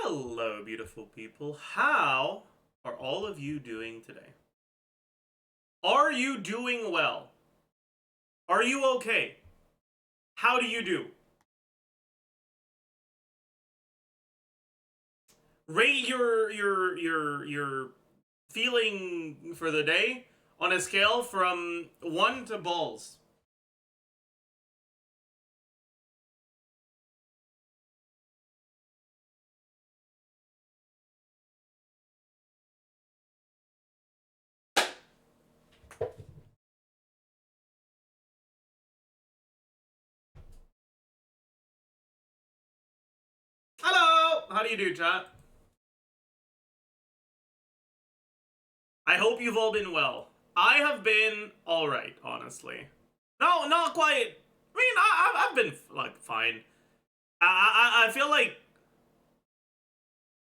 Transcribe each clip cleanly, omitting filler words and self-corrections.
Hello, beautiful people. How are all of you doing today? Are you doing well? Are you okay? How do you do? Rate your feeling for the day on a scale from 1 to balls. Hello! How do you do, chat? I hope you've all been well. I have been alright, honestly. No, not quite. I mean, I've been, like, fine. I feel like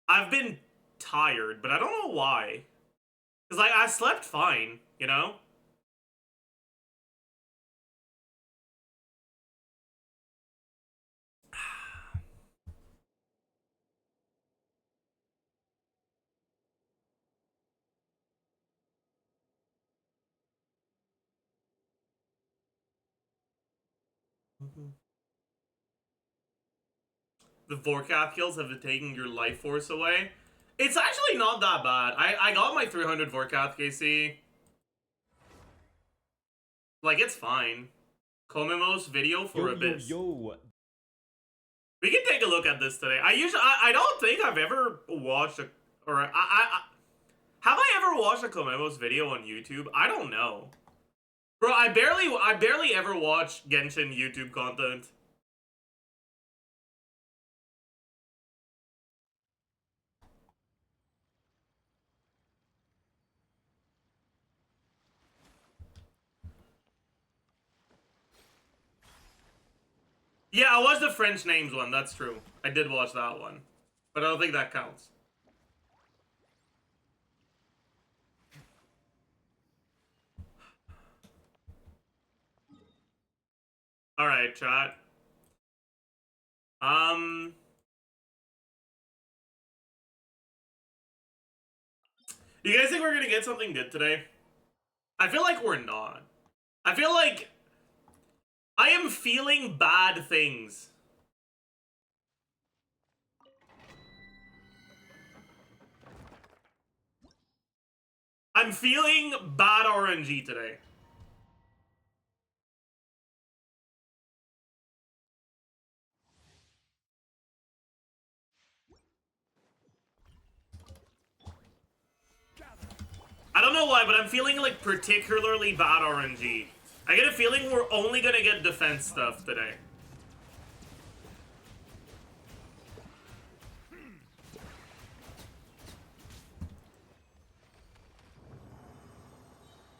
I've been tired, but I don't know why. Because, like, I slept fine, you know? The Vorkath kills have taken your life force away. It's actually not that bad. I got my 300 Vorkath KC. Like, it's fine. Komimo's video for Abyss. We can take a look at this today. I don't think I've ever watched a, or have I ever watched a Komimo's video on YouTube? I don't know. Bro, I barely ever watch Genshin YouTube content. Yeah, I watched the French names one, that's true. I did watch that one. But I don't think that counts. Alright, chat. Do you guys think we're gonna get something good today? I feel like we're not. I feel like I am feeling bad things. I'm feeling bad RNG today. I don't know why, but I'm feeling like particularly bad RNG. I get a feeling we're only gonna get defense stuff today.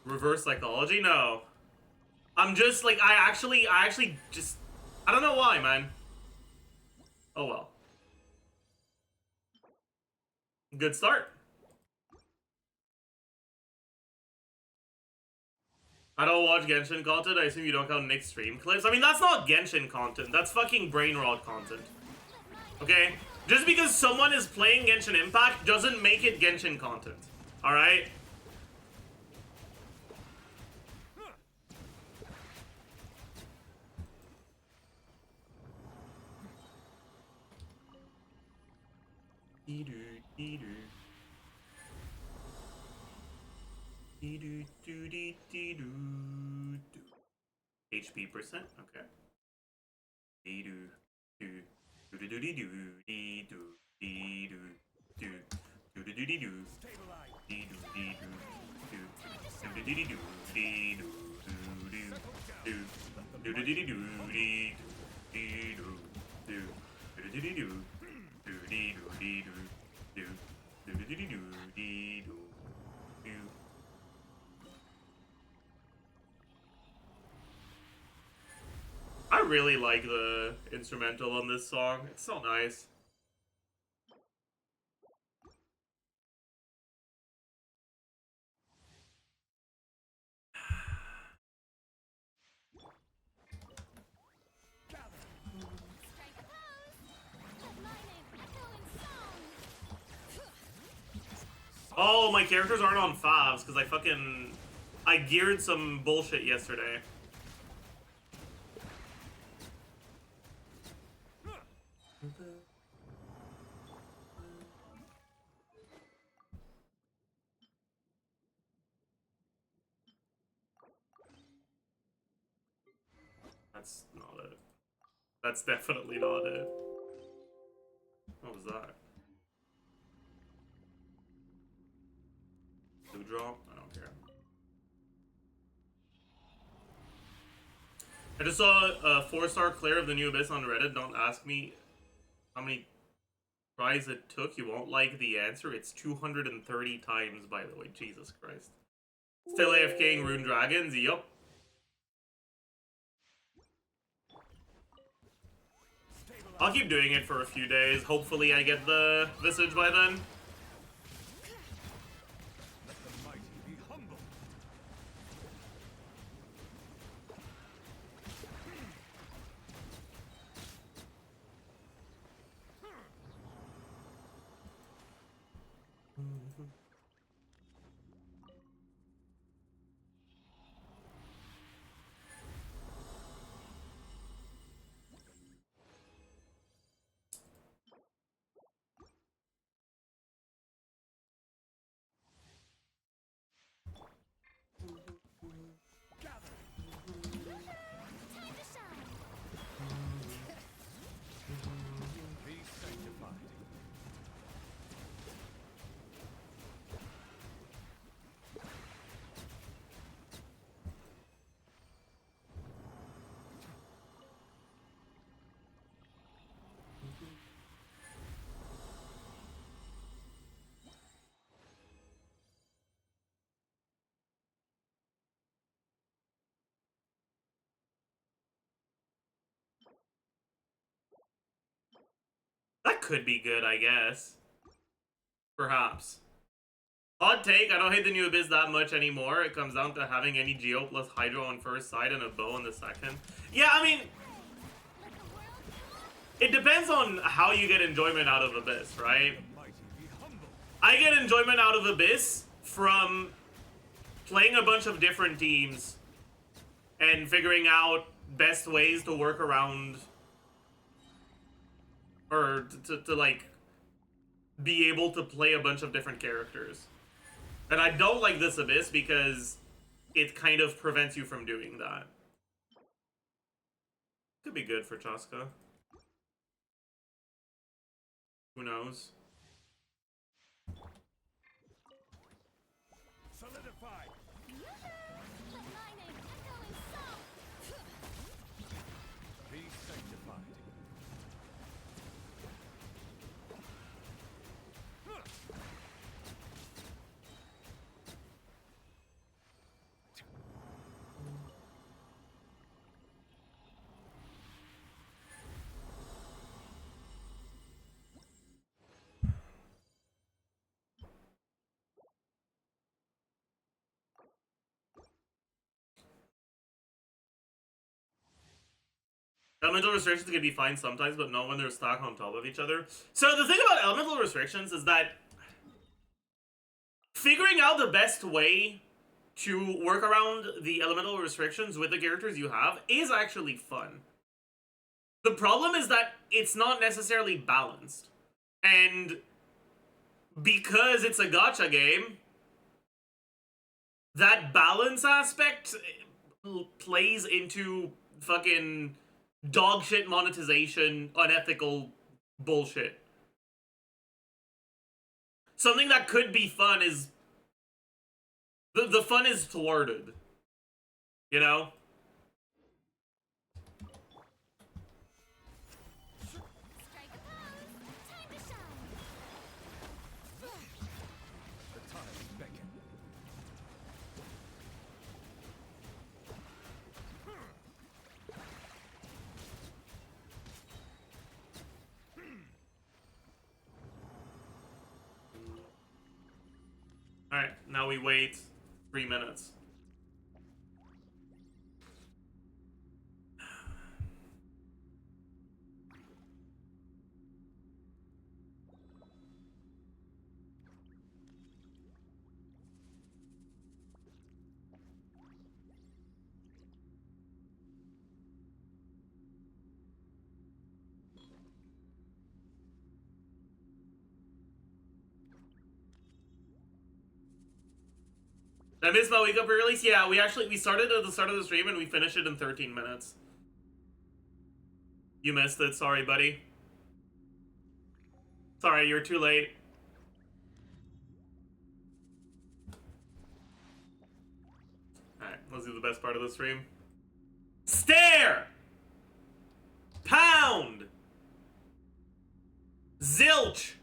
Reverse psychology? No. I'm just like, I actually just, I don't know why, man. Oh well. Good start. I don't watch Genshin content. I assume you don't count Nick's stream clips. I mean, that's not Genshin content. That's fucking brain rot content. Okay? Just because someone is playing Genshin Impact doesn't make it Genshin content. Alright? HP percent, okay. I really like the instrumental on this song. It's so nice. Oh, my characters aren't on favs because I geared some bullshit yesterday. That's not it. That's definitely not it. What was that? New drop? I don't care. I just saw a 4-star clear of the new Abyss on Reddit. Don't ask me how many tries it took. You won't like the answer. It's 230 times, by the way. Jesus Christ. Still AFKing Rune Dragons? Yup. I'll keep doing it for a few days. Hopefully I get the visage by then. That could be good, I guess. Perhaps. Hot take, I don't hate the new Abyss that much anymore. It comes down to having any Geo plus Hydro on first side and a bow on the second. Yeah, I mean, it depends on how you get enjoyment out of Abyss, right? I get enjoyment out of Abyss from playing a bunch of different teams and figuring out best ways to work around or to like be able to play a bunch of different characters. And I don't like this Abyss because it kind of prevents you from doing that. Could be good for Chaska. Who knows? Solidified. Let my name echo in song. Be sanctified. Elemental restrictions can be fine sometimes, but not when they're stacked on top of each other. So the thing about elemental restrictions is that figuring out the best way to work around the elemental restrictions with the characters you have is actually fun. The problem is that it's not necessarily balanced. And because it's a gacha game, that balance aspect plays into fucking dog shit monetization, unethical bullshit. Something that could be fun is... The fun is thwarted. You know? Strike a pose. Time to shine. The time beckon. Alright, now we wait 3 minutes. I missed MAVUIKA pre-release? Yeah, we started at the start of the stream and we finished it in 13 minutes. You missed it, sorry buddy. Sorry, you're too late. Alright, let's do the best part of the stream. Stare! Pound! Zilch!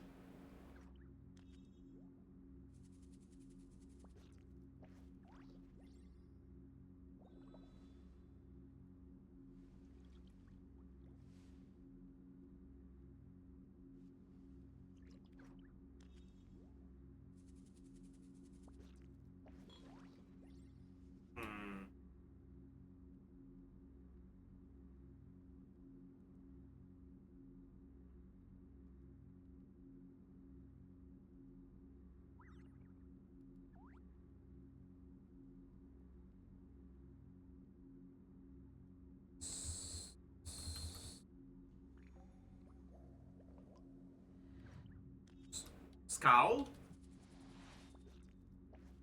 Scowl?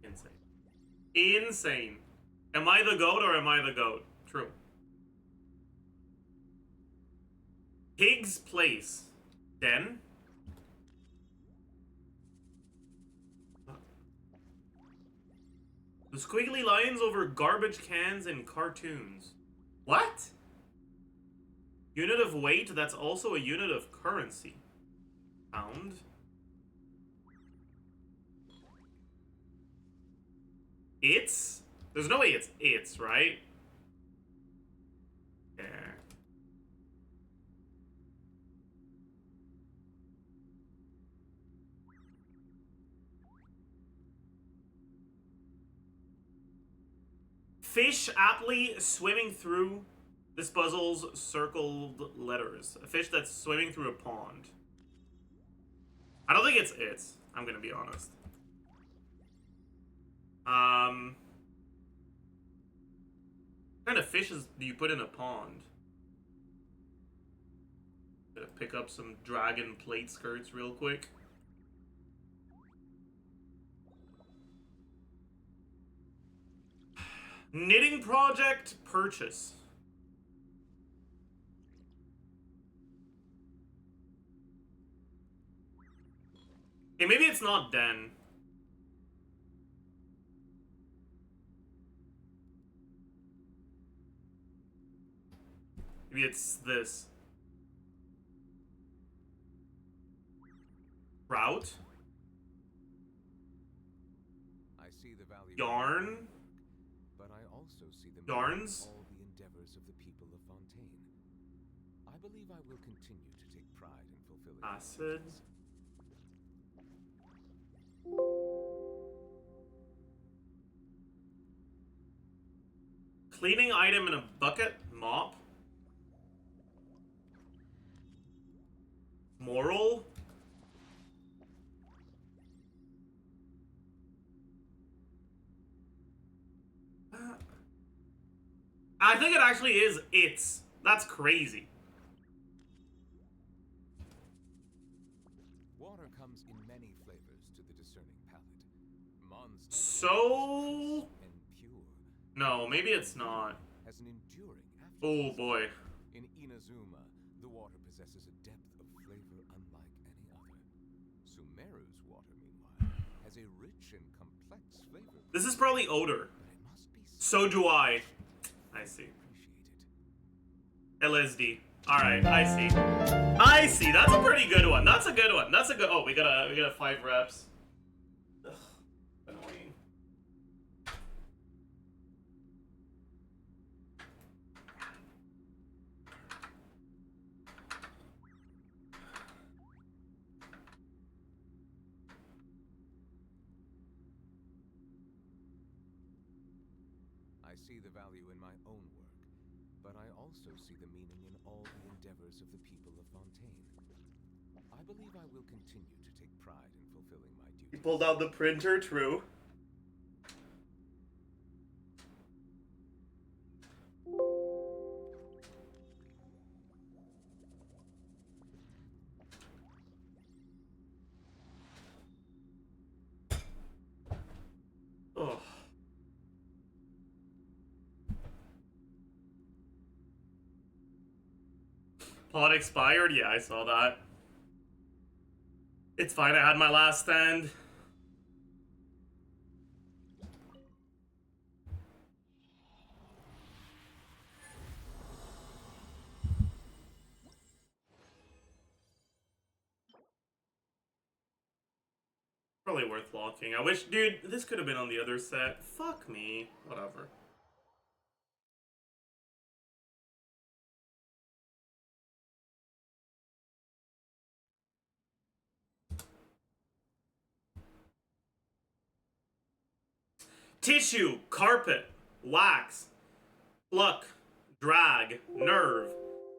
Insane. Insane. Am I the goat or am I the goat? True. Pig's place. Den? The squiggly lines over garbage cans in cartoons. What? Unit of weight, that's also a unit of currency. Pound? It's? There's no way it's, right? Yeah. Fish aptly swimming through this puzzle's circled letters. A fish that's swimming through a pond. I don't think it's. I'm gonna be honest. What kind of fishes do you put in a pond? Gonna pick up some dragon plate skirts real quick. Knitting project purchase. Okay, maybe it's not Den. Maybe it's this. Route? I see the value. Yarn? But I also see the Yarns? all the endeavors of the people of Fontaine. I believe I will continue to take pride in fulfilling my Acid? duties. Cleaning item in a bucket? Mop? Moral? I think it actually is it's. That's crazy. Water comes in many flavors to the discerning palate. Monster So... and pure No, maybe it's not. has an enduring Oh aftertaste. boy. In Inazuma, the water possesses a depth of flavor unlike any other. Sumeru's water, meanwhile, has a rich and complex flavor. This is probably odor. But it must be So do I. I see. appreciated. LSD. Alright, I see. I see. That's a pretty good one. That's a good one. That's a good... Oh, we got a 5 reps. Ugh, annoying. I see the value in my own work, but I also see the meaning in all the endeavors of the people of Fontaine. I believe I will continue to take pride in fulfilling my You duties. pulled out the printer, true. Oh. Pod expired? Yeah, I saw that. It's fine, I had my last stand. Probably worth locking. I wish, dude, this could have been on the other set. Fuck me. Whatever. Tissue, carpet, wax, pluck, drag, nerve,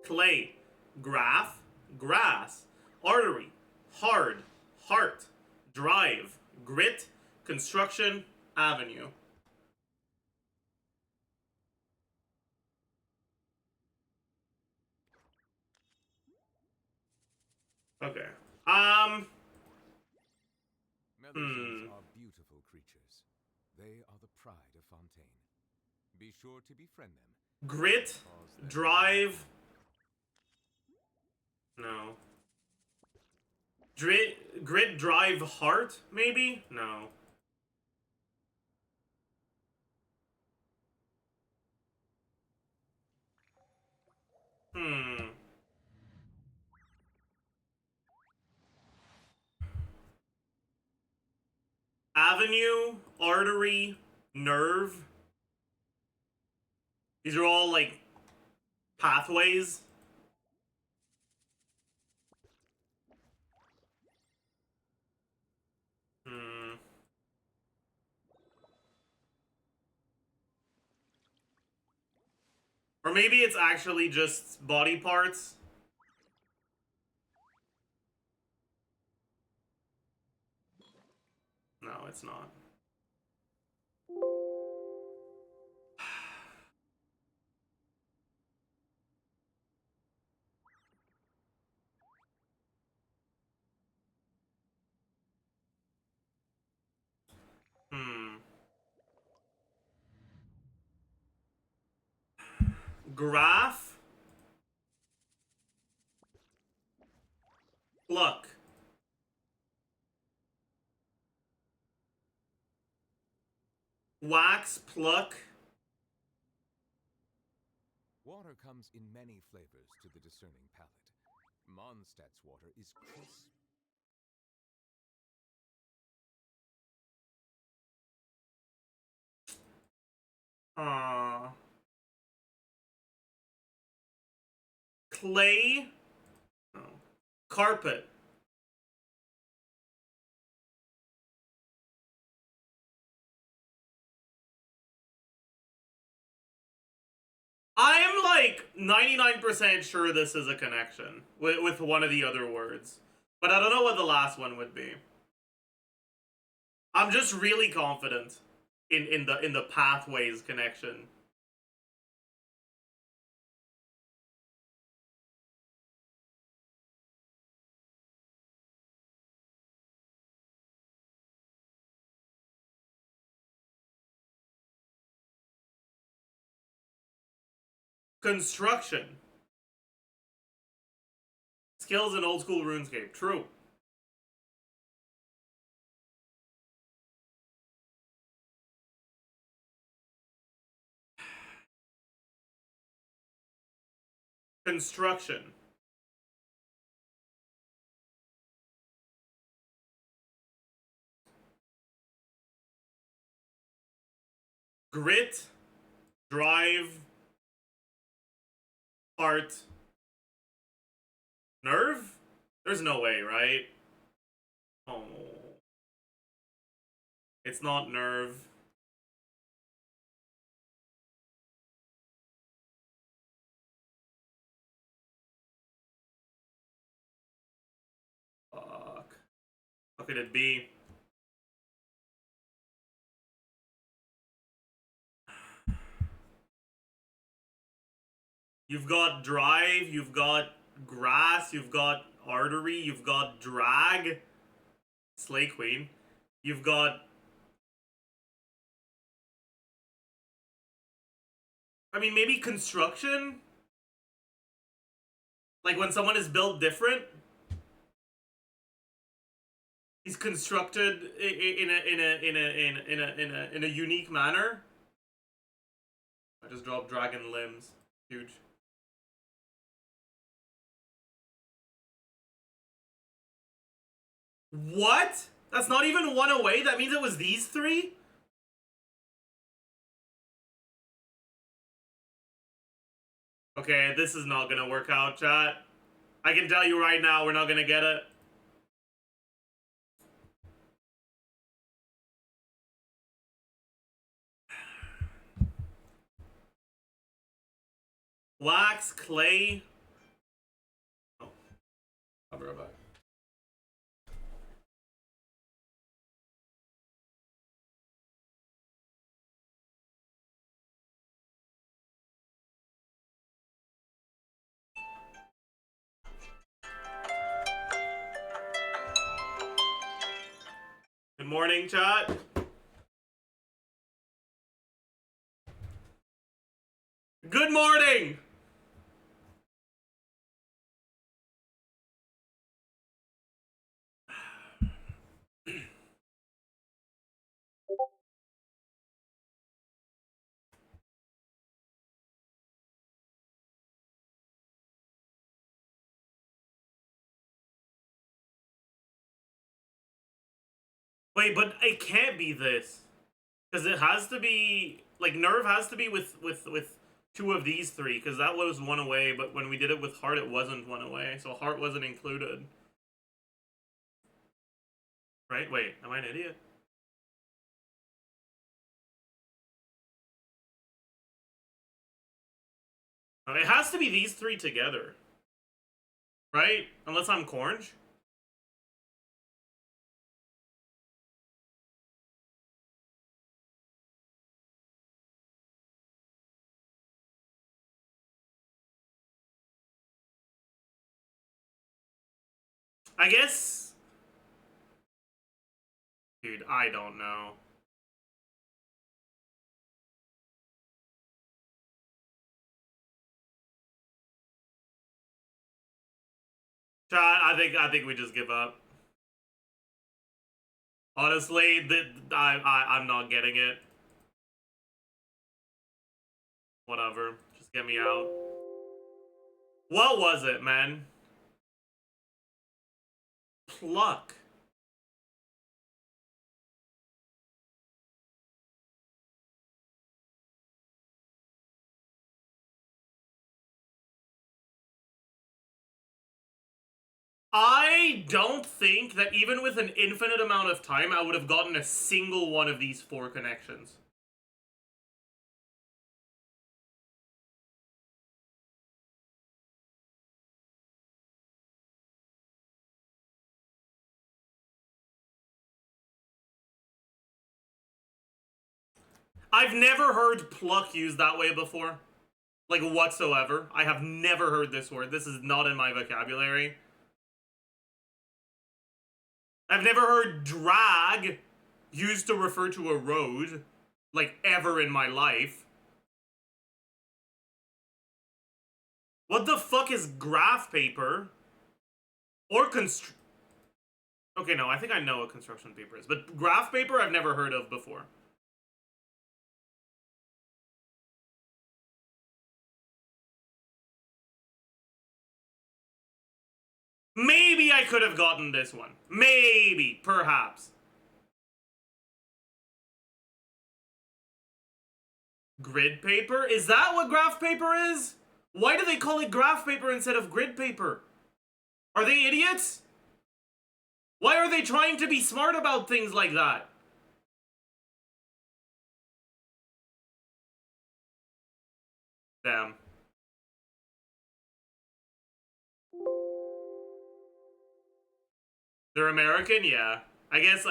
clay, graph, grass, artery, hard, heart, drive, grit, construction, avenue. Okay. Meadows are beautiful creatures. They are the pride of Fontaine. Be sure to befriend them. Grit, drive. No. Grit, drive, heart, maybe? No. Hmm. Avenue, artery, nerve. These are all like pathways. Hmm. Or maybe it's actually just body parts. No, it's not. Hmm. Graph. Pluck. Wax, pluck. Water comes in many flavors to the discerning palate. Mondstadt's water is crisp. Clay. Oh. Carpet. I'm like 99% sure this is a connection with one of the other words. But I don't know what the last one would be. I'm just really confident in the pathways connection. Construction. Skills in old school RuneScape. True. Construction. Grit. Drive. Heart. Nerve? There's no way, right? Oh. It's not nerve. Fuck. How could it be? You've got drive, you've got grass, you've got artery, you've got drag. Slay Queen. You've got... I mean, maybe construction? Like when someone is built different, he's constructed in a unique manner. I just dropped dragon limbs. Huge. What? That's not even one away? That means it was these three? Okay, this is not gonna work out, chat. I can tell you right now, we're not gonna get it. Wax, clay. Oh, I'll be right back. Good morning, chat. Good morning! Wait, but it can't be this. Because it has to be... Like, Nerve has to be with two of these three, because that was one away, but when we did it with Heart, it wasn't one away, so Heart wasn't included. Right? Wait, am I an idiot? It has to be these three together. Right? Unless I'm Cornge. I guess... Dude, I don't know. Chat, I think we just give up. Honestly, I'm not getting it. Whatever. Just get me out. What was it, man? Pluck. I don't think that even with an infinite amount of time, I would have gotten a single one of these four connections. I've never heard pluck used that way before. Like, whatsoever. I have never heard this word. This is not in my vocabulary. I've never heard drag used to refer to a road, like, ever in my life. What the fuck is graph paper? Or Okay, no, I think I know what construction paper is, but graph paper I've never heard of before. Maybe I could have gotten this one. Maybe, perhaps. Grid paper? Is that what graph paper is? Why do they call it graph paper instead of grid paper? Are they idiots? Why are they trying to be smart about things like that? Damn. They're American? Yeah. I guess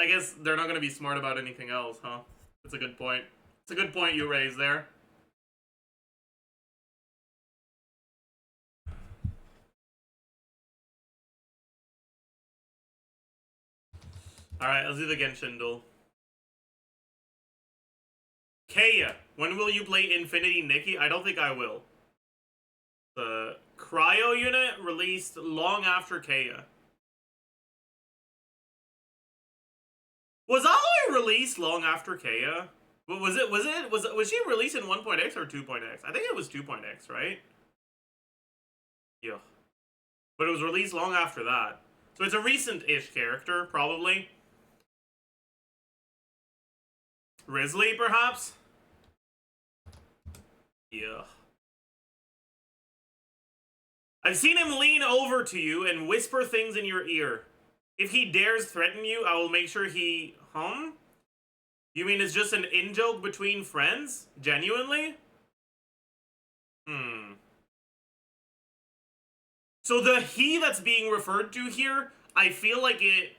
they're not gonna be smart about anything else, huh? That's a good point. It's a good point you raised there. Alright, let's do the Genshin duel. Kaya, when will you play Infinity Nikki? I don't think I will. The Cryo unit released long after Kea. Was Aloy released long after Kea? Was she released in 1.x or 2.x? I think it was 2.x, right? Yeah. But it was released long after that. So it's a recent-ish character, probably. Risley, perhaps? Yeah. I've seen him lean over to you and whisper things in your ear. If he dares threaten you, I will make sure he... You mean it's just an in-joke between friends? Genuinely? So the he that's being referred to here, I feel like it...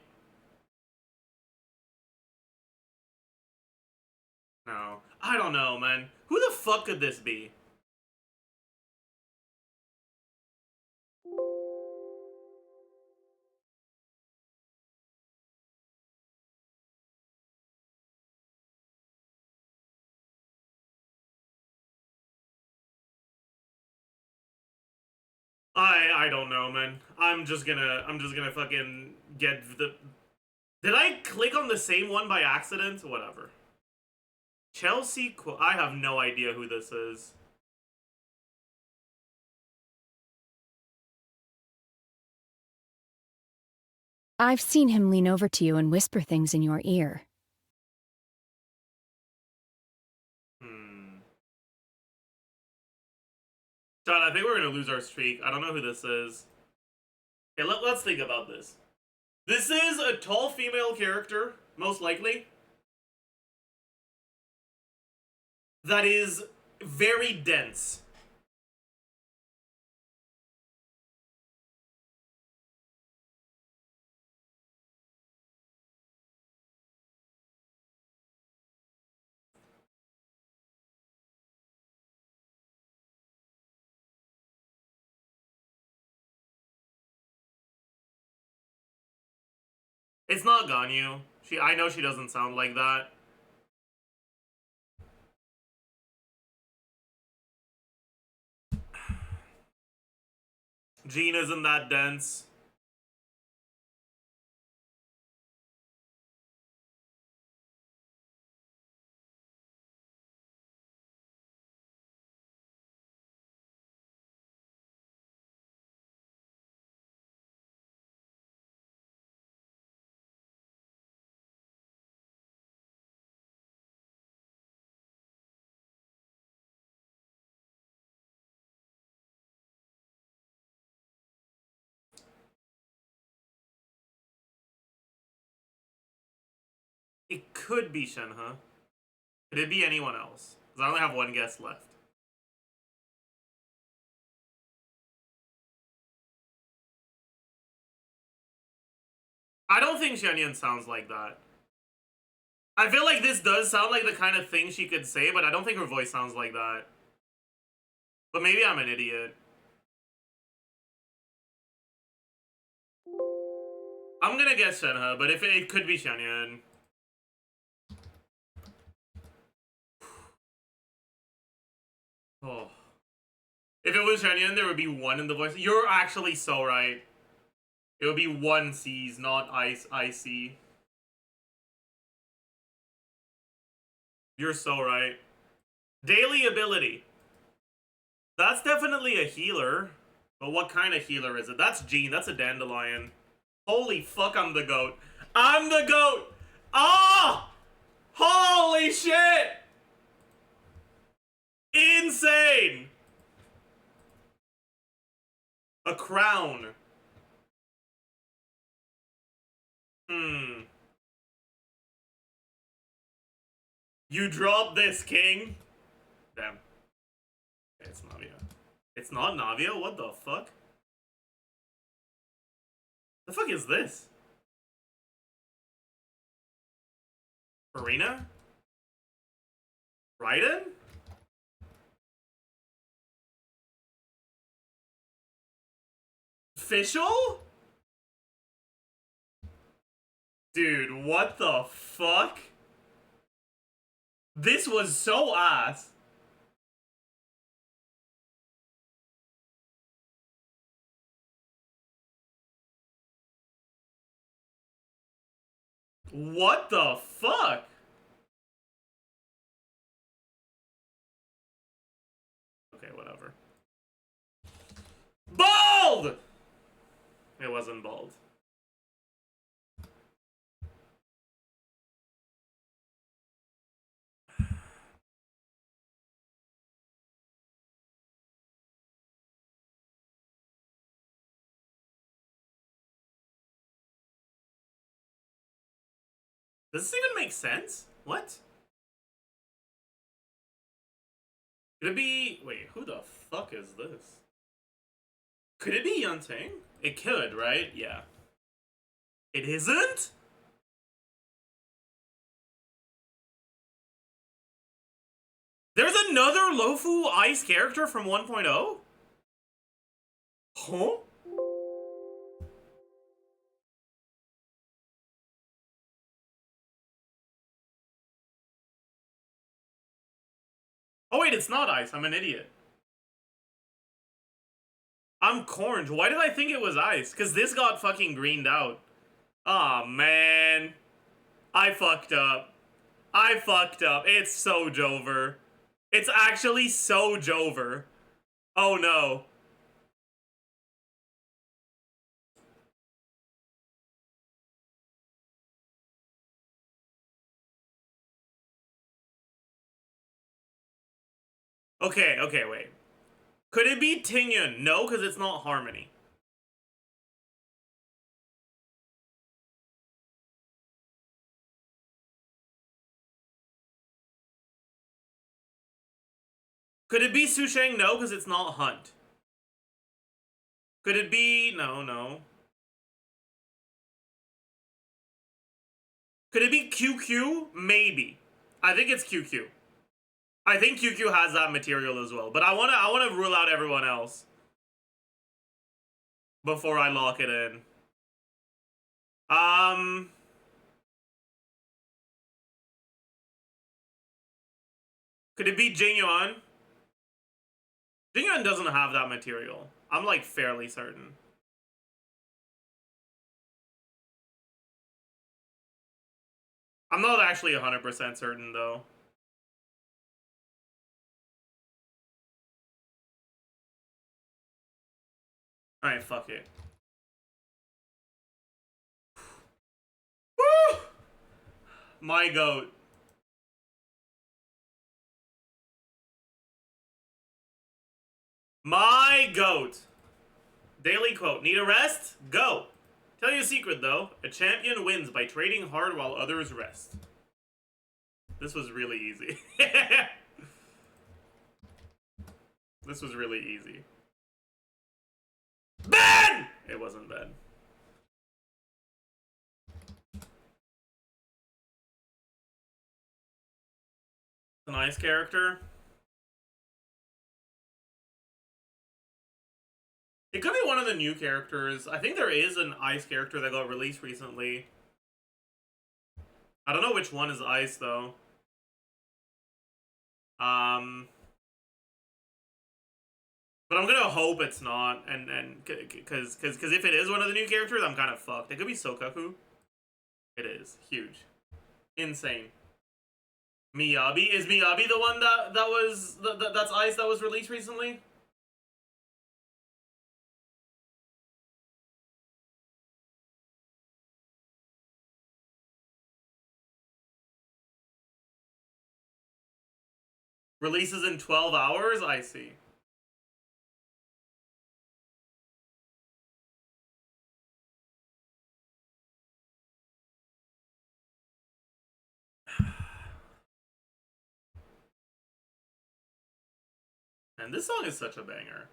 No. I don't know, man. Who the fuck could this be? I don't know, man. I'm just gonna fucking get the... Did I click on the same one by accident? Whatever. Chelsea... I have no idea who this is. I've seen him lean over to you and whisper things in your ear. John, I think we're gonna lose our streak. I don't know who this is. Okay, let's think about this. This is a tall female character, most likely. That is very dense. It's not Ganyu. I know she doesn't sound like that. Jean isn't that dense. It could be Shenhe. Could it be anyone else? Because I only have one guess left. I don't think Shenyan sounds like that. I feel like this does sound like the kind of thing she could say, but I don't think her voice sounds like that. But maybe I'm an idiot. I'm gonna guess Shenhe, but if it could be Shenyan. Oh. If it was Shenyan, there would be one in the voice. You're actually so right. It would be one C's, not IC. You're so right. Daily ability. That's definitely a healer. But what kind of healer is it? That's Jean. That's a dandelion. Holy fuck, I'm the goat. I'm the goat! Ah! Holy shit! Insane! A crown. You drop this, king. Damn. Okay, it's Navia. It's not Navia? What the fuck? The fuck is this? Arena? Raiden? Official? Dude, what the fuck? This was so ass. What the fuck? Okay, whatever. Bald! It wasn't bald. Does this even make sense? What? Could it be... Wait, who the fuck is this? Could it be Yunting? It could, right? Yeah. It isn't? There's another Lofu Ice character from 1.0? Huh? Oh wait, it's not Ice. I'm an idiot. I'm Cornge. Why did I think it was Ice? Because this got fucking greened out. Aw, man. I fucked up. I fucked up. It's so Jover. It's actually so Jover. Oh no. Okay, okay, wait. Could it be Tingyun? No, because it's not Harmony. Could it be Susheng? No, because it's not Hunt. Could it be... No. Could it be QQ? Maybe. I think it's QQ. I think QQ has that material as well. But I wanna rule out everyone else before I lock it in. Could it be Jingyuan? Jingyuan doesn't have that material. I'm like fairly certain. I'm not actually 100% certain though. Alright, fuck it. Woo! My goat. My goat. Daily quote. Need a rest? Go. Tell you a secret though. A champion wins by trading hard while others rest. This was really easy. This was really easy. Ben! It wasn't Ben. A nice character. It could be one of the new characters. I think there is an Ice character that got released recently. I don't know which one is Ice though. But I'm gonna hope it's not, and because if it is one of the new characters, I'm kind of fucked. It could be Sokaku. It is huge, insane. Miyabi, is Miyabi the one that's Ice that was released recently? Releases in 12 hours? I see. And this song is such a banger.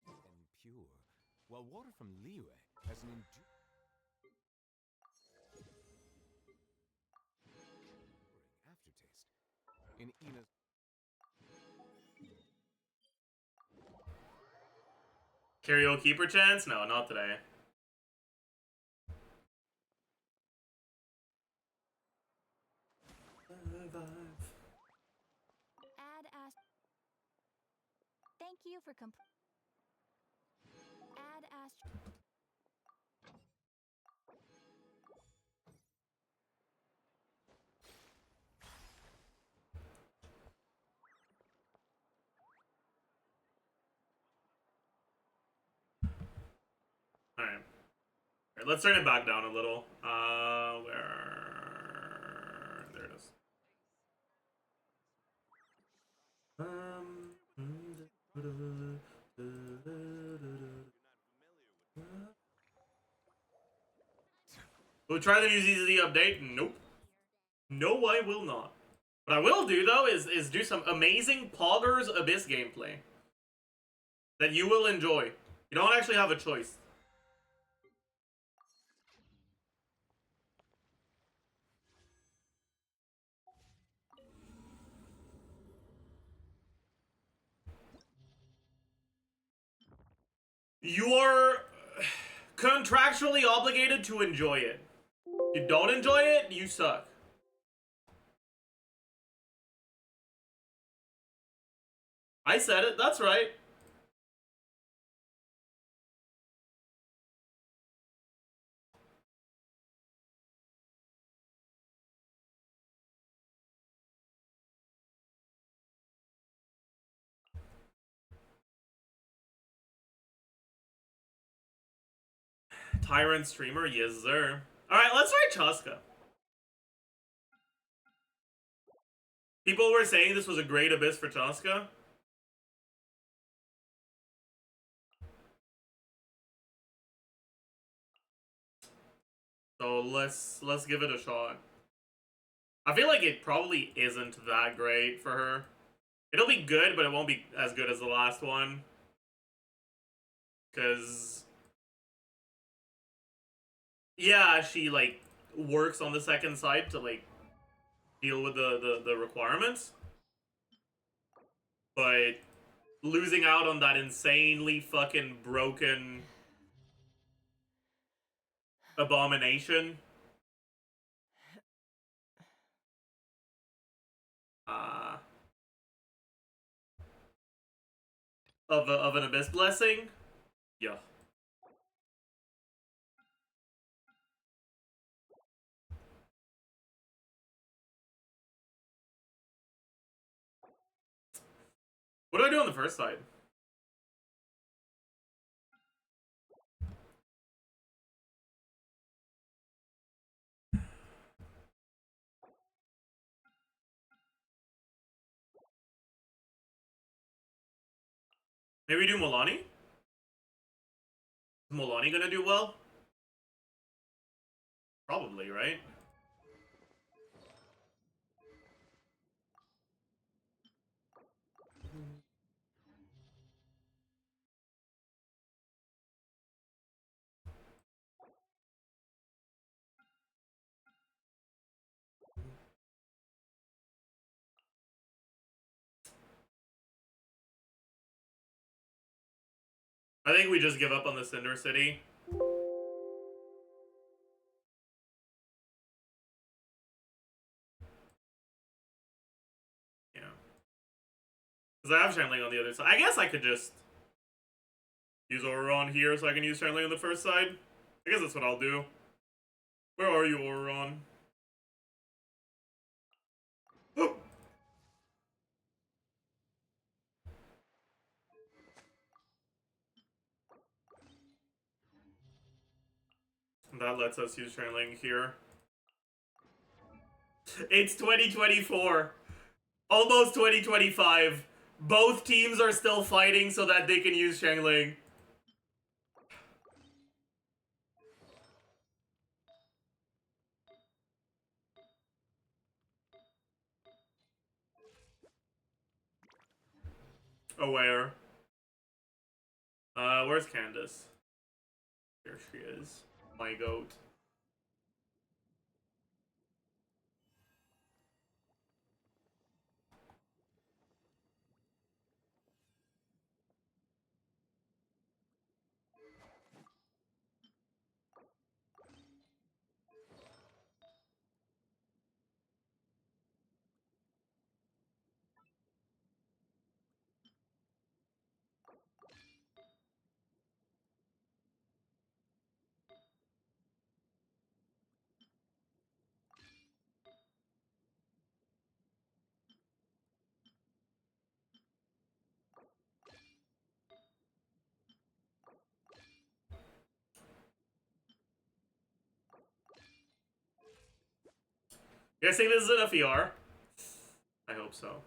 And pure, while water from Liyue has an aftertaste. In Ina's Karaoke perchance? No, not today. Add as. Thank you for last. All right. Let's turn it back down a little. Where? There it is. We'll try the new ZZ update. Nope. No, I will not. What I will do though is do some amazing Poggers Abyss gameplay that you will enjoy. You don't actually have a choice. You are contractually obligated to enjoy it. If you don't enjoy it, you suck. I said it, that's right. Tyrant streamer, yes sir. Alright, let's try Chaska. People were saying this was a great Abyss for Chaska. So let's give it a shot. I feel like it probably isn't that great for her. It'll be good, but it won't be as good as the last one. Cause yeah, she like works on the second side to like deal with the requirements. But losing out on that insanely fucking broken abomination. Of an Abyss Blessing? Yeah. What do I do on the first side? Maybe we do Milani? Is Milani gonna do well? Probably, right? I think we just give up on the Cinder City. Yeah. Because I have Channeling on the other side. I guess I could just use Auron here so I can use Channeling on the first side. I guess that's what I'll do. Where are you, Auron? That lets us use Channeling here. It's 2024. Almost 2025. Both teams are still fighting so that they can use Channeling. Aware. Where's Candace? There she is. My goat. You guys think this is an FER? I hope so.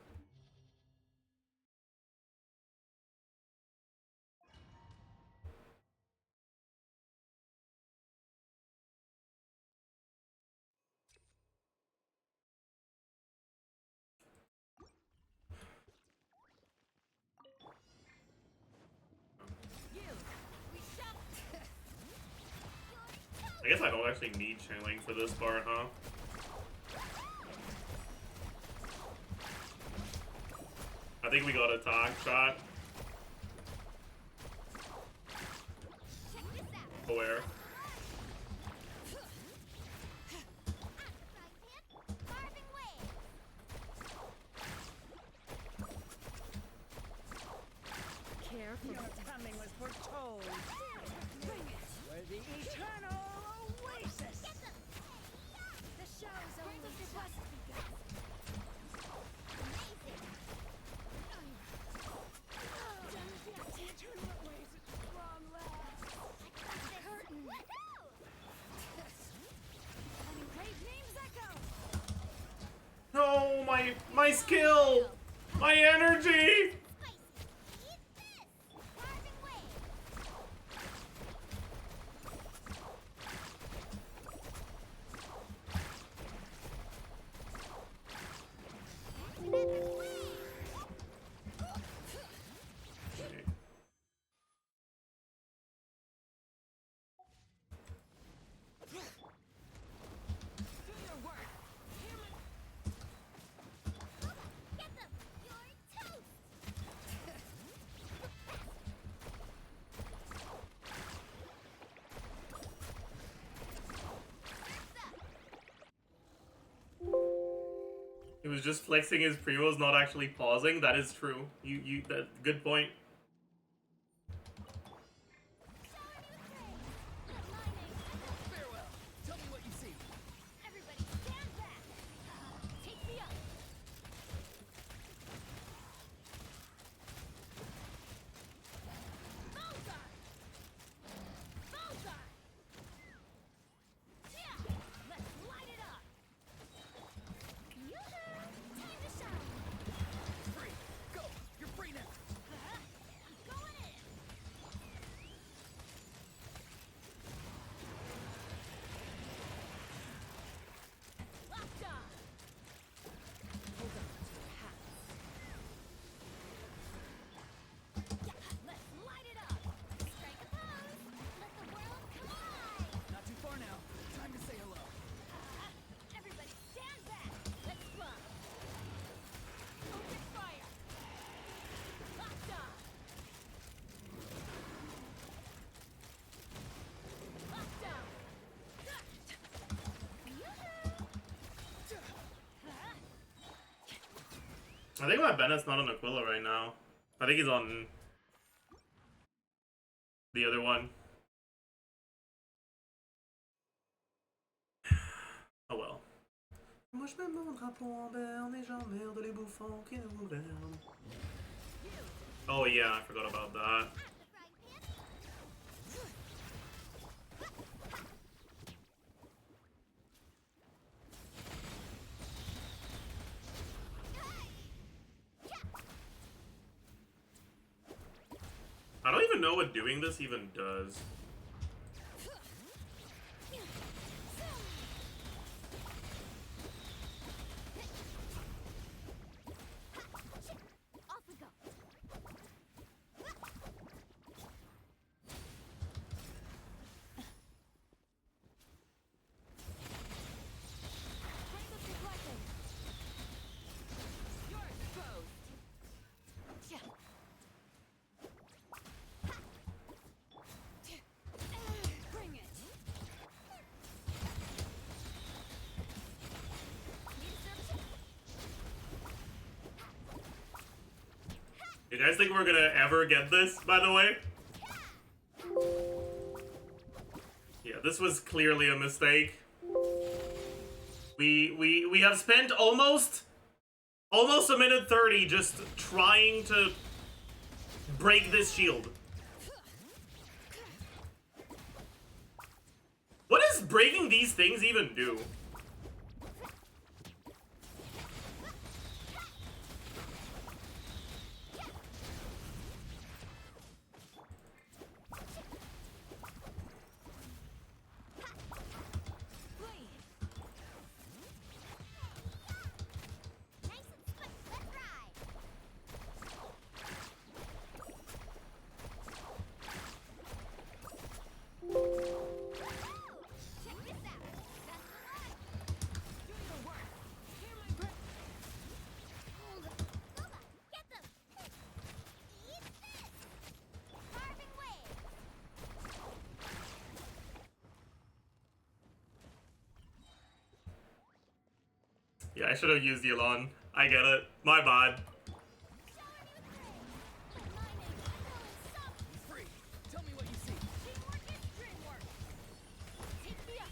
I guess I don't actually need channeling for this part, huh? I think we got a tag shot. Aware. Your coming was foretold. Where the eternal oasis. The show's only just begun. Amazing. The eternal oasis is long last. Curtain. Letting great names echo. No, my skill! My energy! He was just flexing his primos, not actually pausing. That is true. That good point. Farewell. Tell me what you see. Everybody stand back. Take me up. Bullseye. Bullseye. Yeah. Let's light it up. Yoo-hoo! Time to shine. Free. Go. You're free now. I'm going in. Locked on. Hold on to your hats. Let's light it up. Strike a pose. Let the world come alive. Not too far now. Time to say hello. Everybody stand back. Let's run. Open fire. Locked on. Locked on. I think my Bennett's not on Aquila right now. I think he's on the other one. Oh well. Moi je mets mon drapeau en berne et j'emmerde les bouffons qui nous gouvernent. Oh yeah, I forgot about that. I don't even know what doing this even does. Off we go. Flame of deflecting. You're exposed. Yeah. Bring it. Need a service? You guys think we're gonna ever get this, by the way? Yeah, this was clearly a mistake. We have spent almost a minute 30 just trying to break this shield. What does breaking these things even do? I should have used Elon. I get it. My bad. Free. Tell me what you see. Teamwork is dreamwork. Take me up.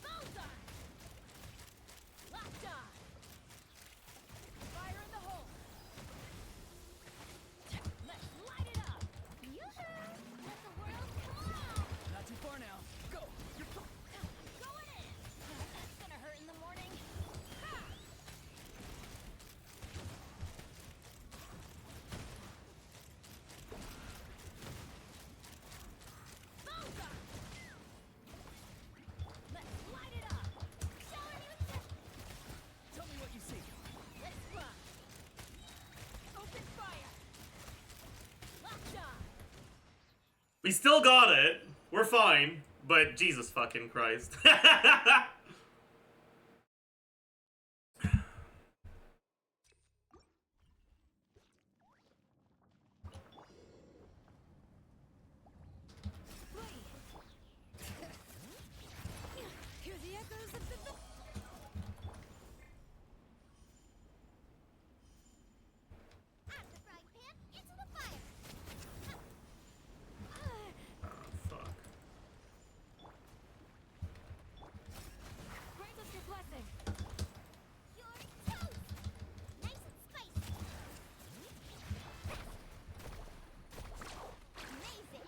Bullseye. Locked on. Fire in the hole. Let's light it up. Yoo-hoo! Let the world come alive. Not too far now. Go. You're Going in. That's gonna hurt in the morning. Ha! Bullseye. Let's light it up. Showing you the. Tell me what you see. Let's run. Open fire. Locked on. We still got it. We're fine. But Jesus fucking Christ. Hear the echoes of the. Out of the frying pan, into the fire. Fuck. Grant us your blessing. You're toast. Nice and spicy. Amazing.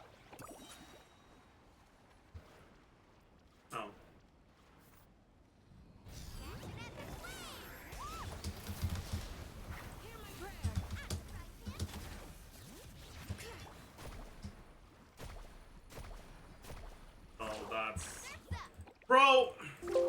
Oh. Catching at the flame. Hear my prayer. Out of the frying pan. Oh, that's... That's up. Bro! Amazing.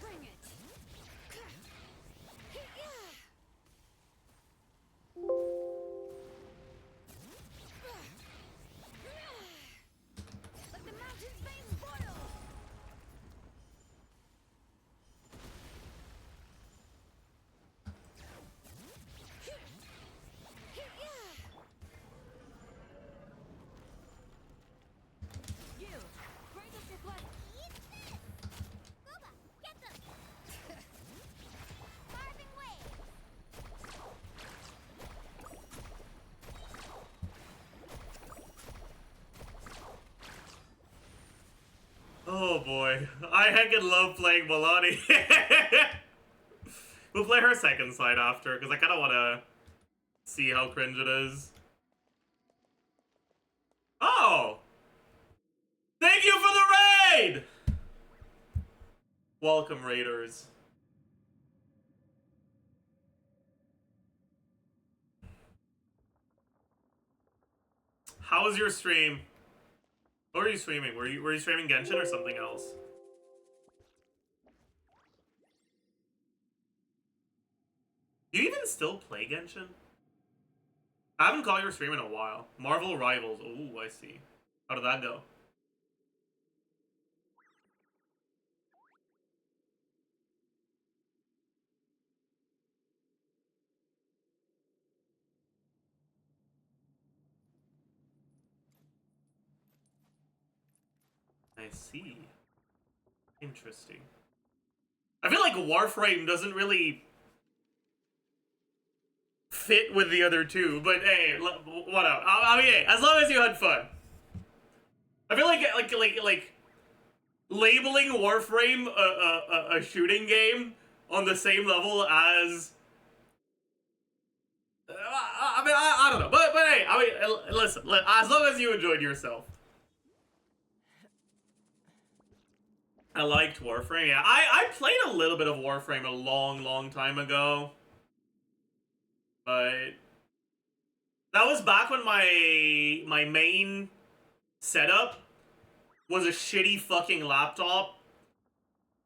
Bring it. Let the mountain's veins boil. You, bring us your blessing. Eat this. Booba, get them. Carving waves. Oh boy. I heckin' love playing Milani. We'll play her second side after, because I kinda wanna see how cringe it is. Oh! Thank you for the raid! Welcome, raiders. How was your stream? What were you streaming? Were you streaming Genshin or something else? Do you even still play Genshin? I haven't caught your stream in a while. Marvel Rivals. Ooh, I see. How did that go? I see. Interesting. I feel like Warframe doesn't really fit with the other two, but hey, whatever. I mean, hey, as long as you had fun. I feel like labeling Warframe a shooting game on the same level as I don't know, but hey, I mean, listen, as long as you enjoyed yourself. I liked Warframe. Yeah, I played a little bit of Warframe a long time ago. But that was back when my main setup was a shitty fucking laptop.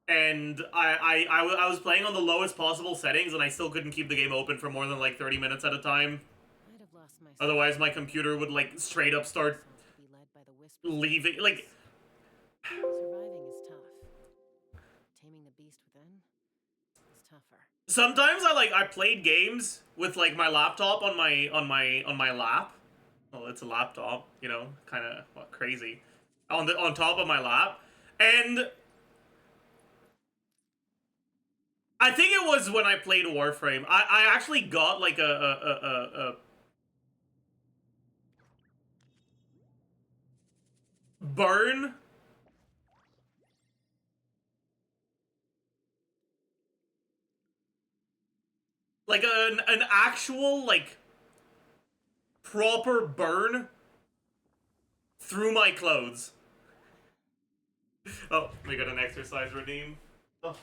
And I was playing on the lowest possible settings, and I still couldn't keep the game open for more than like 30 minutes at a time. I'd have lost my Otherwise, my computer would like straight up start leaving. Like, Surviving is tough. Taming the beast within is tougher. sometimes I played games with like my laptop on my lap. Well, it's a laptop, you know, kind of crazy. On top of my lap, and I think it was when I played Warframe. I actually got like a burn. Like an actual like proper burn through my clothes. Oh, we got an exercise redeem. Oh.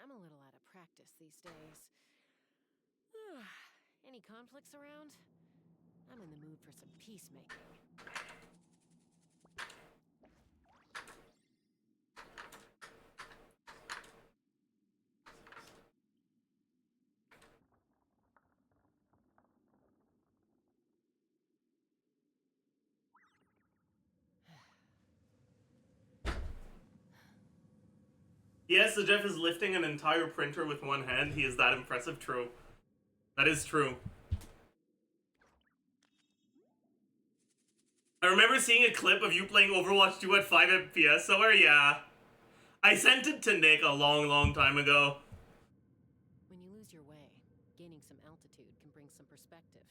I'm a little out of practice these days. Any conflicts around? I'm in the mood for some peacemaking. Yes, Zajef is lifting an entire printer with one hand. He is that impressive. True. That is true. I remember seeing a clip of you playing Overwatch 2 at 5 FPS somewhere. Yeah. I sent it to Nick a long time ago. When you lose your way, gaining some altitude can bring some perspective.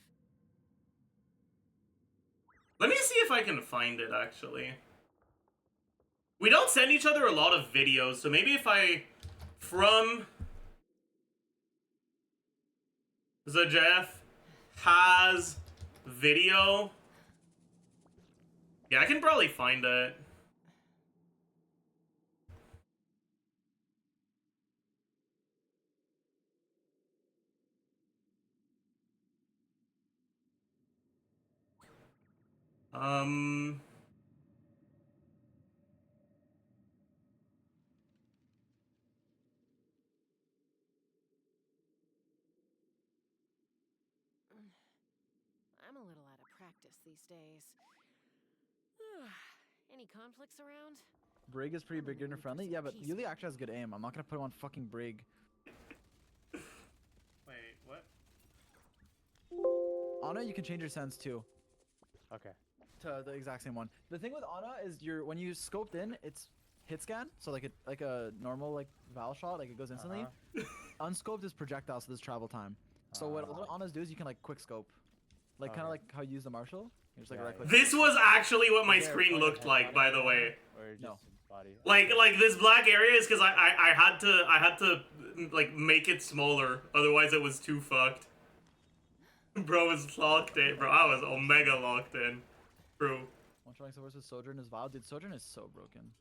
Let me see if I can find it, actually. We don't send each other a lot of videos, so maybe if I... From... Zajef has video. Yeah, I can probably find it. I'm a little out of practice these days. Any conflicts around? Brig is pretty beginner friendly. Yeah, but Yuli actually has good aim. I'm not gonna put him on fucking Brig. Wait, what? Ana, you can change your sense too. Okay. To the exact same one. The thing with Ana is when you scoped in, it's hit scan, so like a normal like Val shot, like it goes instantly. Unscoped is projectile, so there's travel time. So what Ana's do is you can like quick scope, like kind of like how you use the Marshal. You're just like right click. This was actually what my screen looked like, by the way. Or just No. body? Like this black area is because I had to like make it smaller, otherwise it was too fucked. Bro was locked in, bro. I was omega locked in. True. One showing so versus Sojourn is Val. Dude, Sojourn is so broken.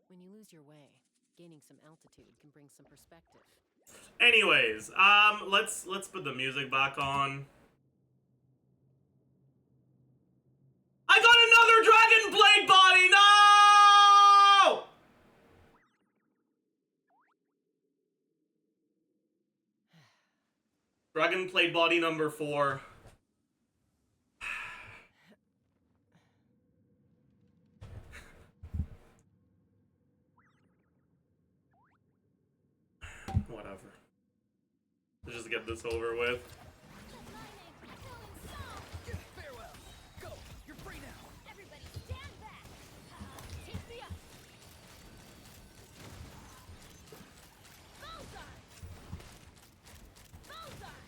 When you lose your way, gaining some altitude can bring some perspective. Anyways, let's put the music back on. I got another Dragon Blade body. No! Dragon Blade body number 4. Whatever. Let's just get this over with. Farewell. Go. You're free now. Everybody stand back. Take me up. Bullseye. Bullseye.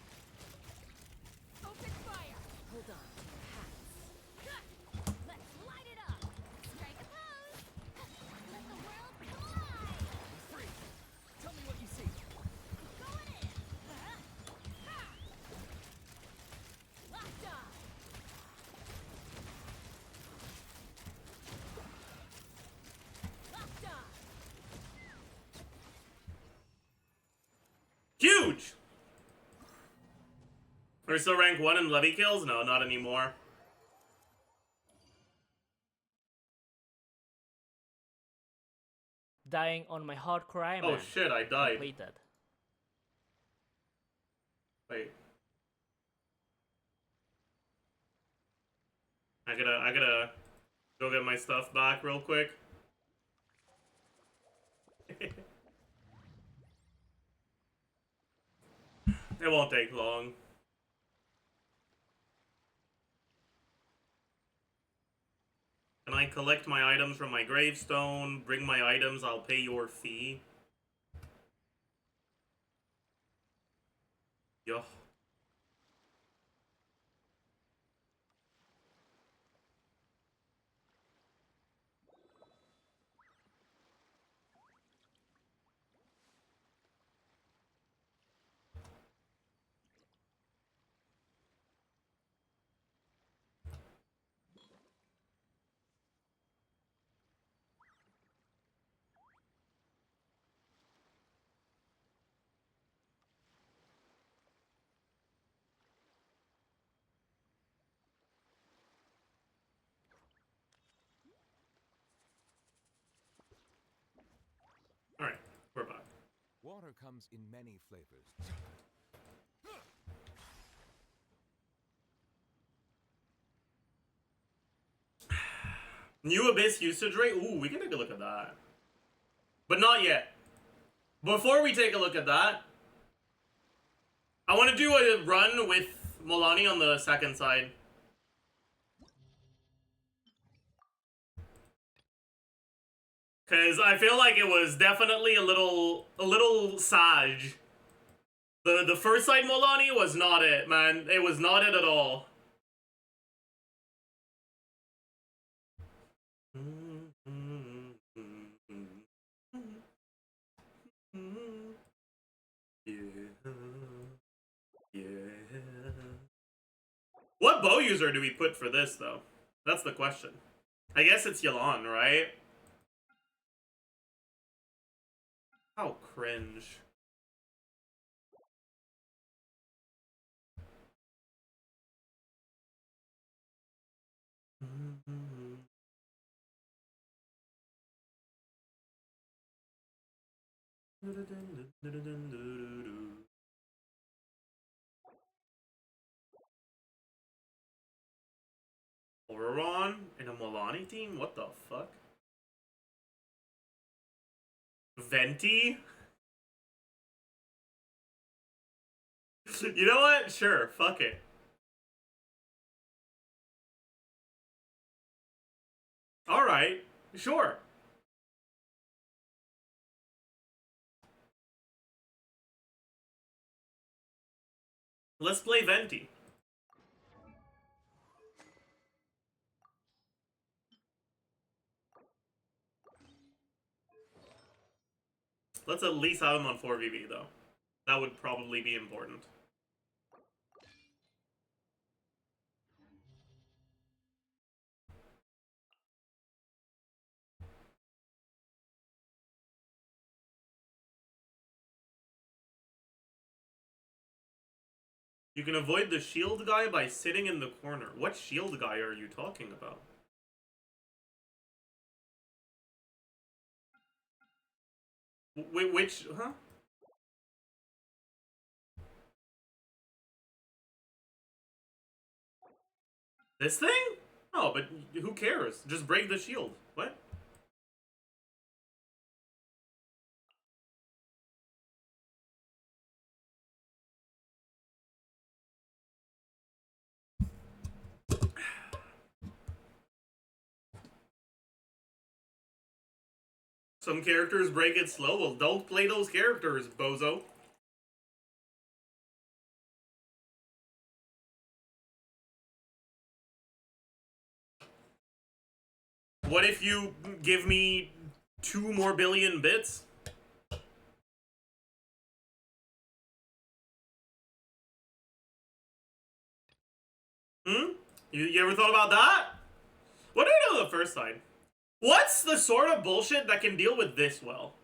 Open fire. Hold on. Let's light it up. Strike a pose. Let the world collide. Free. Tell me what you see. Going in. Are you still rank 1 in levy kills? No, not anymore. Dying on my hardcore Iron Oh Man. shit, I died. Completed. Wait. I gotta go get my stuff back real quick. It won't take long. Can I collect my items from my gravestone? Bring my items, I'll pay your fee. Yo. Alright, we're back. Water comes in many flavors. New Abyss usage rate? Ooh, we can take a look at that. But not yet. Before we take a look at that, I want to do a run with Molani on the second side. Cause I feel like it was definitely a little Saj. The first side Molani was not it, man. It was not it at all. Yeah. What bow user do we put for this, though? That's the question. I guess it's Yelan, right? How cringe. Auron in a Molani team? What the fuck? Venti? You know what? Sure, fuck it. Alright, sure. Let's play Venti. Let's at least have him on 4v though. That would probably be important. You can avoid the shield guy by sitting in the corner. What shield guy are you talking about? Which, huh? This thing? Oh, but who cares? Just break the shield. What? Some characters break it slow. Well, don't play those characters, bozo. What if you give me 2 more billion bits? Hmm? You ever thought about that? What do I know the first side? What's the sort of bullshit that can deal with this well?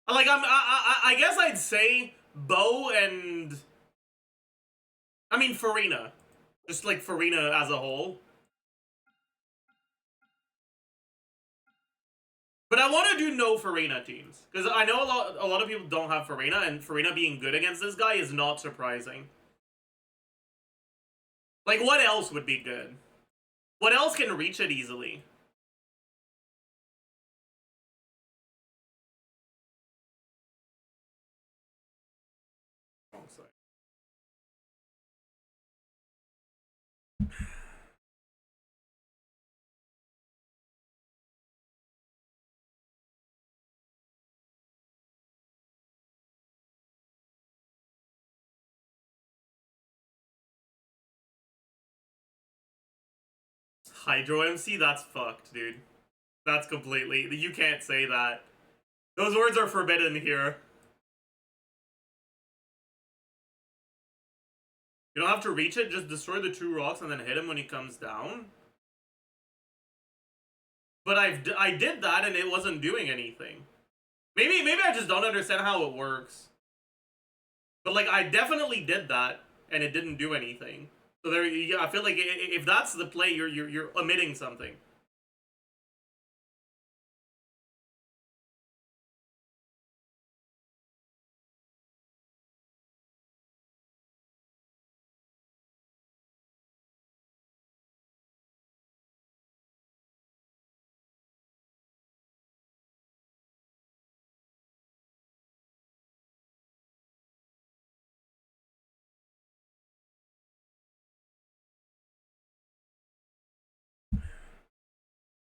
Like, I guess I'd say Bo and... I mean, Farina. Just like Farina as a whole. But I want to do no Farina teams. Because I know a lot of people don't have Farina, and Farina being good against this guy is not surprising. Like, what else would be good? What else can reach it easily? Wrong side. Hydro MC? That's fucked, dude. That's completely... You can't say that. Those words are forbidden here. You don't have to reach it, just destroy the 2 rocks and then hit him when he comes down? But I did that and it wasn't doing anything. Maybe I just don't understand how it works. But like, I definitely did that and it didn't do anything. So there, yeah, I feel like if that's the play, you're omitting something.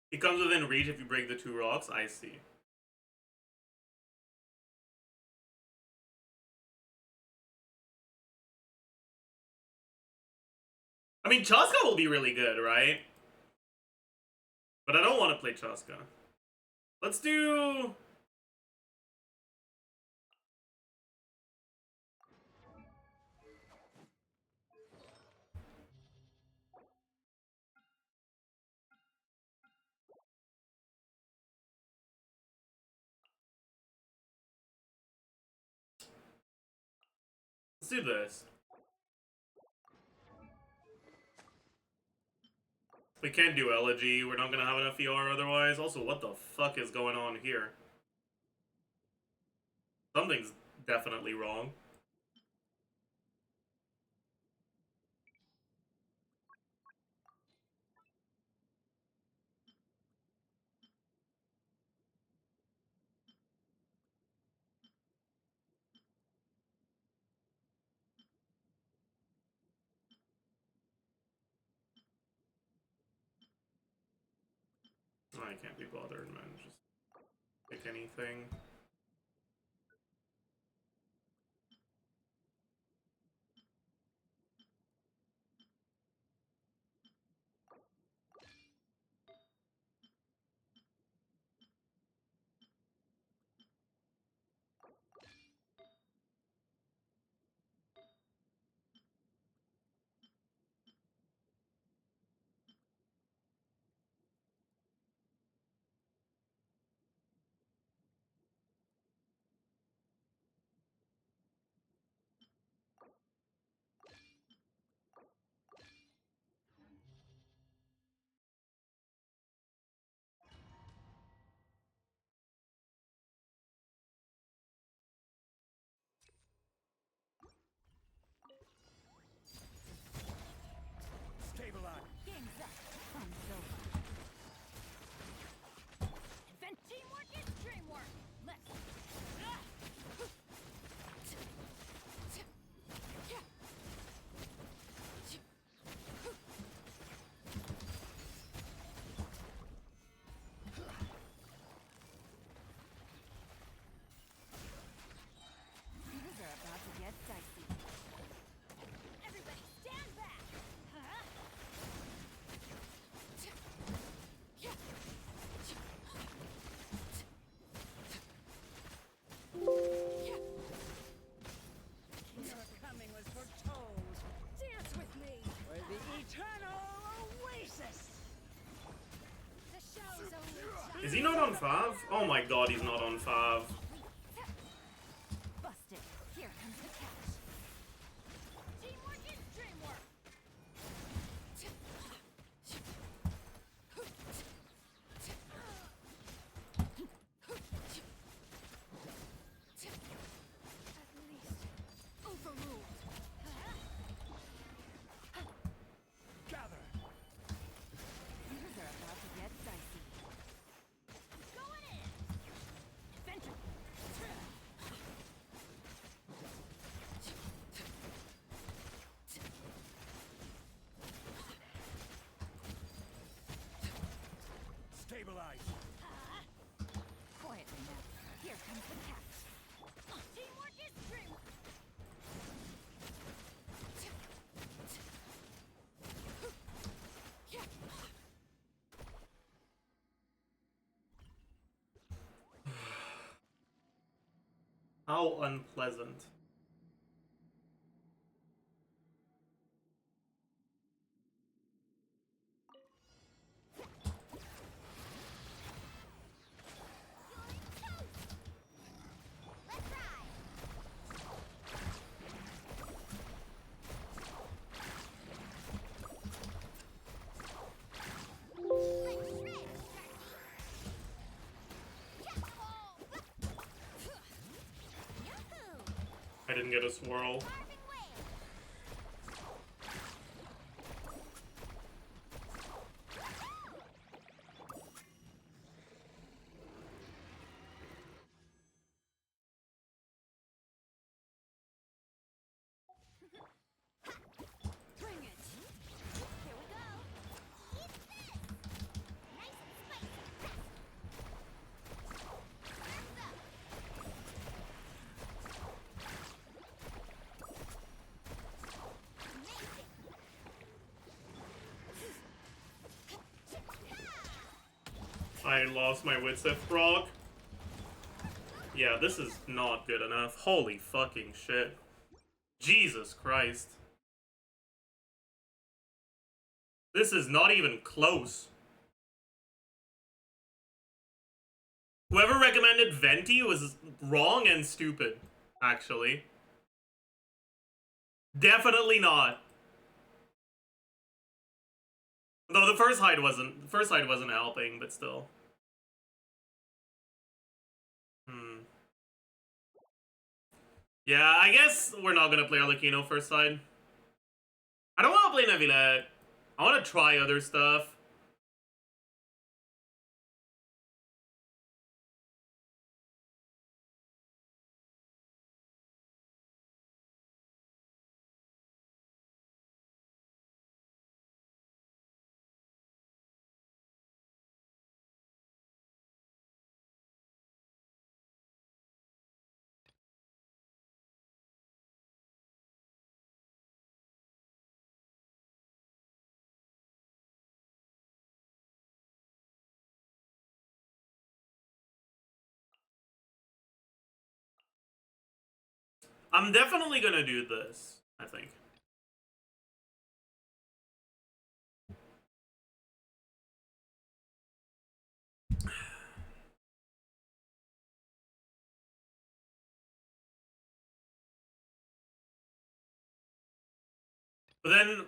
He comes within reach if you break the 2 rocks. I see. I mean, Chaska will be really good, right? But I don't want to play Chaska. Let's do... Let's do this. We can't do Elegy. We're not gonna have enough ER otherwise. Also, what the fuck is going on here? Something's definitely wrong. I can't be bothered, man. Just pick anything. Game's up. Fun's over. Then teamwork is dreamwork. Let's. Things are about to get dicey. Everybody, stand back. Huh? Your coming was foretold. Dance with me. For the eternal oasis. The show's only Is he not on 5? Oh my god, he's not on 5. busted. Here comes How unpleasant. I didn't get a swirl. Bring it. Here we go. Eat this. Nice and spicy. Hands up. I lost my wits at frog. Yeah, this is not good enough. Holy fucking shit. Jesus Christ. This is not even close. Whoever recommended Venti was wrong and stupid, actually. Definitely not. Though the first hide wasn't helping, but still. Yeah, I guess we're not gonna play Arlecchino first side. I don't want to play Neuvillette. I want to try other stuff. I'm definitely gonna do this, I think. But then,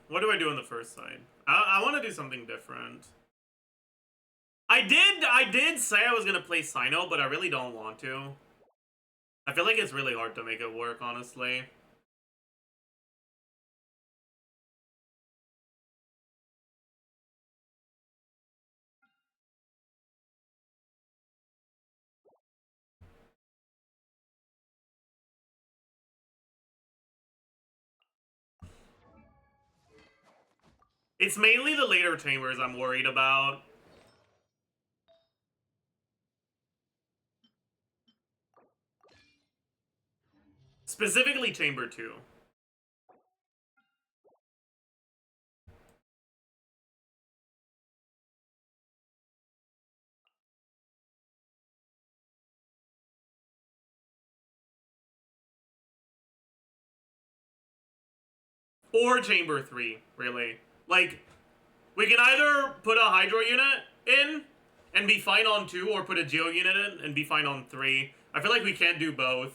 what do I do on the first side? I want to do something different. I did say I was gonna play Sino, but I really don't want to. I feel like it's really hard to make it work, honestly. It's mainly the later chambers I'm worried about. Specifically Chamber 2. Or Chamber 3, really. Like, we can either put a Hydro unit in and be fine on 2, or put a Geo unit in and be fine on 3. I feel like we can't do both.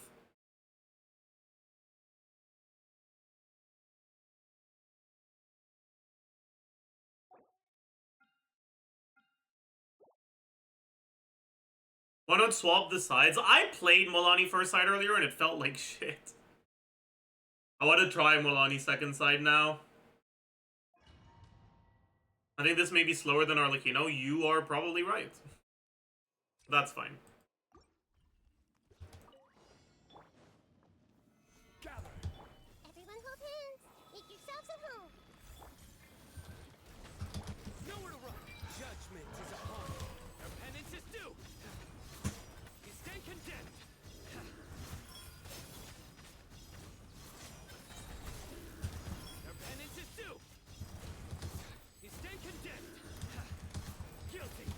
Why not swap the sides? I played Molani first side earlier and it felt like shit. I want to try Molani second side now. I think this may be slower than Arlecchino. You are probably right. That's fine. Everyone hold hands. Make yourselves at home. Nowhere to run. Judgment is upon you. Your penance is due. You stand condemned. Your penance is due. You stand condemned. Guilty.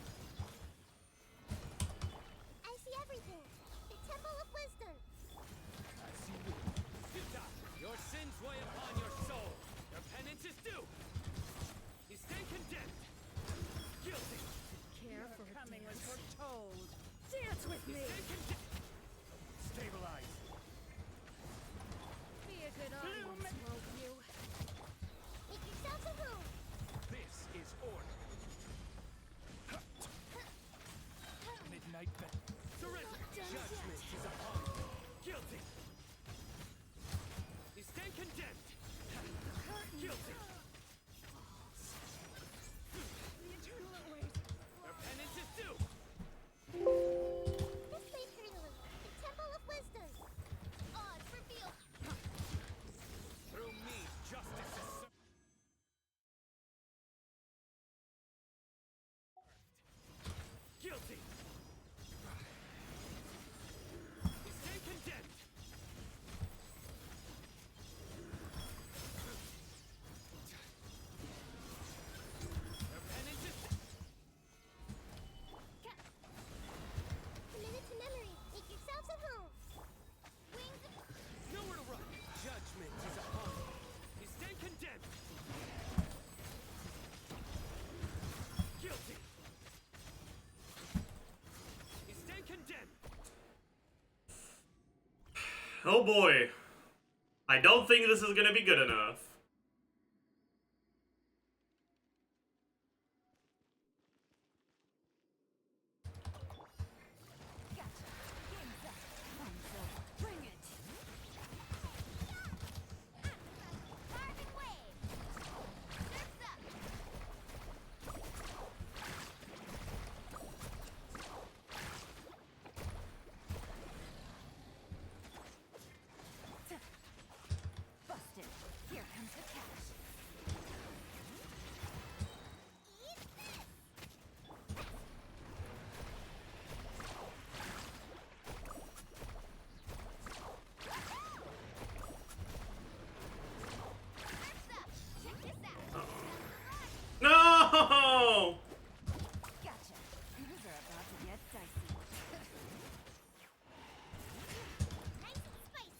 Oh boy. I don't think this is gonna be good enough. Bring it. Carving wave. Surf's up. Busted. Here comes the cash. Eat this. Surf's up. Check this out. No! Gotcha. Things are about to get dicey. Nice and spicy.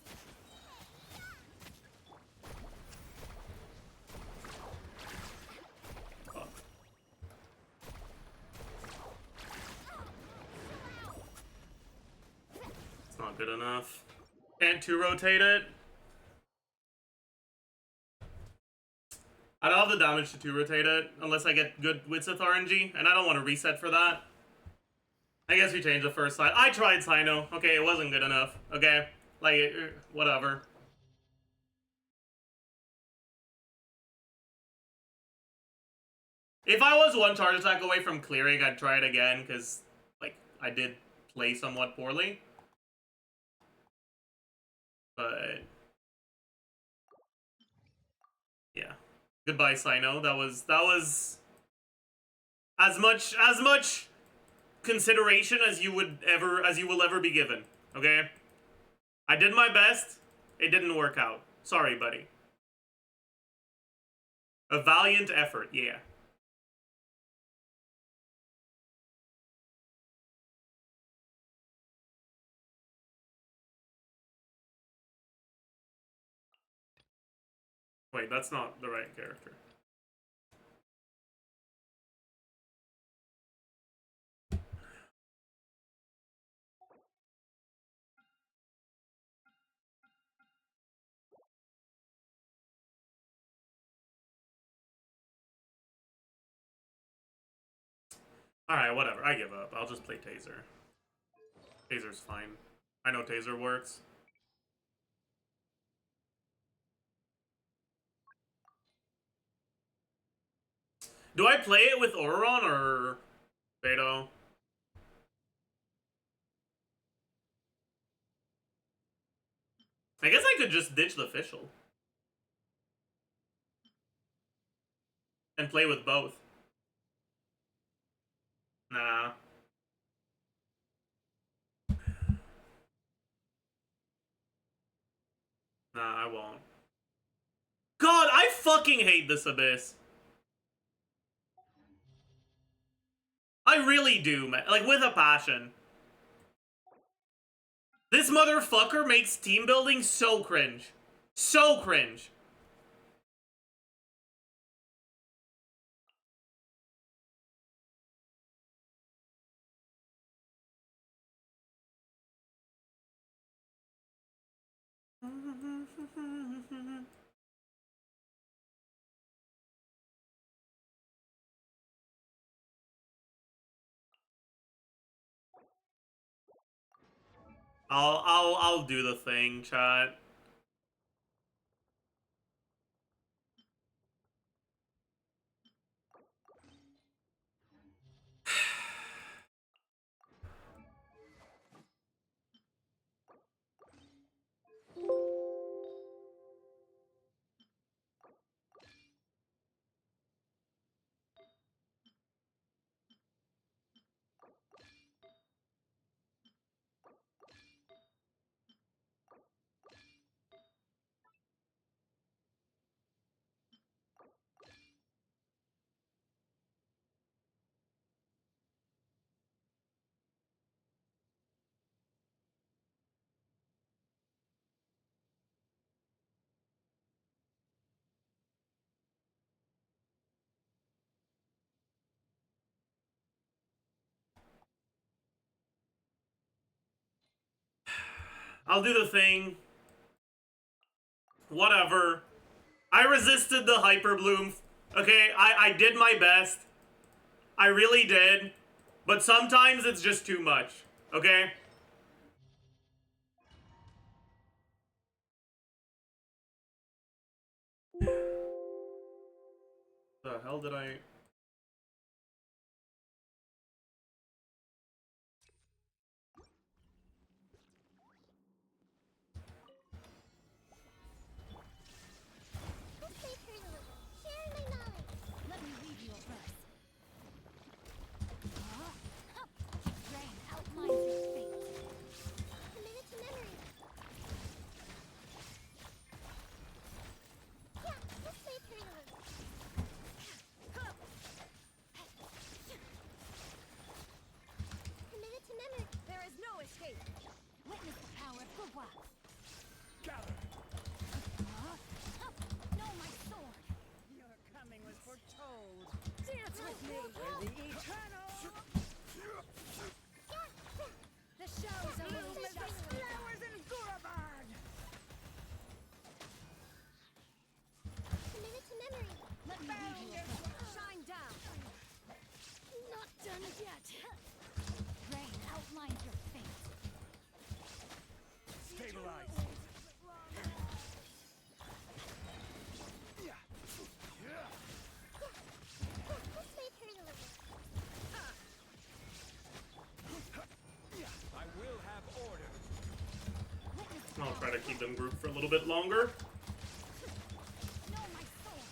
It's not good enough. Can't 2-rotate it. I don't have the damage to 2-rotate it, unless I get good Witsith RNG, and I don't want to reset for that. I guess we changed the first side. I tried Sino. Okay, it wasn't good enough. Okay, like, whatever. If I was one charge attack away from clearing, I'd try it again, because, like, I did play somewhat poorly. But yeah. Goodbye, Sino. That was as much consideration as you will ever be given. Okay? I did my best. It didn't work out. Sorry, buddy. A valiant effort, yeah. Wait, that's not the right character. Alright, whatever. I give up. I'll just play Taser. Taser's fine. I know Taser works. Do I play it with Auron or Beto? I guess I could just ditch the official. And play with both. Nah. Nah, I won't. God, I fucking hate this Abyss. I really do, man. Like, with a passion. This motherfucker makes team building so cringe. So cringe. I'll do the thing, chat. I'll do the thing. Whatever. I resisted the hyper bloom. Okay, I did my best. I really did. But sometimes it's just too much. Okay? The hell did I... This may hurt a little. Share my knowledge. Let me read your verse. Rain outlines your fate. Committed to memory. Yeah, this may hurt a little. Committed to memory. There is no escape. Witness the power of Gugwa. Gather. No, my sword. Your coming was foretold. Dance with me for the eternal. The shows are Bloom as the flowers in Gurabard. committed to memory. Let me read your verse. Shine down. Not done yet. Rain outlines your fate. Stabilize. This may hurt a little. I will have order. I'll try to keep them grouped for a little bit longer. No, my sword.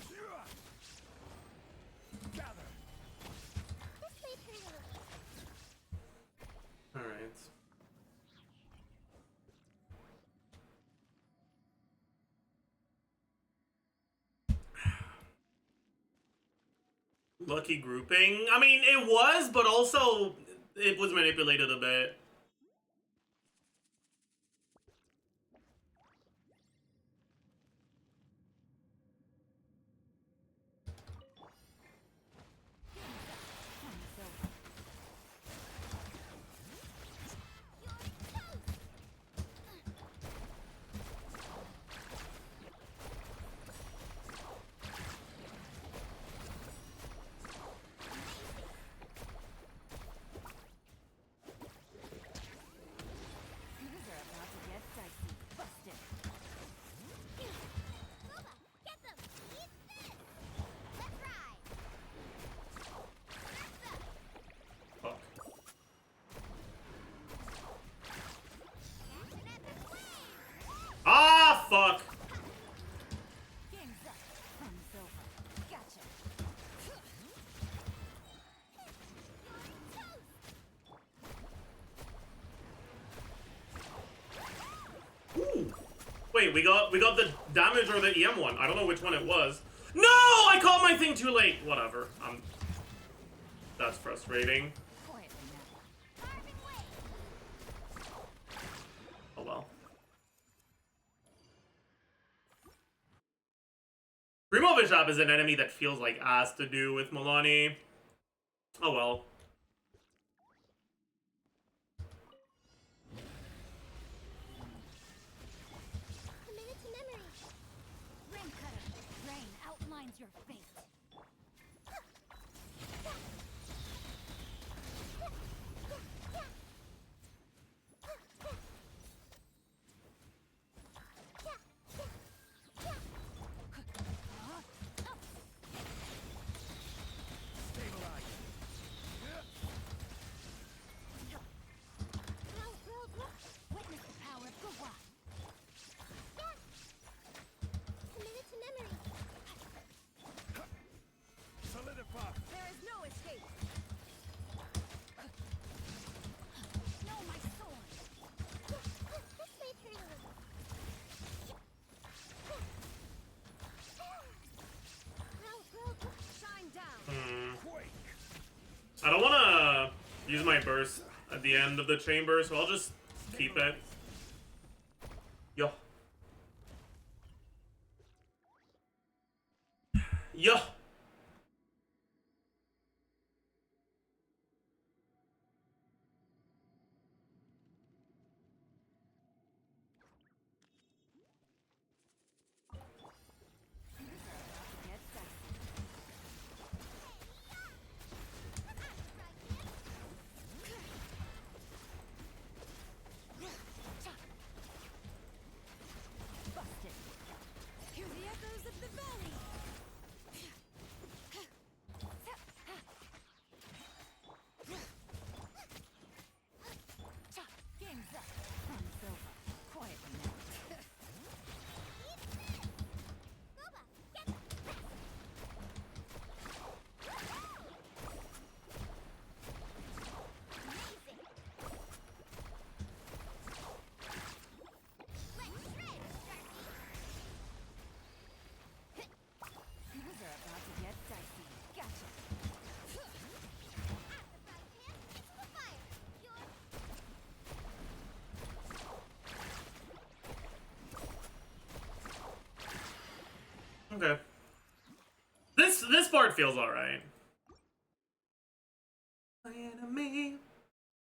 Grow. Gather. This may hurt a little. Alright. Lucky grouping. I mean, it was, but also it was manipulated a bit. Things are about to get dicey. Busted. Boba, get them. Eat this. Let's ride. Fuck. Catch an epic wave. Ah, fuck! Game's up. Fun's over. Gotcha. Ooh. Wait, we got the damage or the EM one. I don't know which one it was. No! I caught my thing too late. Whatever. That's frustrating. Quietly now. Carving way. Oh well. Primo Bishop is an enemy that feels like ass to do with Milani. Oh well. Committed to memory. Rain cutter. Rain outlines your fate. Stabilize. Witness the power of Gugwa. Committed to memory. Solidify. There is no escape. No, my sword. This may hurt a little. Grow. Shine down. Quake. I don't want to use my burst at the end of the chamber, so I'll just keep it. Yo. Yo. Okay. This part feels alright. Enemy.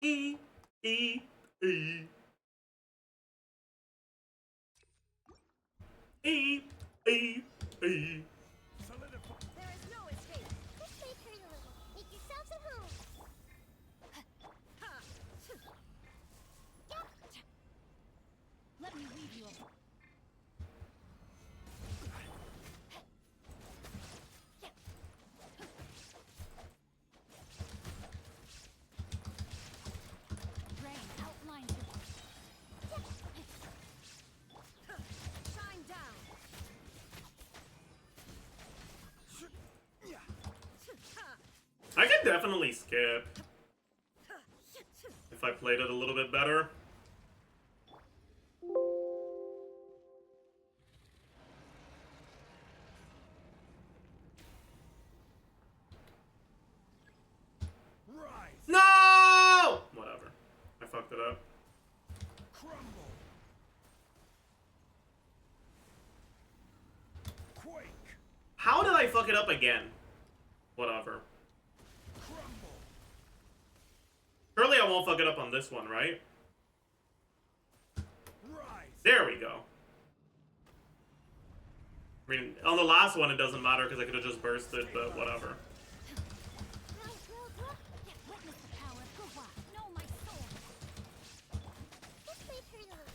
E. E. E. E. E. E. There is no escape. Just wait for a little. Make yourselves at home. Let me leave you alone. Rain outlines your shine down. I could definitely skip if I played it a little bit better. No! Whatever. I fucked it up. How did I fuck it up again? Whatever. Surely I won't fuck it up on this one, right? There we go. I mean, on the last one it doesn't matter because I could have just bursted, but whatever. Witness the power of Gua. Know my soul. Just wait for a little.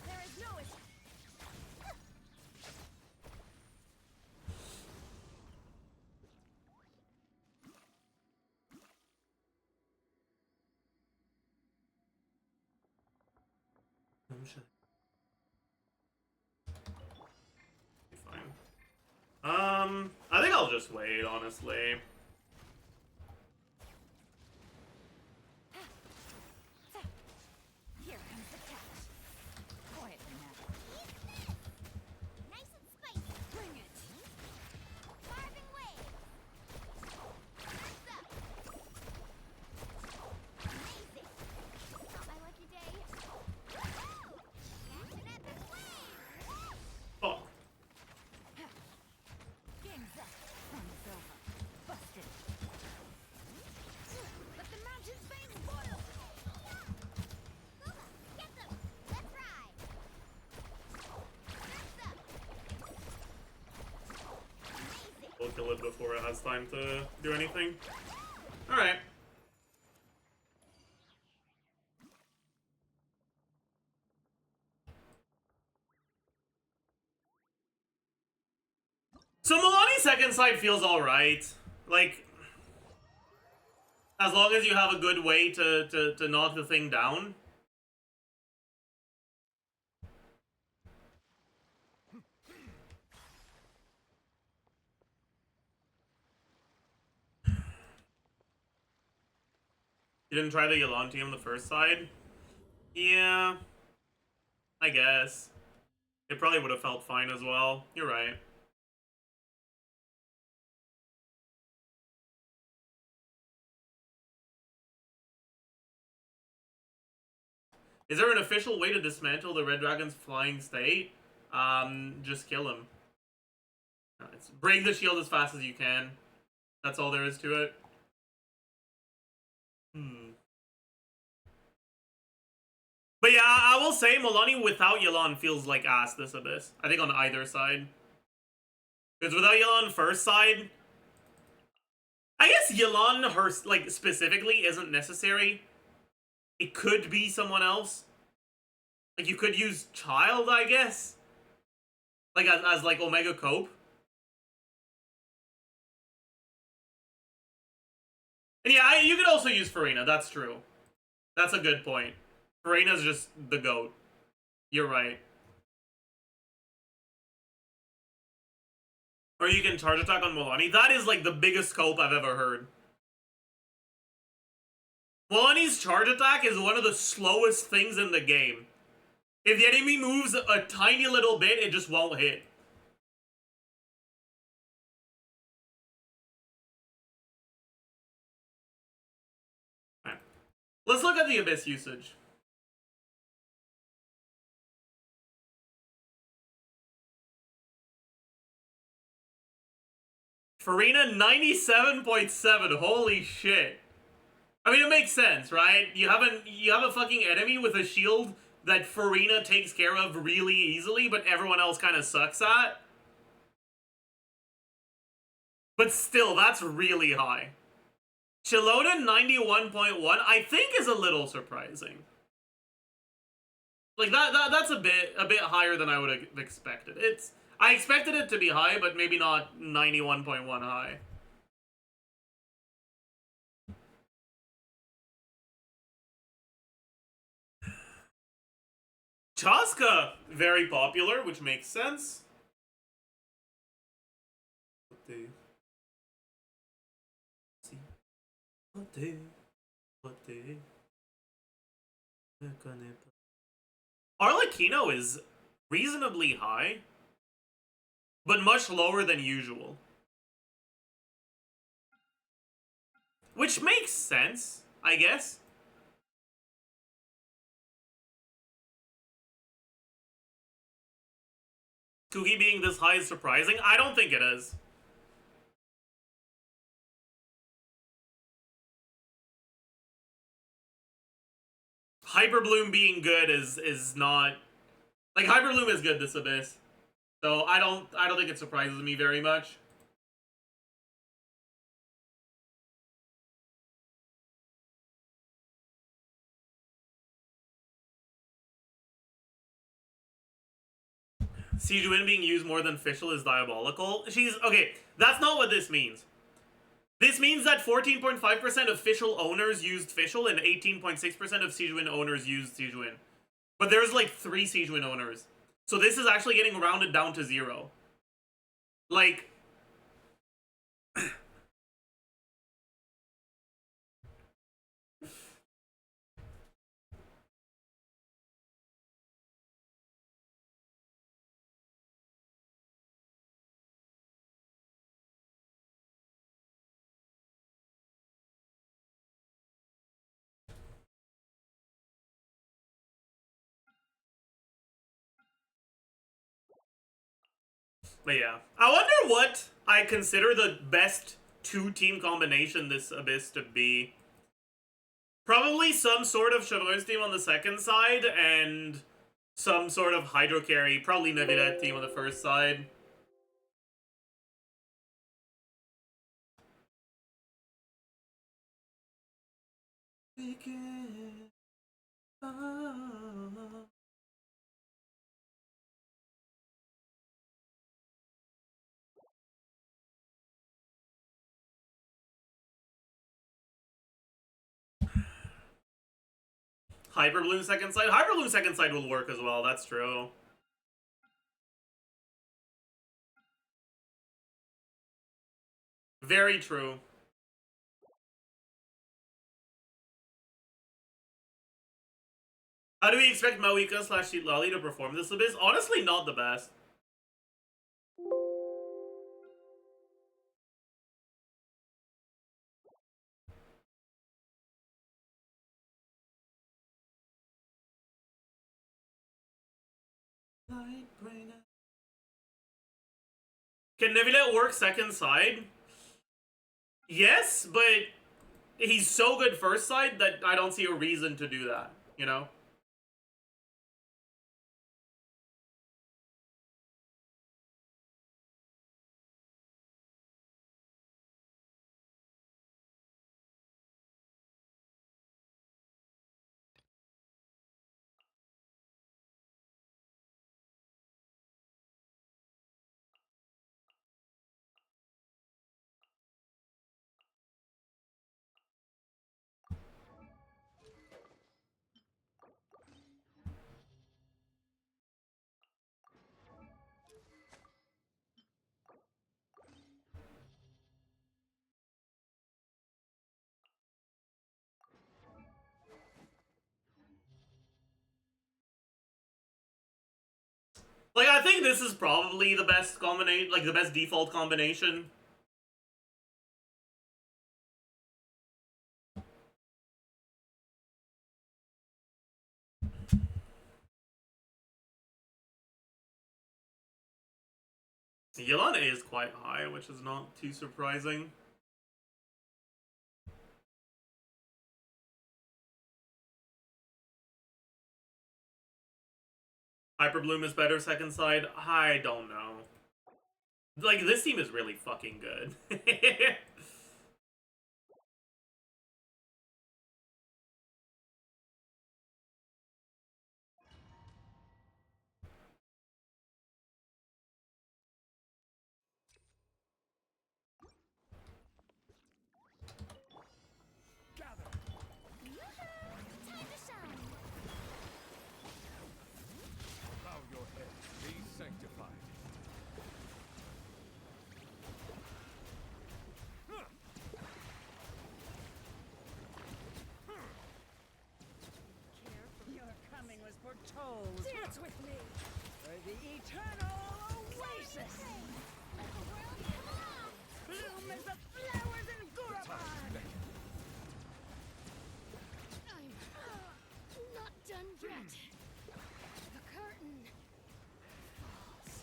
There is no escape. Be fine. I think I'll just wait, honestly. Here comes the catch. Quietly now. Nice and spicy. Bring it. Carving wave. First up. Amazing. Not my lucky day. Woo! Catch an epic wave. Fuck. Game's up. Fun's over. Busted. Let the mountain's veins boil. Get them. Let's ride. First up. Amazing. We'll kill it before it has time to do anything. Alright. So Milani's second side feels alright. Like, as long as you have a good way to knock the thing down. You didn't try the Yolandi on the first side? Yeah. I guess. It probably would have felt fine as well. You're right. Is there an official way to dismantle the Red Dragon's flying state? Just kill him. Break the shield as fast as you can. That's all there is to it. But yeah, I will say Milani without Yelan feels like ass this abyss. I think on either side. Because without Yelan first side, I guess Yelan her like specifically isn't necessary. It could be someone else. Like you could use Child, I guess. Like as like Omega Cope. And yeah, you could also use Farina, that's true. That's a good point. Farina's just the GOAT. You're right. Or you can charge attack on Milani. That is like the biggest scope I've ever heard. Milani's charge attack is one of the slowest things in the game. If the enemy moves a tiny little bit, it just won't hit. Right. Let's look at the Abyss usage. Farina 97.7. Holy shit. I mean, it makes sense, right? You have a fucking enemy with a shield that Farina takes care of really easily, but everyone else kind of sucks at. But still, that's really high. Chilona 91.1, I think, is a little surprising. Like that's a bit higher than I would have expected. I expected it to be high, but maybe not 91.1 high. Chaska, very popular, which makes sense. Arlecchino is reasonably high, but much lower than usual. Which makes sense, I guess. Kugi being this high is surprising? I don't think it is. Hyperbloom being good is not... Like, Hyperbloom is good this Abyss. So I don't think it surprises me very much. Sijuin being used more than Fischl is diabolical. Okay, that's not what this means. This means that 14.5% of Fischl owners used Fischl and 18.6% of Sijuin owners used Sijuin. But there's like 3 Sijuin owners. So this is actually getting rounded down to 0. Like... But yeah. I wonder what I consider the best 2-team combination this Abyss to be. Probably some sort of ChesseBurgers team on the second side, and some sort of Hydro Carry, probably Navidad team on the first side. Hyperbloom second side? Hyperbloom second side will work as well, that's true. Very true. How do we expect MAVUIKA / Sheet Lolly to perform this Abyss? Honestly, not the best. Can Nevilet work second side? Yes, but he's so good first side that I don't see a reason to do that, you know? Like, I think this is probably the best combination, like, the best default combination. Yelan is quite high, which is not too surprising. Hyperbloom is better second side? I don't know. Like, this team is really fucking good. Time to shine. Bow your head, be sanctified. Your coming was foretold. Dance with me. For the eternal oasis. Let the world come along. Bloom as the flowers in Gurabad. I'm not done yet. The curtain falls.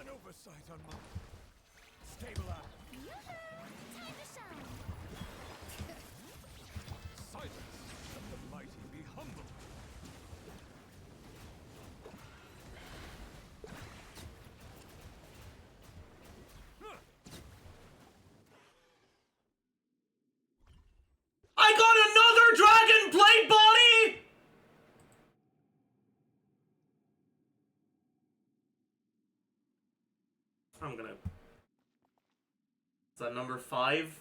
An oversight on my... Stabilize. Time to shine. Silence. Let the mighty be humble. I got another dragon blade body! I'm gonna... Is that number 5?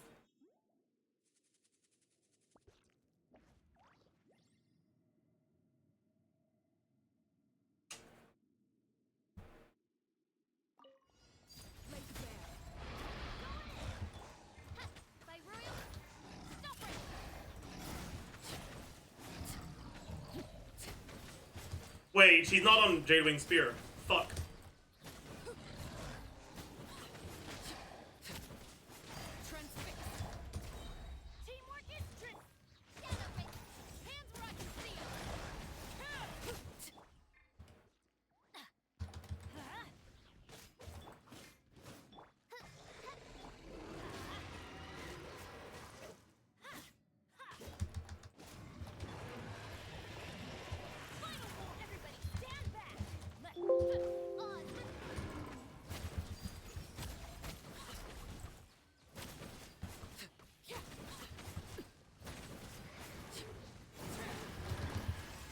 Lay down. By royal. Stop it. Wait, she's not on Jadewing Spear. Fuck. Transfix. Teamwork is strength. Accelerate. Hands where I can see 'em. Final war. Everybody stand back. Let on.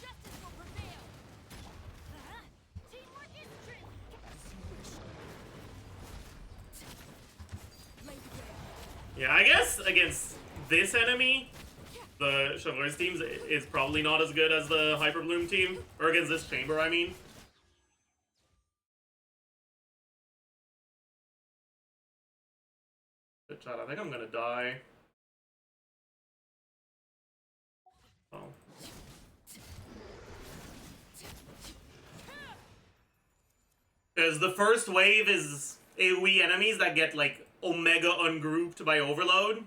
Justice will prevail. Teamwork is strength. Lay down. Yeah, I guess against this enemy, the Chevaliers team is probably not as good as the Hyperbloom team. Or against this chamber, I mean. Good shot. I think I'm gonna die. Oh. Because the first wave is AoE enemies that get, like, Omega ungrouped by Overload.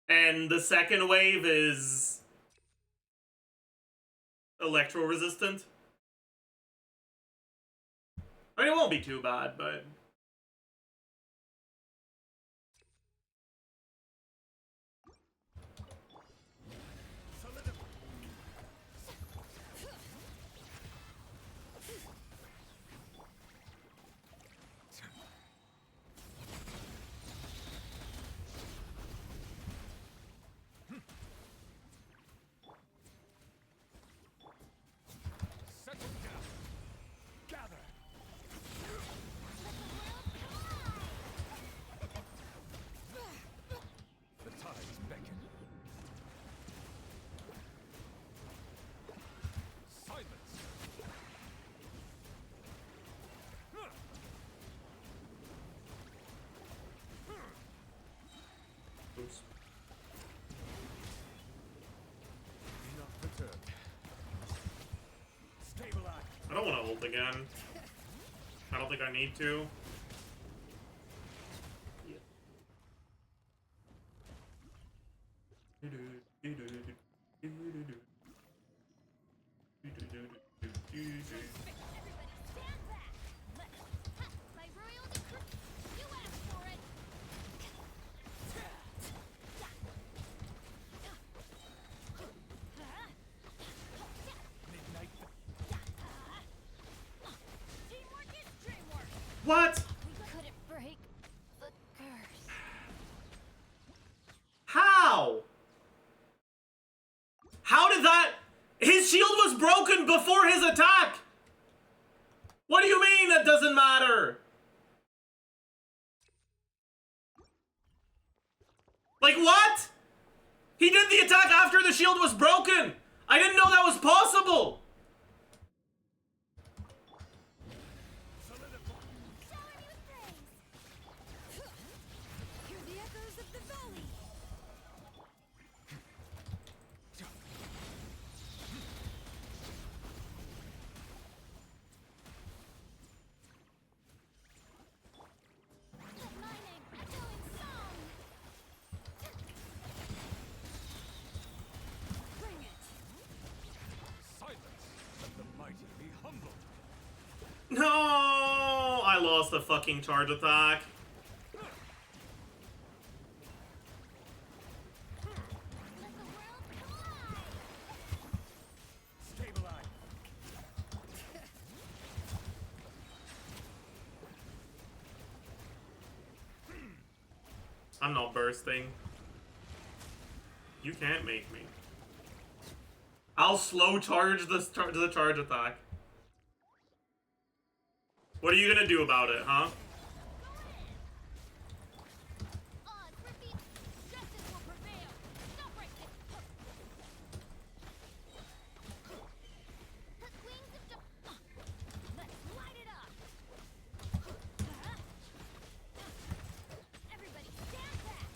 And the second wave is electro resistant. I mean, it won't be too bad, but... Settle down. Gather. The tides beckon. Silence. Oops. Be not perturbed. Stabilize. I don't want to ult again. I don't think I need to. Everybody stand back. By royal decree, you asked for it. Teamwork is dreamwork. What? We couldn't break the curse. How? How did that? His shield was broken before his attack! What do you mean that doesn't matter? Like what? He did the attack after the shield was broken! I didn't know that was possible! Shower me with praise. Hear the echoes of the valley. The mining echoing song. Bring it. Silence! Let the mighty be humbled! No! I lost the fucking charge attack. Let the world collide. Stabilize! I'm not bursting. You can't make me. I'll slow charge the charge attack. What are you gonna do about it, huh? Odds repeat. Justice will prevail. Don't break it. The queens of let's light it up. Everybody stand back.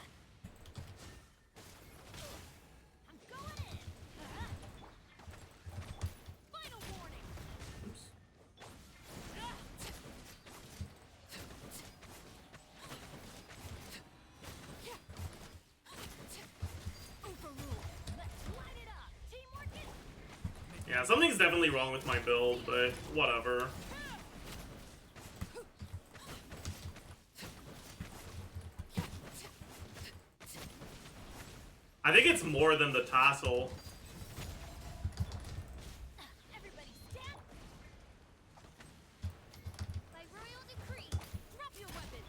Yeah. I'm going in. Final warning. Overruled. Let's light it up. Teamwork is Yeah, something's definitely wrong with my build, but whatever. I think it's more than the tassel. everybody stand. By royal decree, drop your weapons.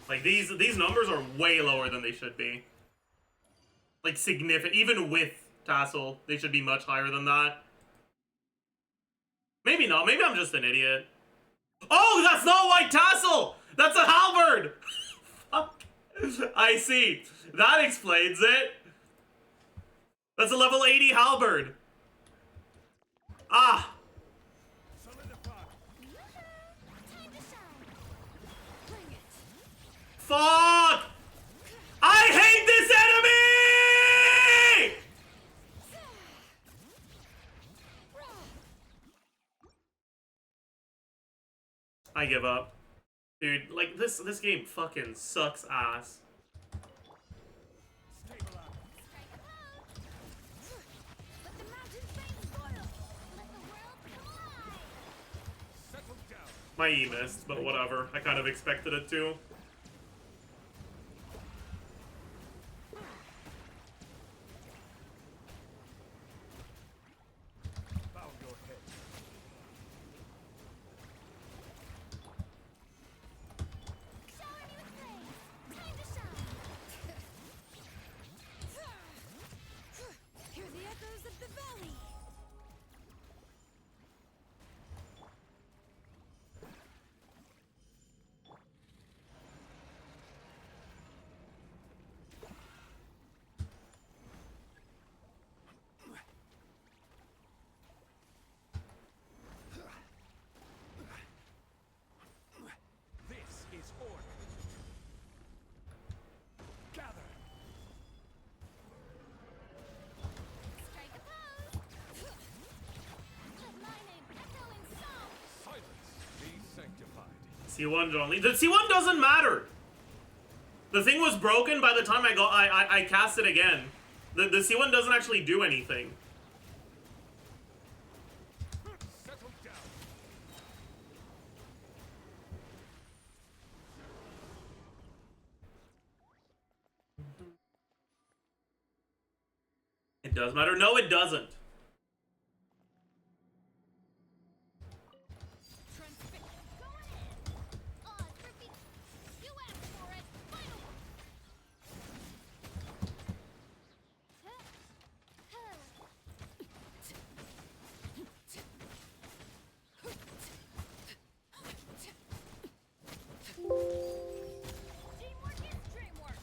Like these numbers are way lower than they should be. Like significant, even with tassel, they should be much higher than that. Maybe not. Maybe I'm just an idiot. Oh, that's not white tassel. That's a halberd. Fuck. I see. That explains it. That's a level 80 halberd. Ah. Solidify! Time to shine. Bring it. Fuck. I hate this enemy. I give up. Dude, like this game fucking sucks ass. Stabilize! Strike a pose. Let the mountains rain spoil. Let the world collide. Settle down! My E missed, but whatever. I kind of expected it to. Bow your head. Shower me with praise. Time to shine. Hear the echoes of the valley. C1 John Lee. The C1 doesn't matter. The thing was broken by the time I cast it again. The C1 doesn't actually do anything. It does matter. No, it doesn't. Teamwork is dreamwork.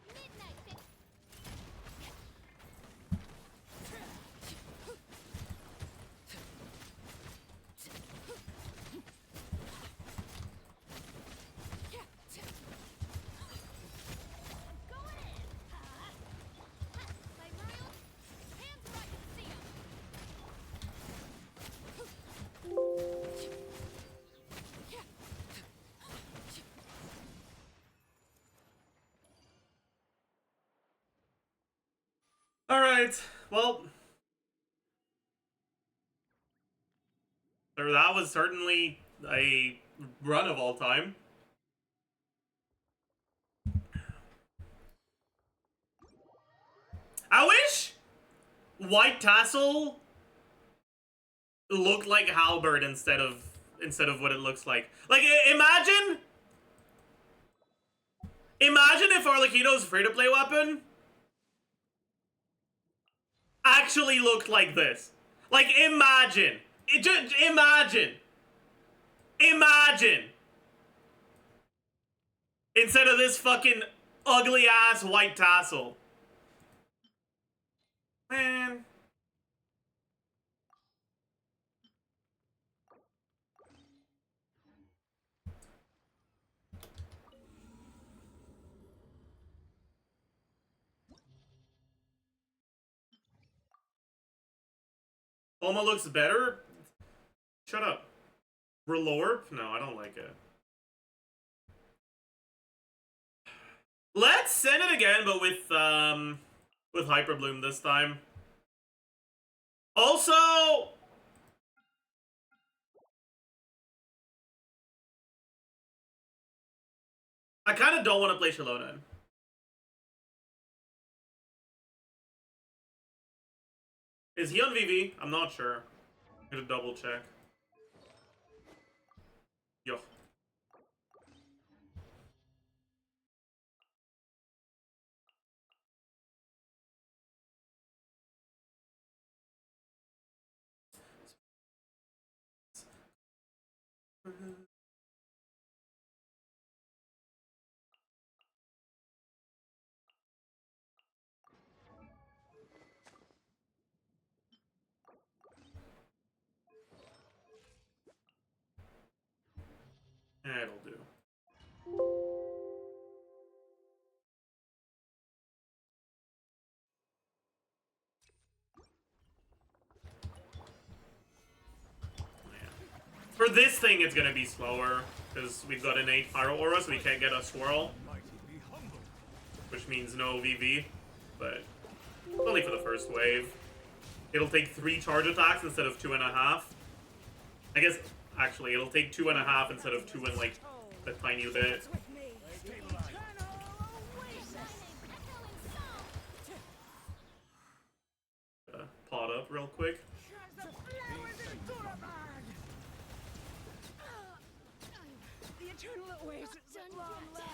Midnight. Alright, well. So that was certainly a run of all time. I wish White Tassel looked like Halberd instead of what it looks like. Like, imagine if Arlecchino's free-to-play weapon actually looked like this. Like, imagine. Imagine. Instead of this fucking ugly-ass White Tassel. Man. Alma looks better? Shut up. Relorp? No, I don't like it. Let's send it again, but with Hyperbloom this time. Also, I kind of don't want to play Shalona. Is he on VV? I'm not sure. I'm gonna double check. Yo. It'll do. For this thing, it's gonna be slower, because we've got an 8 Pyro Aura, so we can't get a Swirl. Which means no VV, but only for the first wave. It'll take 3 charge attacks instead of 2.5. I guess, actually, it'll take 2.5 instead of 2 and, like, a tiny bit. Pot up real quick. The eternal oasis at long last.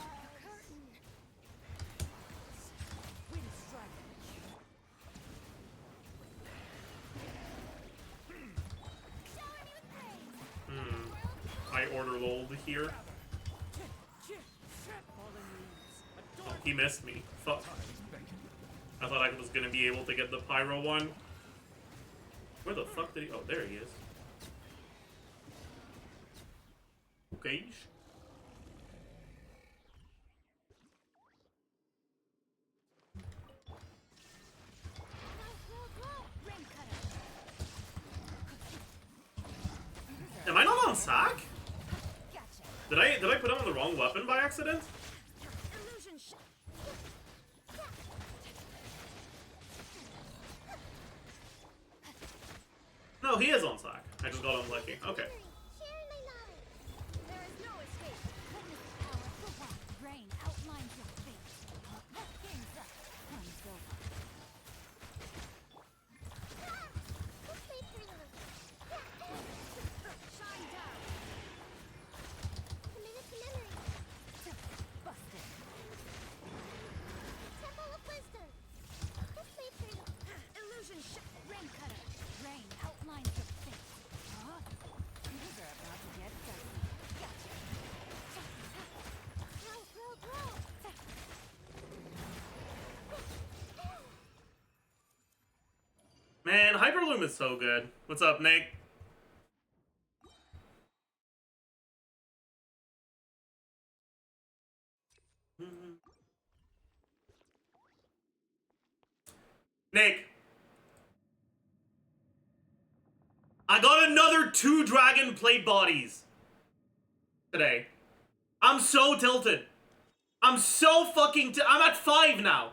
I order lulled here. Oh, he missed me. Fuck. I thought I was gonna be able to get the Pyro one. Where the fuck did he? Oh, there he is. Okay. Am I not on sack? Did I put on the wrong weapon by accident? Illusion shot. No, he is on sack. I just got him lucky. Okay. Share my knowledge. There is no escape. Witness the power of the vods. Rain outlines your fate. Game's up. Time's over. Shine down. Committed to memory. Busted. Temple of wisdom. Illusion shot. Rain cutter. Rain outlines your fate. Huh? These are about to get dicey. Gotcha. Throw. Man, Hyperloom is so good. What's up, Nick? Nick. I got another 2 dragon plate bodies today. I'm so tilted. I'm so fucking I'm at 5 now.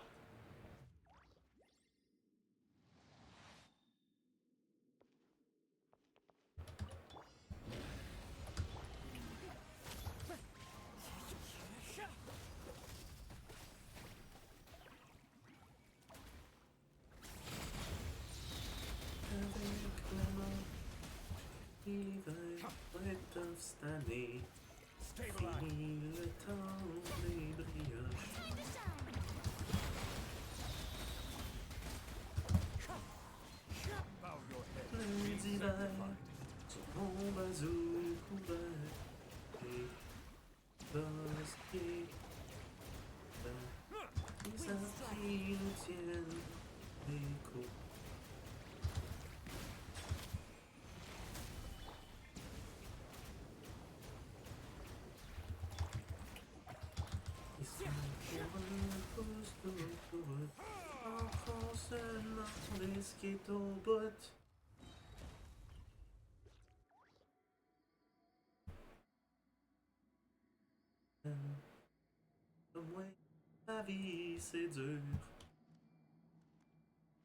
La vie c'est dur.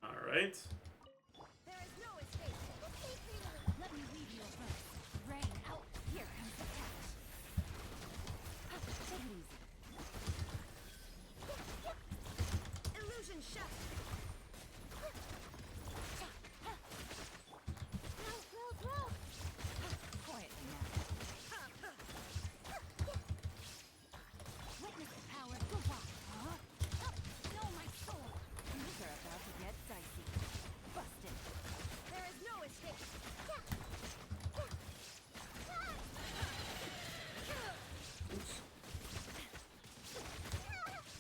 All right. There is no escape. Let me lead you a verse. Rain out. Here comes the catch. Take it easy. Illusion shot. Throw. Quietly now. Witness the power of the vods. Huh? No, my soul. Things are about to get dicey. Busted. There is no escape.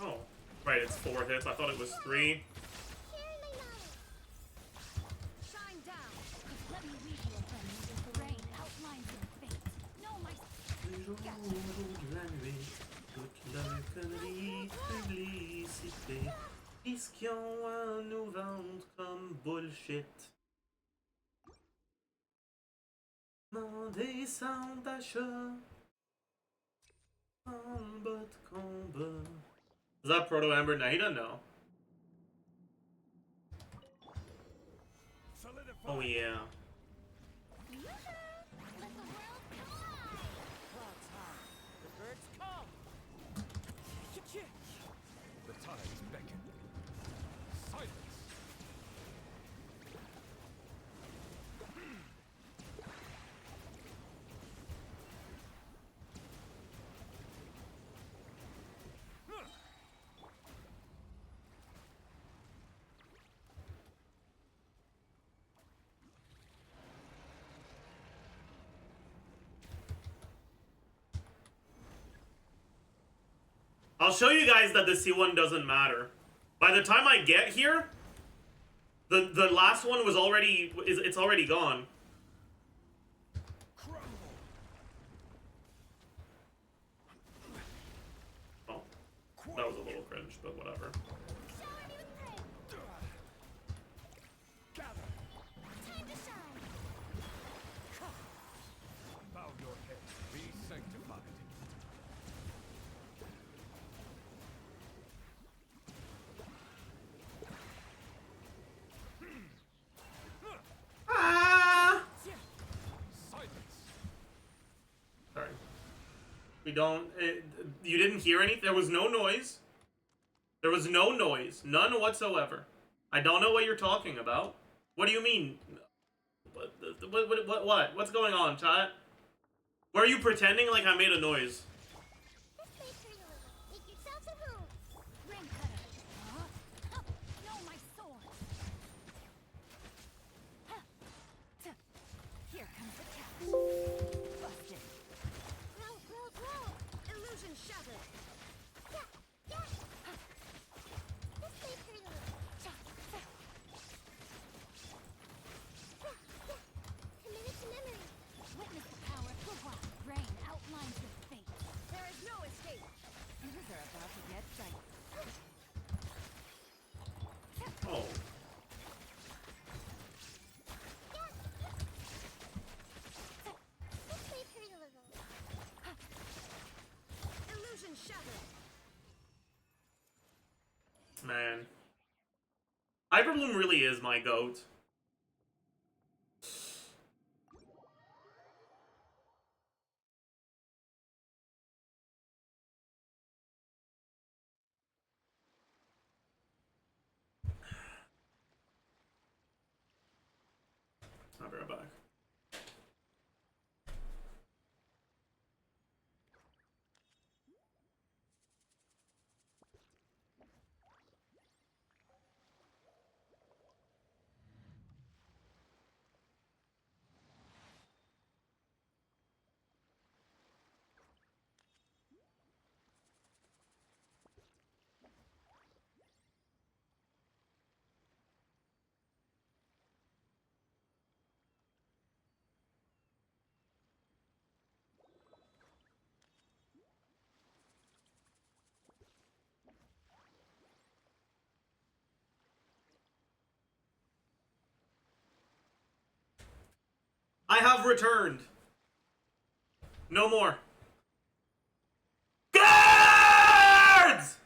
Oh, right. It's 4 hits. I thought it was 3. Share my knowledge. Shine down. Let me lead you a verse. The rain outlines your fate. No, my Le jour de la nuit, toute la connerie, publicité, risquons à nous vendre comme bullshit. Dans des centres d'achat, en bas de combat. Is that Proto Amber? No, he doesn't know. Oh yeah. The tides beckon. Silence! I'll show you guys that the C1 doesn't matter. By the time I get here, the last one was already it's already gone. Oh, that was a little cringe, but whatever. Time to shine. Bow your head. Be sanctified. We don't. You didn't hear anything. There was no noise. There was no noise, none whatsoever. I don't know what you're talking about. What do you mean? What? What's going on, chat? Why are you pretending like I made a noise? Make yourselves at home. Rain cutter. No, my sword. Here comes the catch. Busted. Roll. Illusion shattered. Yeah. This way, pretty little. Committed to memory. Witness the power of Hua. Rain outlines your fate. There is no escape. Humans are about to get Zajef. Oh. This way, pretty little. Illusion shattered. Man. Hyperbloom really is my goat. I'll be right back. I have returned. No more. Guards!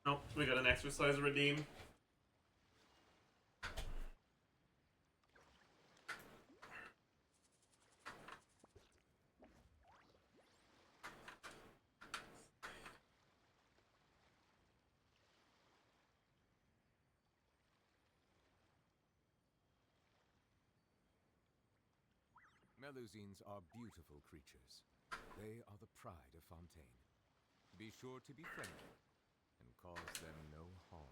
Oh, we got an exercise redeem. Melusines are beautiful creatures. They are the pride of Fontaine. Be sure to be friendly and cause them no harm.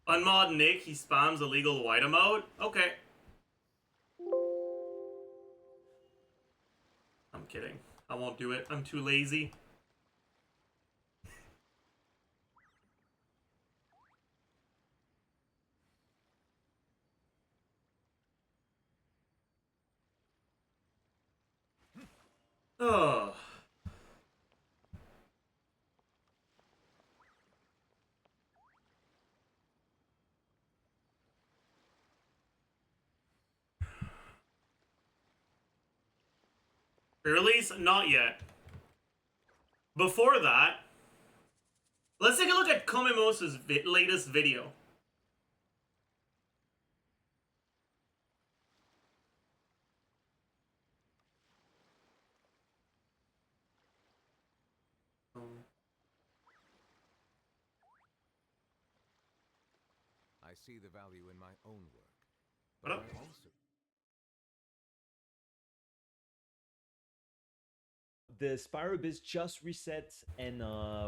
Unmod Nick, he spams illegal white emote? Okay. I'm kidding. I won't do it. I'm too lazy. Oh. Release? Not yet. Before that, let's take a look at Komimosa's latest video. I see the value in my own work, What but up? I also... The Spyro Biz just reset and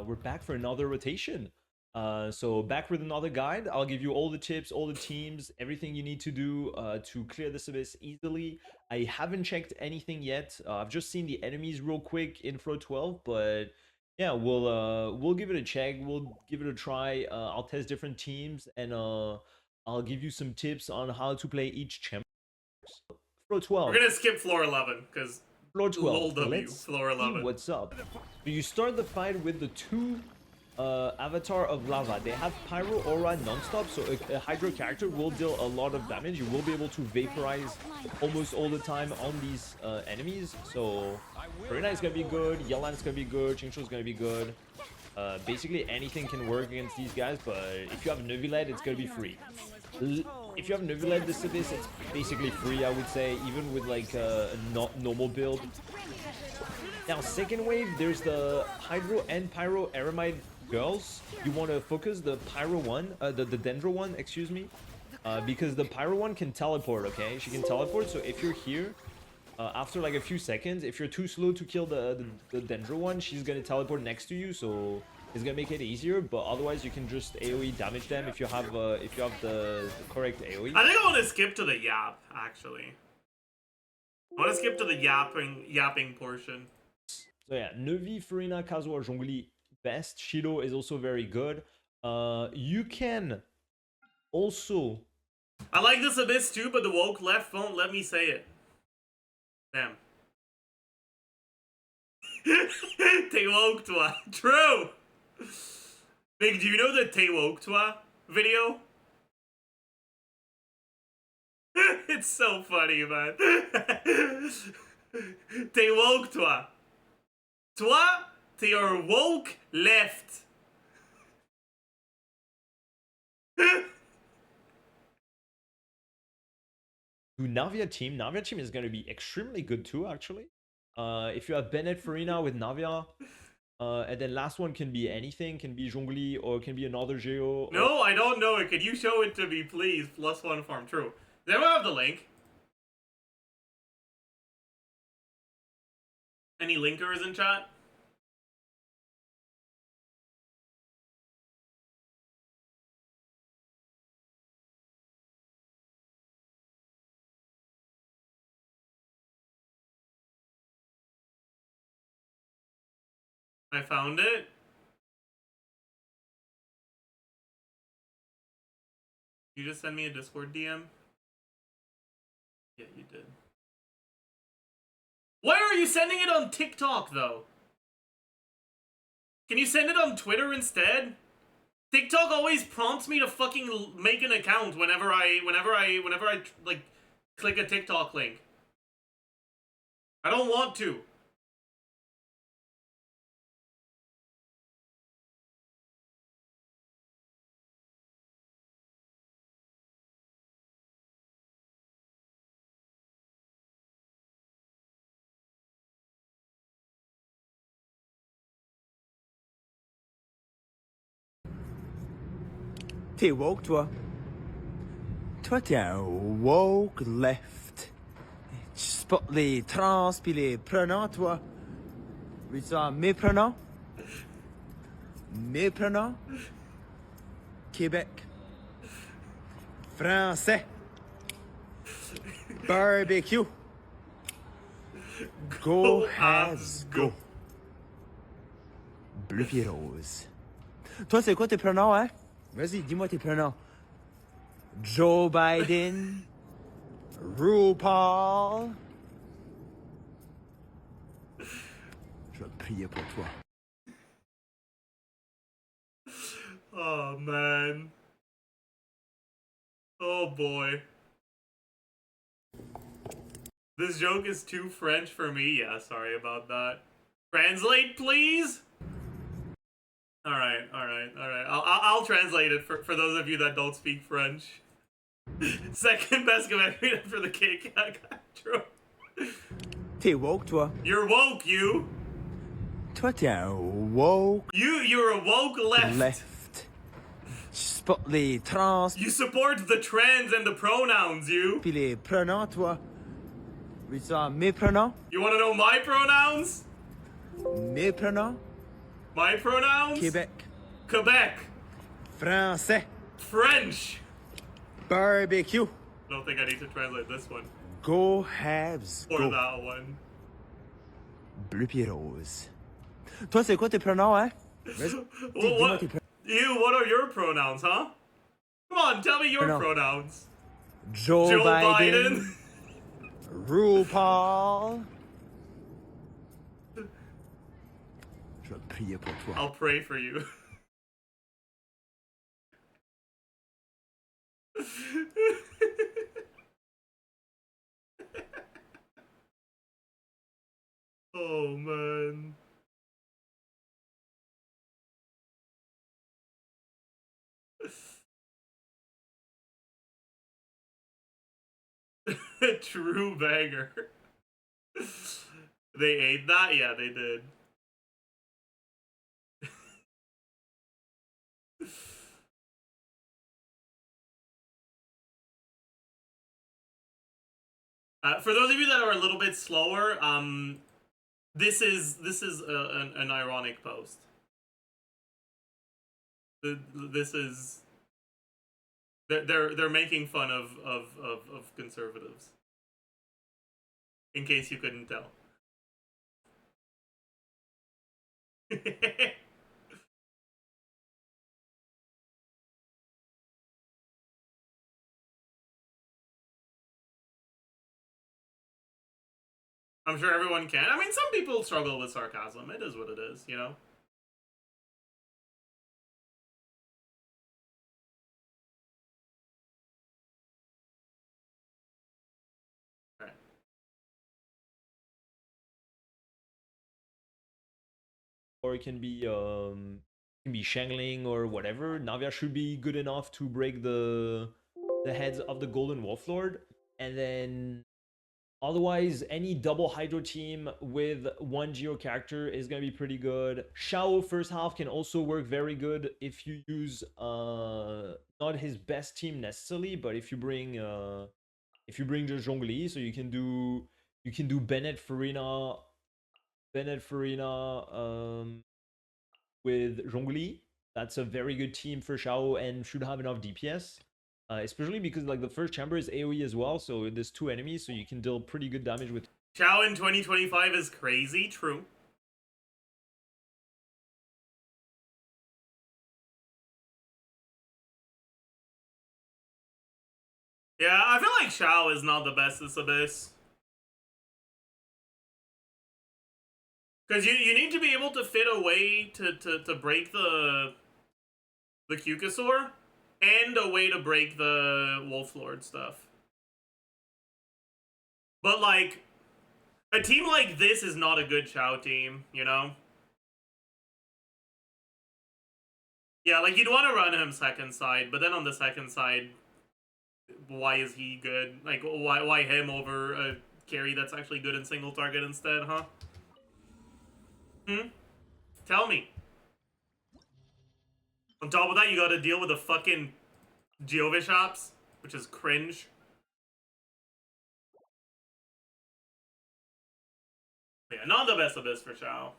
we're back for another rotation. So back with another guide. I'll give you all the tips, all the teams, everything you need to do to clear this abyss easily. I haven't checked anything yet. I've just seen the enemies real quick in Fro 12, but yeah, we'll give it a check. We'll give it a try. I'll test different teams and I'll give you some tips on how to play each champion. Fro 12. We're gonna skip floor 11, because Floor 12. lol W, Let's floor 11. see what's up. So you start the fight with the two Avatar of Lava. They have Pyro Aura non-stop, so a Hydro character will deal a lot of damage. You will be able to vaporize almost all the time on these enemies. So Farina is gonna be good, Yelan is gonna be good, Chingshu is gonna be good. Basically anything can work against these guys, but if you have Neuvillette, it's gonna be free. If you have Neuvillette this Abyss, it's basically free, I would say, even with like a not normal build. Now, second wave, there's the Hydro and Pyro Aramide girls. You want to focus the Pyro one, the Dendro one, excuse me, because the Pyro one can teleport, okay? She can teleport, so if you're here, after like a few seconds, if you're too slow to kill the Dendro one, she's gonna teleport next to you, so it's gonna make it easier. But otherwise, you can just AOE damage them if you have the correct AOE. I think I want to skip to the yap, actually. I want to skip to the yapping portion. So yeah, Nevi, Furina, Kazuha, Zhongli, best. Shido is also very good. You can also... I like this Abyss too, but the woke left won't let me say it. Damn. Te woke toi. True! Big, do you know the Te woke toi video? It's so funny, man. Te woke toi. Toi, t'es un woke left. Navia team is going to be extremely good too, actually. If you have Bennett Farina with Navia, and then last one can be anything, can be Zhongli, or can be another Geo. No, I don't know it. Can you show it to me, please? +1 farm, true. Does anyone have the link? Any linkers in chat? I found it. You just send me a Discord DM? Yeah, you did. Why are you sending it on TikTok, though? Can you send it on Twitter instead? TikTok always prompts me to fucking make an account whenever I like click a TikTok link. I don't want to. T'es woke, toi. Toi, t'es un woke left. Tu supportes les trans pis les prenants, toi. Oui, ça, méprenant. Méprenant. Québec. Français. Barbecue. Go has go. Bleu pied rose. Toi, c'est quoi tes pronoms, hein? Vas-y, dis-moi tes pronoms. Joe Biden. RuPaul. Je vais prier pour toi. Oh, man. Oh, boy. This joke is too French for me. Yeah, sorry about that. Translate, please? Alright. I'll translate it for those of you that don't speak French. Second best command for the cake. True. T'es woke, toi. You're woke, you. Toi, t'es un woke. You're a woke left. Tu supportes les trans. You support the trans and the pronouns, you. Puis les pronoms, toi. Oui, ça, mes pronoms. You want to know my pronouns? Mes pronoms. My pronouns? Québec. Quebec. Français. French. Barbecue. I don't think I need to translate this one. Go Habs. Or Go. that one. Bleu pied rose. Toi, c'est quoi tes pronoms, hein? What are your pronouns, huh? Come on, tell me your pronouns. Joe Biden. RuPaul. Je vais prier pour toi. I'll pray for you. True banger. They ate that? Yeah, they did. For those of you that are a little bit slower, this is an ironic post. This is they're making fun of conservatives. In case you couldn't tell. I'm sure everyone can. I mean, some people struggle with sarcasm. It is what it is, you know? Right. Or it can be Shangling or whatever. Navia should be good enough to break the heads of the Golden Wolf Lord, and then otherwise any double Hydro team with one Geo character is gonna be pretty good. Shao first half can also work very good if you use not his best team necessarily, but if you bring the Zhongli, so you can do Bennett Farina with Zhongli. That's a very good team for Shao and should have enough DPS. Especially because like the first chamber is AoE as well, so there's 2 enemies, so you can deal pretty good damage with. Shao in 2025 is crazy, true. Yeah, I feel like Shao is not the best this Abyss. Because you need to be able to fit a way to break the Cucasaur, and a way to break the Wolf Lord stuff. But like, a team like this is not a good Shao team, you know? Yeah, like you'd want to run him second side, but then on the second side, why is he good? Like, why him over a carry that's actually good in single target instead, huh? Tell me. On top of that, you gotta deal with the fucking Geovishops, which is cringe. But yeah, not the best Abyss for Shao.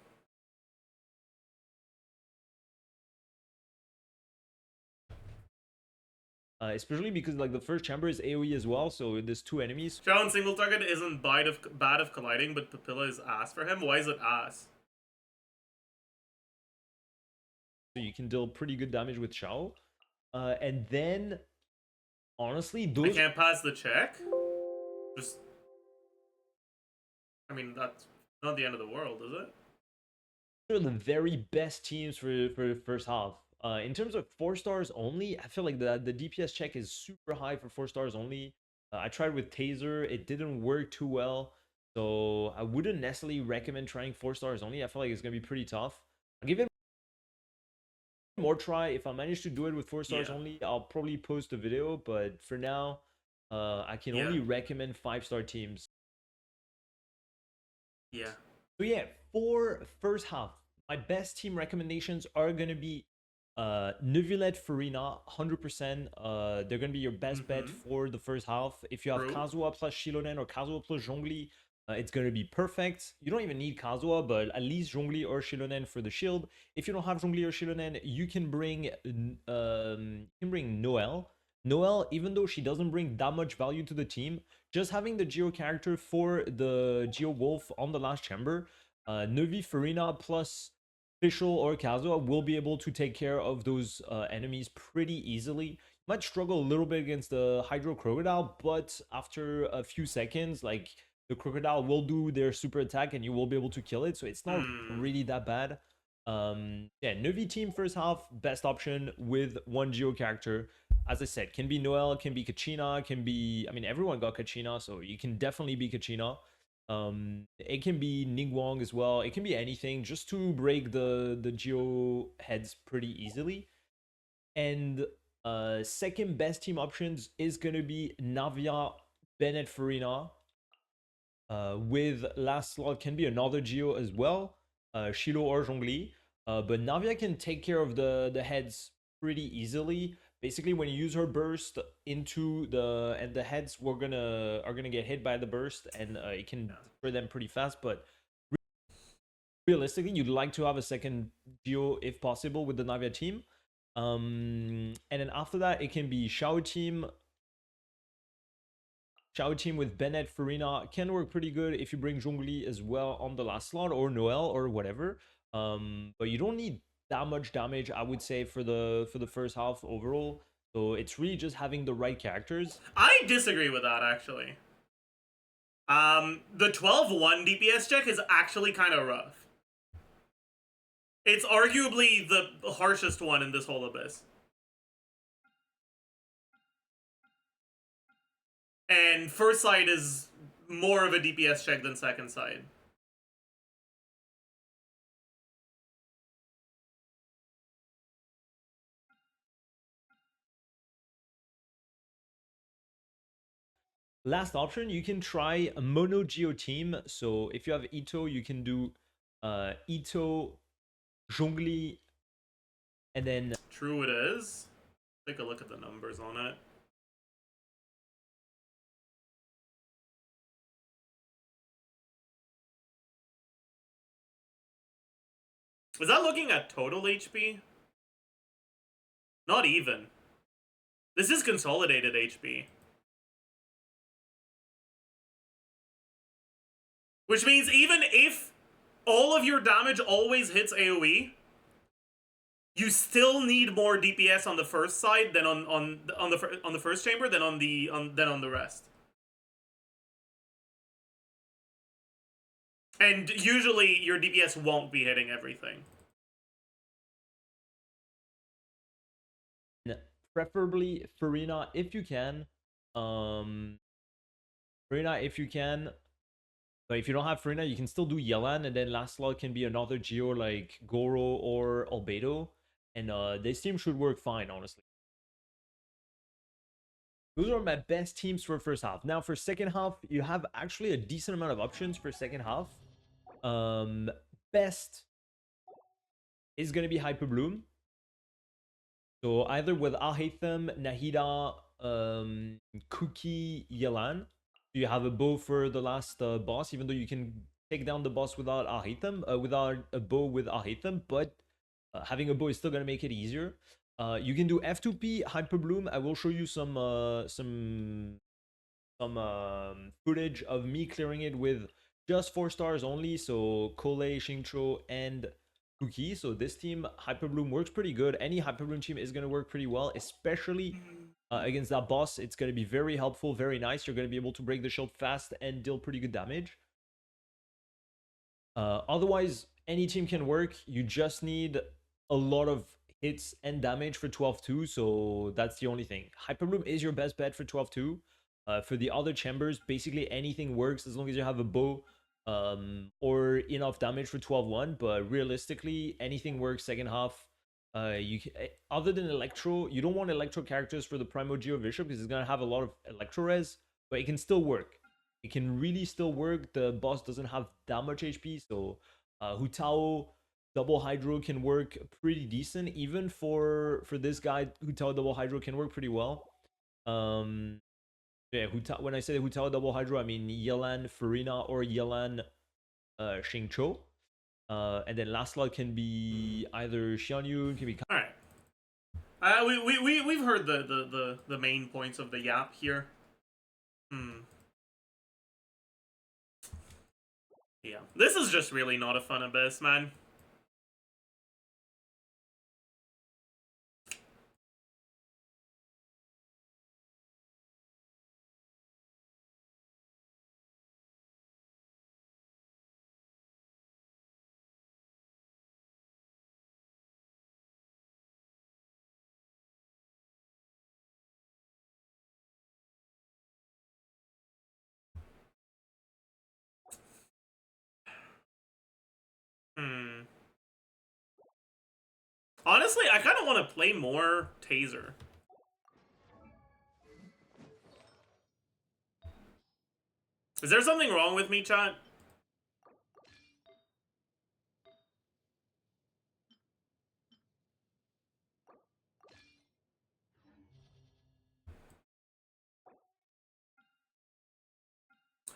Especially because like the first chamber is AoE as well, so there's 2 enemies. Shao in single target isn't bad of colliding, but Papilla is ass for him. Why is it ass? So you can deal pretty good damage with Shao. And then, honestly, those... I can't pass the check? Just... I mean, that's not the end of the world, is it? Those are the very best teams for the first half. In terms of 4 stars only, I feel like the DPS check is super high for 4 stars only. I tried with Taser, it didn't work too well. So I wouldn't necessarily recommend trying 4 stars only. I feel like it's going to be pretty tough. I'll give it more try. If I manage to do it with 4 stars only, I'll probably post a video. But for now, I can only recommend 5-star teams. Yeah. So yeah, for first half, my best team recommendations are going to be Neuvillette Farina, 100%. They're going to be your best bet for the first half. If you have Kazuha plus Shilonen or Kazuha plus Zhongli, it's going to be perfect. You don't even need Kazuha, but at least Zhongli or Shilonen for the shield. If you don't have Zhongli or Shilonen, you can bring Noelle. Noelle, even though she doesn't bring that much value to the team, just having the Geo character for the Geo Wolf on the last chamber, Neuvy Farina plus Fischl or Kazuha will be able to take care of those enemies pretty easily. Might struggle a little bit against the Hydro Crocodile, but after a few seconds, like, the Crocodile will do their super attack and you will be able to kill it, so it's not really that bad. Yeah, Neuvy team first half, best option with 1 Geo character. As I said, can be Noelle, can be Kachina, can be... I mean, everyone got Kachina, so you can definitely be Kachina. It can be Ningguang as well. It can be anything just to break the Geo heads pretty easily. And second best team options is going to be Navia Bennett Farina. With last slot can be another Geo as well, Shilo or Zhongli. But Navia can take care of the heads pretty easily. Basically, when you use her burst into the heads are gonna get hit by the burst, and it can destroy them pretty fast. But realistically, you'd like to have a second Geo if possible with the Navia team. And then after that, it can be Shao team. Shao team with Bennett, Farina can work pretty good if you bring Zhongli as well on the last slot, or Noel or whatever. But you don't need that much damage, I would say, for the first half overall. So it's really just having the right characters. I disagree with that, actually. The 12-1 DPS check is actually kind of rough. It's arguably the harshest one in this whole abyss. And first sight is more of a DPS check than second sight. Last option, you can try a mono Geo team. So if you have Ito, you can do Ito, Zhongli, and then... True it is. Take a look at the numbers on it. Was that looking at total HP? Not even. This is consolidated HP. Which means even if all of your damage always hits AoE, you still need more DPS on the first side than on the first chamber than on the rest. And usually your DPS won't be hitting everything. Preferably Farina if you can. Farina if you can. But if you don't have Farina, you can still do Yelan, and then last slot can be another Geo like Goro or Albedo. And this team should work fine, honestly. Those are my best teams for first half. Now for second half, you have actually a decent amount of options for second half. Best is gonna be Hyper Bloom. So either with Alhaitham, Nahida, Cookie, Yelan. You have a bow for the last boss, even though you can take down the boss without Alhaitham, without a bow with Alhaitham, but having a bow is still gonna make it easier. You can do F2P, Hyper Bloom. I will show you some footage of me clearing it with just 4 stars only. So Kole, Xingqiu, and Cookie. So this team, Hyper Bloom, works pretty good. Any Hyper Bloom team is gonna work pretty well, especially against that boss. It's gonna be very helpful, very nice. You're gonna be able to break the shield fast and deal pretty good damage. Otherwise, any team can work. You just need a lot of hits and damage for 12-2, so that's the only thing. Hyper Bloom is your best bet for 12-2. For the other chambers, basically anything works as long as you have a bow or enough damage for 12-1, but realistically, anything works second half. Other than Electro, you don't want Electro characters for the Primo Geo Bishop because it's going to have a lot of Electro res, but it can still work. It can really still work. The boss doesn't have that much HP, so Hutao Double Hydro can work pretty decent. Even for this guy, Hutao Double Hydro can work pretty well. Yeah, when I say Hutao Double Hydro, I mean Yelan Farina or Yelan Xingqiu. And then last slot can be either Xianyu, can be... Alright. We've heard the main points of the yap here. Yeah. This is just really not a fun abyss, man. Honestly, I kind of want to play more Taser. Is there something wrong with me, chat?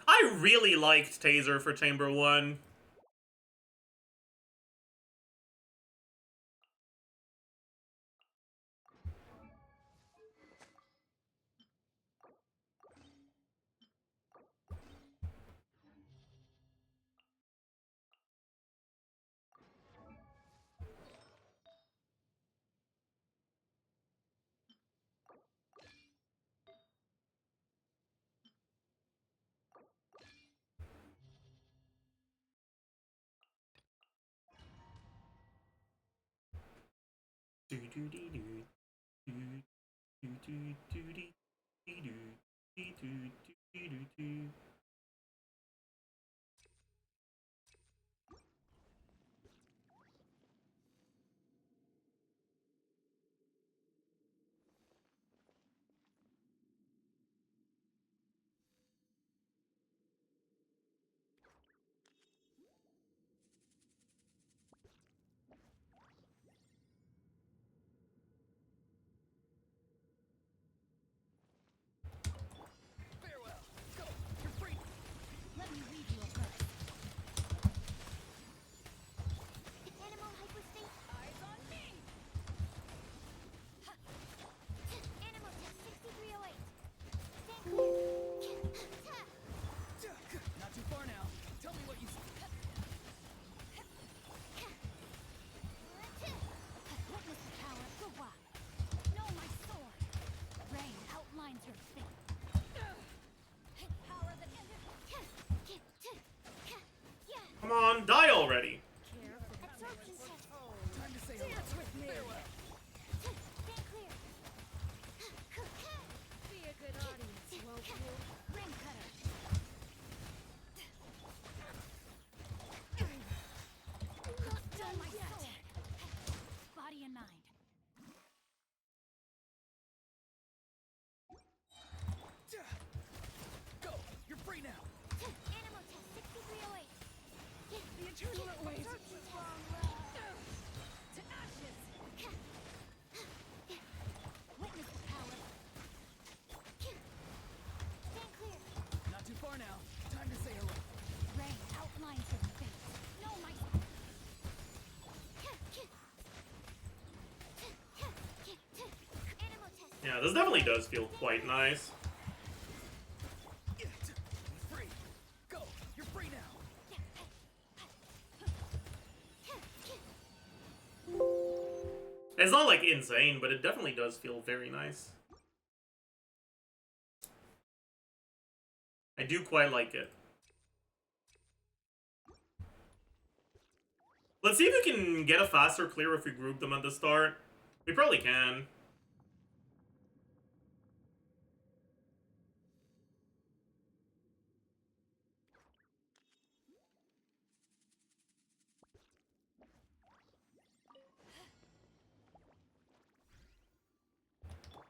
I really liked Taser for Chamber 1. Let me read you a verse. Animal hypostate. Eyes on me. Animal test 6308. Stand clear. Not too far now. Tell me what you see. Witness the power of the rock. Know my sword. Rain outlines your fate. Power that Come on, die already. absorption test. Time to say Dance hello. with me. Farewell. Stand clear. Be a good audience, moew. Ring cutter. Not done yet. Body and mind. Go. You're free now. Animal test 6308. The eternal waves. Absorption test. To ashes. Witness the power. Stand clear. Not too far now. Time to say hello. Rain outlines your fate. Know my. Animal test. Yeah, this definitely does feel quite nice. Free. Go. You're free now. It's not like insane, but it definitely does feel very nice. I do quite like it. Let's see if we can get a faster clear if we group them at the start. We probably can.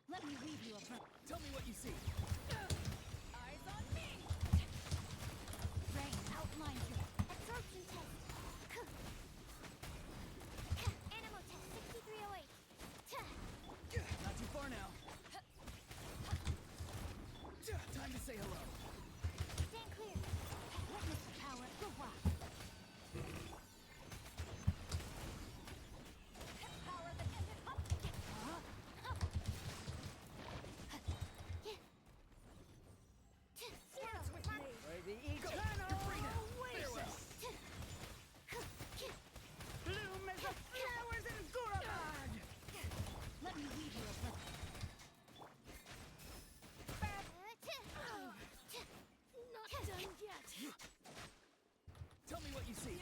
Let me read you a verse. Tell me what you see. Eyes on me. Rain outlines your absorption test. Animal test 6308. Not too far now. Time to say hello. Stand clear. Witness the power of the rock. Power that ended up. Dance with me. For the Go. eternal You're free now. oasis. Bloom as the flowers in Gurabad. Let me read you a verse. Not done yet. Tell me what you see.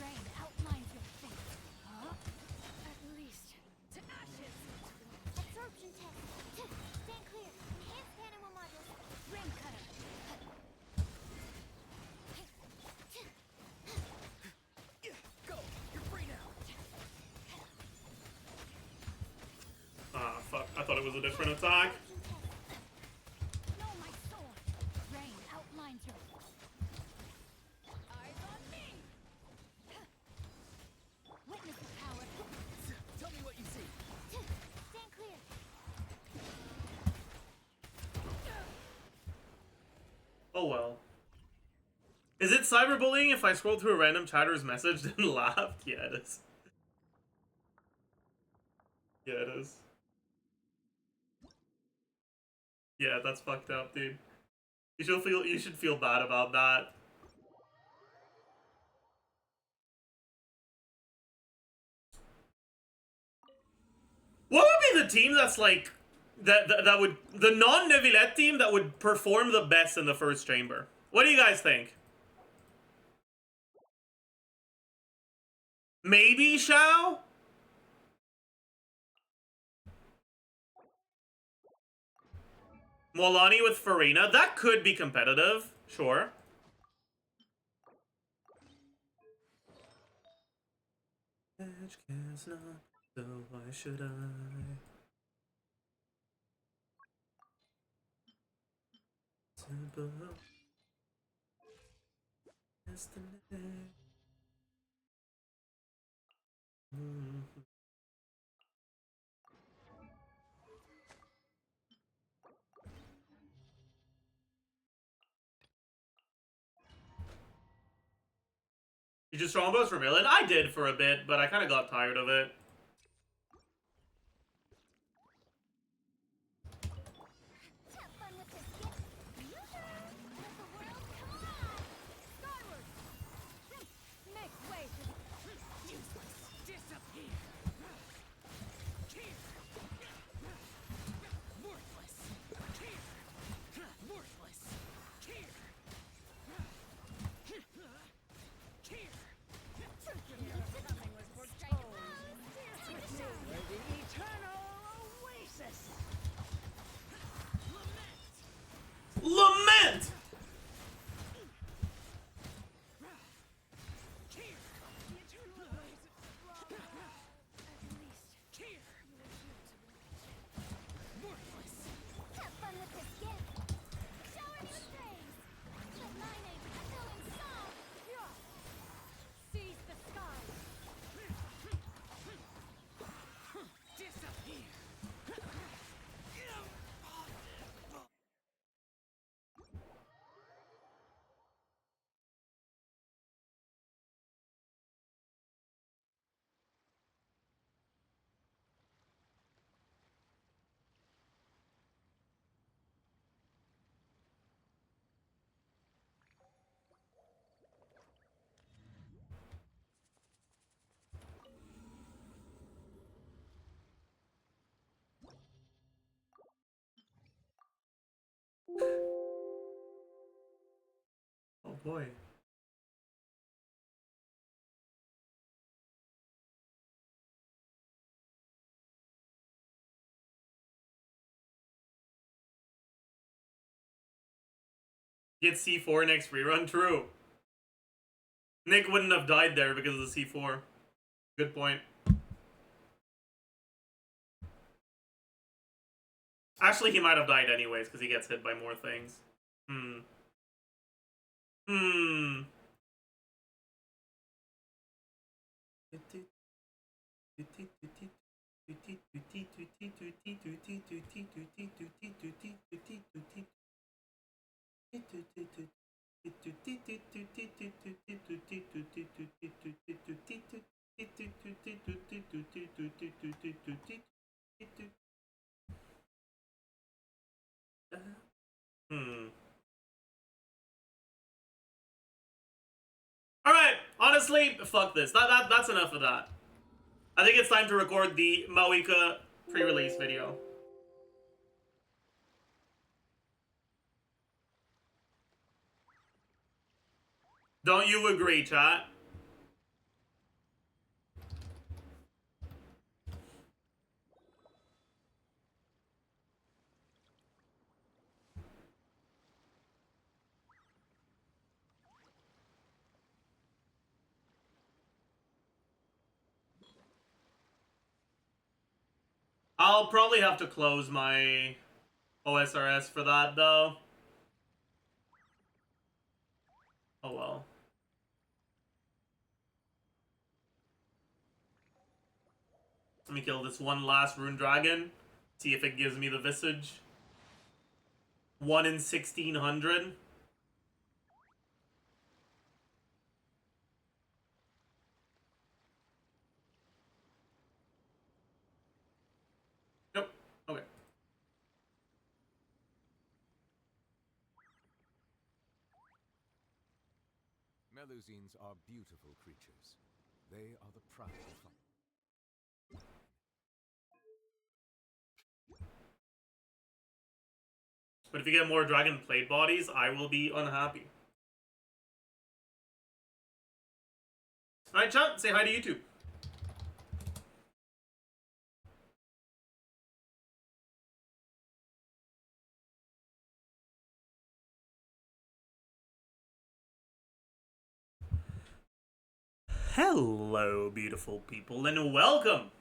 Rain outlines your fate. At least to ashes. Absorption test. Stand clear. Enhanced animal modules. Ring cutter. Go. You're free now. Ah, fuck. I thought it was a different attack. Know my sword. Oh well. Is it cyberbullying if I scroll through a random chatter's message and laughed? Yeah, it is. Yeah, it is. Yeah, that's fucked up, dude. You should feel bad about that. What would be the team that's like that would the non-Neuvillette team that would perform the best in the first chamber? What do you guys think? Maybe Shao? Molani with Farina? That could be competitive, sure. Edge cares not, so why should I? Simple destiny. You just Strombos for Millen? I did for a bit, but I kind of got tired of it. Have fun with this gift. Let the world come on. Skyward! Make way for the Useless. Disappear. Here. Worthless. Here. Worthless. Here. Here. Coming was foretold. Where the eternal oasis. Lament! Here. The eternal oasis. At least Here. you were here to watch. Worthless. Have fun with this gift. Show him your praise. Let my name echo in song. seize the sky! Disappear. Oh boy. Get C4 next rerun? True. Nick wouldn't have died there because of the C4. Good point. Actually, he might have died anyways because he gets hit by more things. Alright, honestly, fuck this. That's enough of that. I think it's time to record the MAVUIKA pre-release video. Don't you agree, chat? I'll probably have to close my OSRS for that, though. Oh well. Let me kill this one last rune dragon. See if it gives me the visage. 1 in 1600. Melusines are beautiful creatures. They are the pride of But if you get more dragon plate bodies, I will be unhappy. Alright, chat, say hi to YouTube. Hello, beautiful people, and welcome.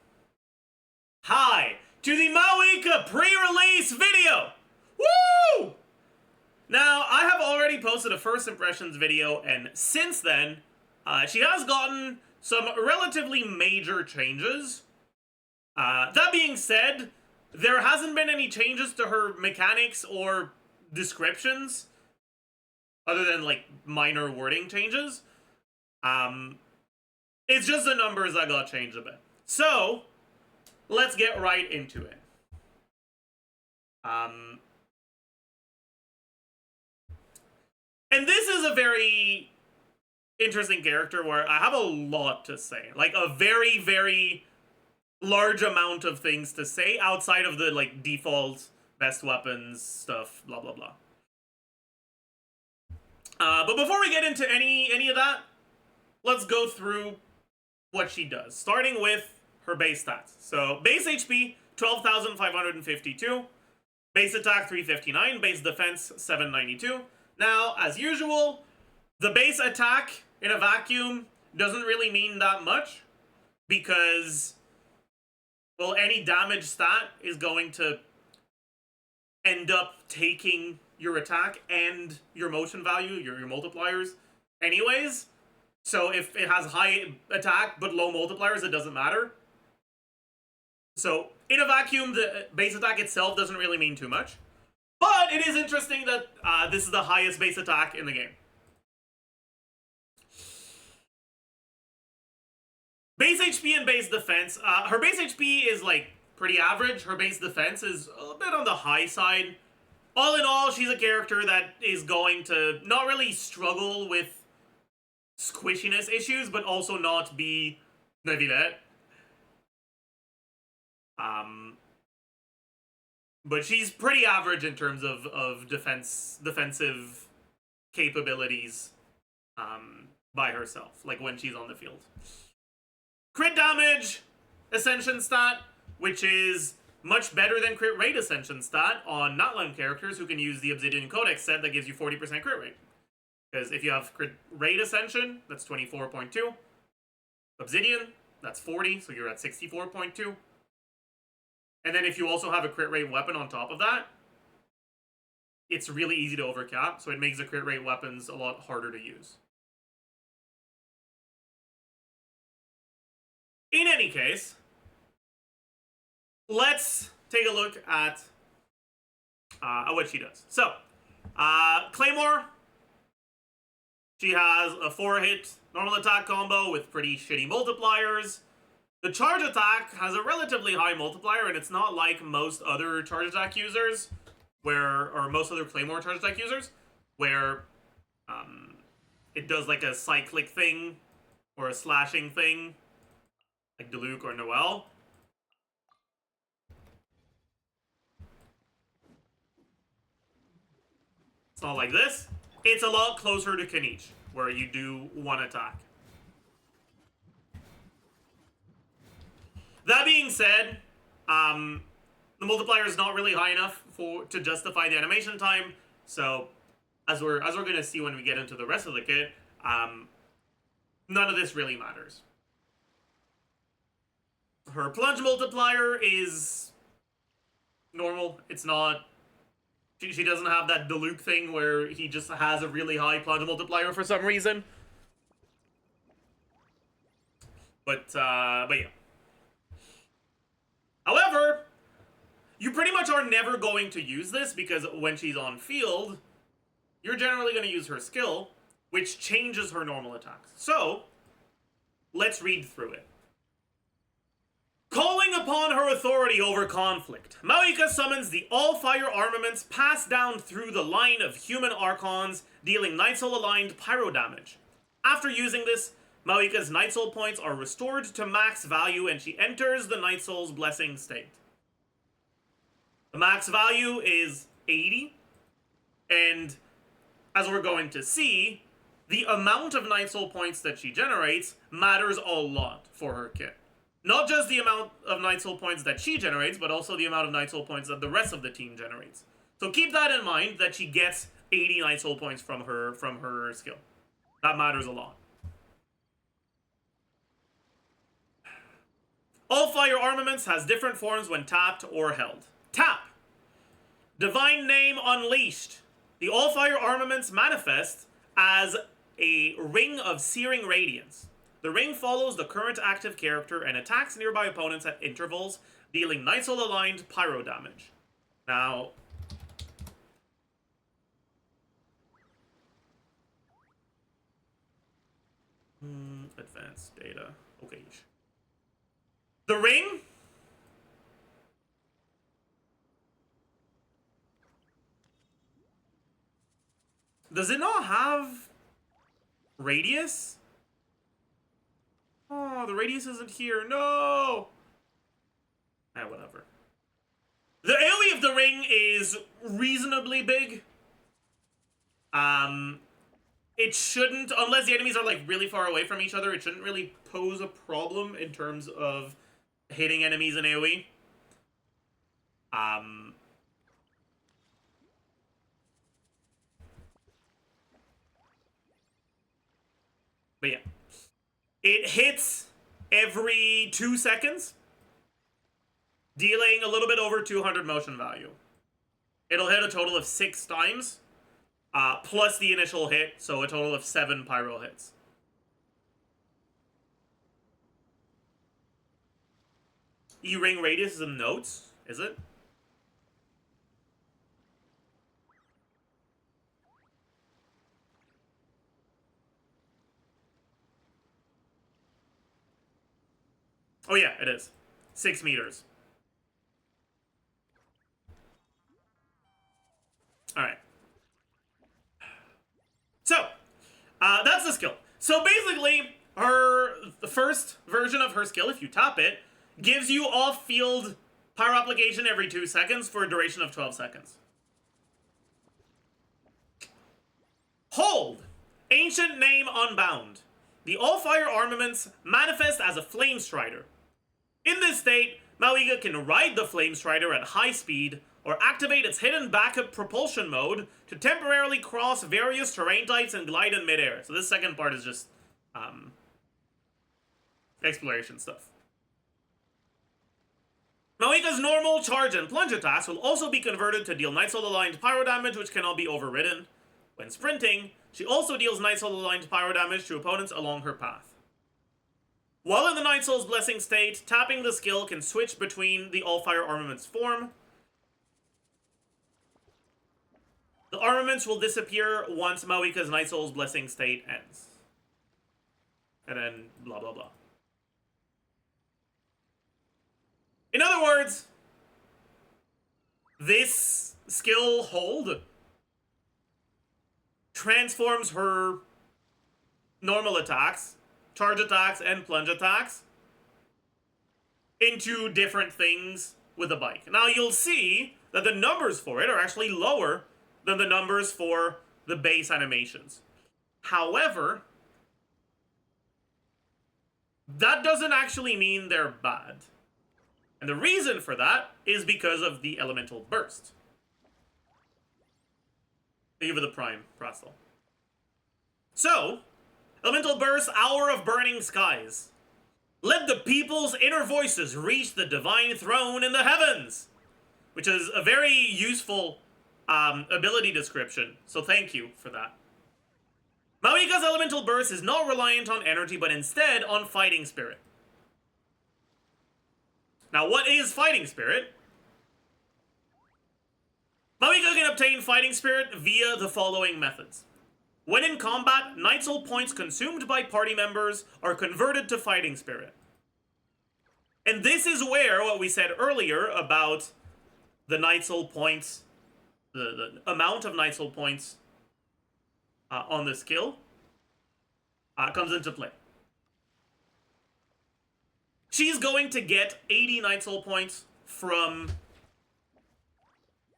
Hi to the MAVUIKA pre-release video. Woo! Now, I have already posted a first impressions video, and since then, she has gotten some relatively major changes. That being said, there hasn't been any changes to her mechanics or descriptions, other than, like, minor wording changes. It's just the numbers that got changed a bit. So, let's get right into it. And this is a very interesting character where I have a lot to say. Like, a very, very large amount of things to say outside of the, like, default best weapons stuff, blah, blah, blah. But before we get into any of that, let's go through what she does, starting with her base stats. So, base HP, 12,552. Base attack, 359. Base defense, 792. Now, as usual, the base attack in a vacuum doesn't really mean that much, because, well, any damage stat is going to end up taking your attack and your motion value, your multipliers, anyways. So if it has high attack but low multipliers, it doesn't matter. So in a vacuum, the base attack itself doesn't really mean too much. But it is interesting that this is the highest base attack in the game. Base HP and base defense. Her base HP is, like, pretty average. Her base defense is a bit on the high side. All in all, she's a character that is going to not really struggle with squishiness issues, but also not be Navilet. But she's pretty average in terms of defensive capabilities by herself, like when she's on the field. Crit damage, Ascension stat, which is much better than crit rate Ascension stat on Natlan characters who can use the Obsidian Codex set that gives you 40% crit rate. Because if you have crit rate Ascension, that's 24.2. Obsidian, that's 40, so you're at 64.2. And then if you also have a crit rate weapon on top of that, it's really easy to overcap, so it makes the crit rate weapons a lot harder to use. In any case, let's take a look at what she does. So, Claymore, she has a 4-hit normal attack combo with pretty shitty multipliers. The charge attack has a relatively high multiplier, and it's not like most other charge attack users, or most other Claymore charge attack users, where it does like a cyclic thing, or a slashing thing, like Diluc or Noel. It's not like this. It's a lot closer to Kanich, where you do one attack. That being said, the multiplier is not really high enough to justify the animation time. So, as we're gonna see when we get into the rest of the kit, none of this really matters. Her plunge multiplier is normal. It's not. She doesn't have that Diluc thing where he just has a really high plunge multiplier for some reason. But yeah. However, you pretty much are never going to use this, because when she's on field, you're generally going to use her skill, which changes her normal attacks. So, let's read through it. Calling upon her authority over conflict, MAVUIKA summons the all-fire armaments passed down through the line of human archons, dealing Night Soul aligned pyro damage. After using this, MAVUIKA's Night Soul points are restored to max value and she enters the Night Soul's blessing state. The max value is 80, and as we're going to see, the amount of Night Soul points that she generates matters a lot for her kit. Not just the amount of Night Soul points that she generates, but also the amount of Night Soul points that the rest of the team generates. So keep that in mind, that she gets 80 Night Soul points from her skill. That matters a lot. All fire armaments has different forms when tapped or held. Tap. Divine Name Unleashed. The all fire armaments manifest as a ring of searing radiance. The ring follows the current active character and attacks nearby opponents at intervals, dealing Night Soul aligned pyro damage. Now, advanced data. Okay. The ring does it not have radius? Oh, the radius isn't here. No! Whatever. The AoE of the ring is reasonably big. It shouldn't, unless the enemies are like really far away from each other, it shouldn't really pose a problem in terms of hitting enemies in AoE. But yeah. It hits every 2 seconds, dealing a little bit over 200 motion value. It'll hit a total of 6 times, plus the initial hit, so a total of 7 pyro hits. E-ring radius is in notes, is it? Oh yeah, it is. 6 meters. Alright. So, that's the skill. So basically, the first version of her skill, if you tap it, gives you off-field pyro application every 2 seconds for a duration of 12 seconds. Hold! Ancient Name Unbound. The all-fire armaments manifest as a Flame Strider. In this state, MAVUIKA can ride the Flame Strider at high speed, or activate its hidden backup propulsion mode to temporarily cross various terrain types and glide in midair. So this second part is just, exploration stuff. MAVUIKA's normal charge and plunge attacks will also be converted to deal Night Soul aligned pyro damage, which cannot be overridden. When sprinting, she also deals Night Soul aligned pyro damage to opponents along her path. While in the Night Soul's blessing state, tapping the skill can switch between the all-fire armaments form. The armaments will disappear once MAVUIKA's Night Soul's blessing state ends. And then blah blah blah. In other words, this skill hold transforms her normal attacks, charge attacks, and plunge attacks into different things with the bike. Now you'll see that the numbers for it are actually lower than the numbers for the base animations. However, that doesn't actually mean they're bad. And the reason for that is because of the elemental burst. Thank you for the prime, Prastel. So, elemental burst, Hour of Burning Skies. Let the people's inner voices reach the divine throne in the heavens! Which is a very useful ability description, so thank you for that. MAVUIKA's elemental burst is not reliant on energy, but instead on fighting spirit. Now, what is fighting spirit? MAVUIKA can obtain fighting spirit via the following methods. When in combat, Night Soul points consumed by party members are converted to fighting spirit. And this is where what we said earlier about the Night Soul points, the amount of Night Soul points on the skill comes into play. She's going to get 80 Night Soul points from...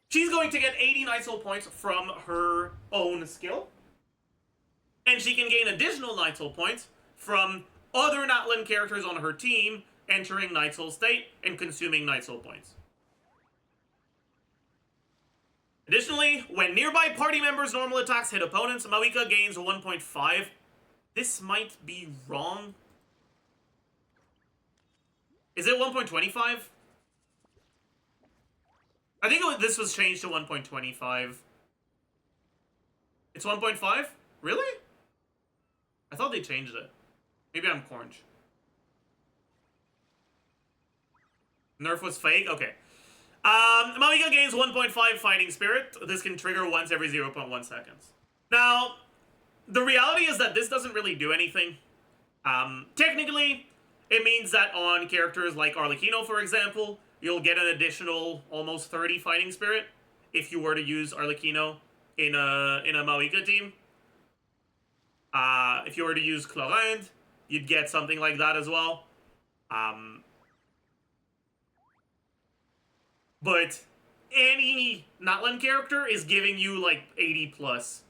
She's going to get 80 Night Soul points from her own skill. And she can gain additional Night Soul points from other Natlan characters on her team entering Night Soul state and consuming Night Soul points. Additionally, when nearby party members' normal attacks hit opponents, MAVUIKA gains 1.5. This might be wrong. Is it 1.25? I think this was changed to 1.25. It's 1.5? Really? I thought they changed it. Maybe I'm corned. Nerf was fake? Okay. MAVUIKA gains 1.5 Fighting Spirit. This can trigger once every 0.1 seconds. Now, the reality is that this doesn't really do anything. Technically, it means that on characters like Arlecchino, for example, you'll get an additional almost 30 Fighting Spirit if you were to use Arlecchino in a MAVUIKA team. If you were to use Chlorinde, you'd get something like that as well. But any Natlan character is giving you like 80 plus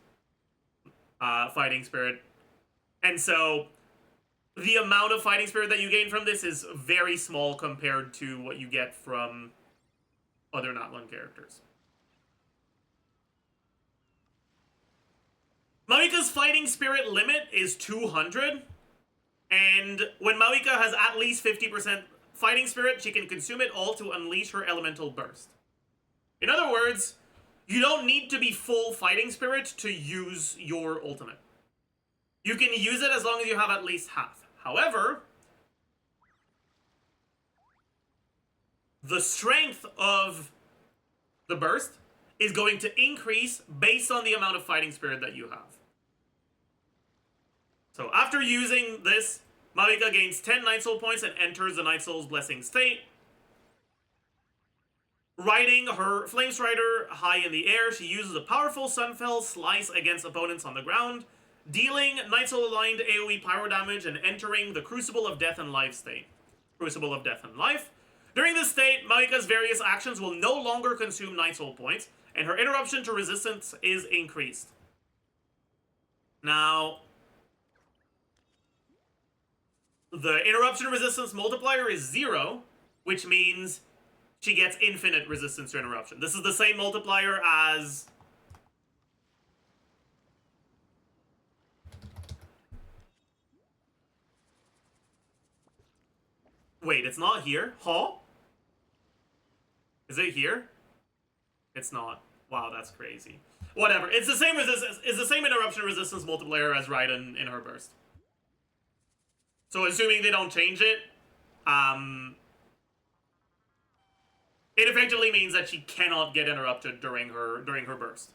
Fighting Spirit. And so the amount of Fighting Spirit that you gain from this is very small compared to what you get from other Natlan characters. MAVUIKA's Fighting Spirit limit is 200. And when MAVUIKA has at least 50% Fighting Spirit, she can consume it all to unleash her Elemental Burst. In other words, you don't need to be full Fighting Spirit to use your ultimate. You can use it as long as you have at least half. However, the strength of the burst is going to increase based on the amount of Fighting Spirit that you have. So after using this, MAVUIKA gains 10 Night Soul points and enters the Night Soul's Blessing state. Riding her Flame Strider high in the air, she uses a powerful Sunfell Slice against opponents on the ground, dealing Night Soul aligned AoE pyro damage and entering the Crucible of Death and Life state. Crucible of Death and Life. During this state, MAVUIKA's various actions will no longer consume Night Soul points, and her interruption to resistance is increased. Now, the interruption resistance multiplier is 0, which means she gets infinite resistance to interruption. This is the same multiplier as... Wait, it's not here? Huh? Is it here? It's not. Wow, that's crazy. Whatever. It's the same resistance. It's the same interruption resistance multiplier as Raiden in her burst. So assuming they don't change it, it effectively means that she cannot get interrupted during her burst.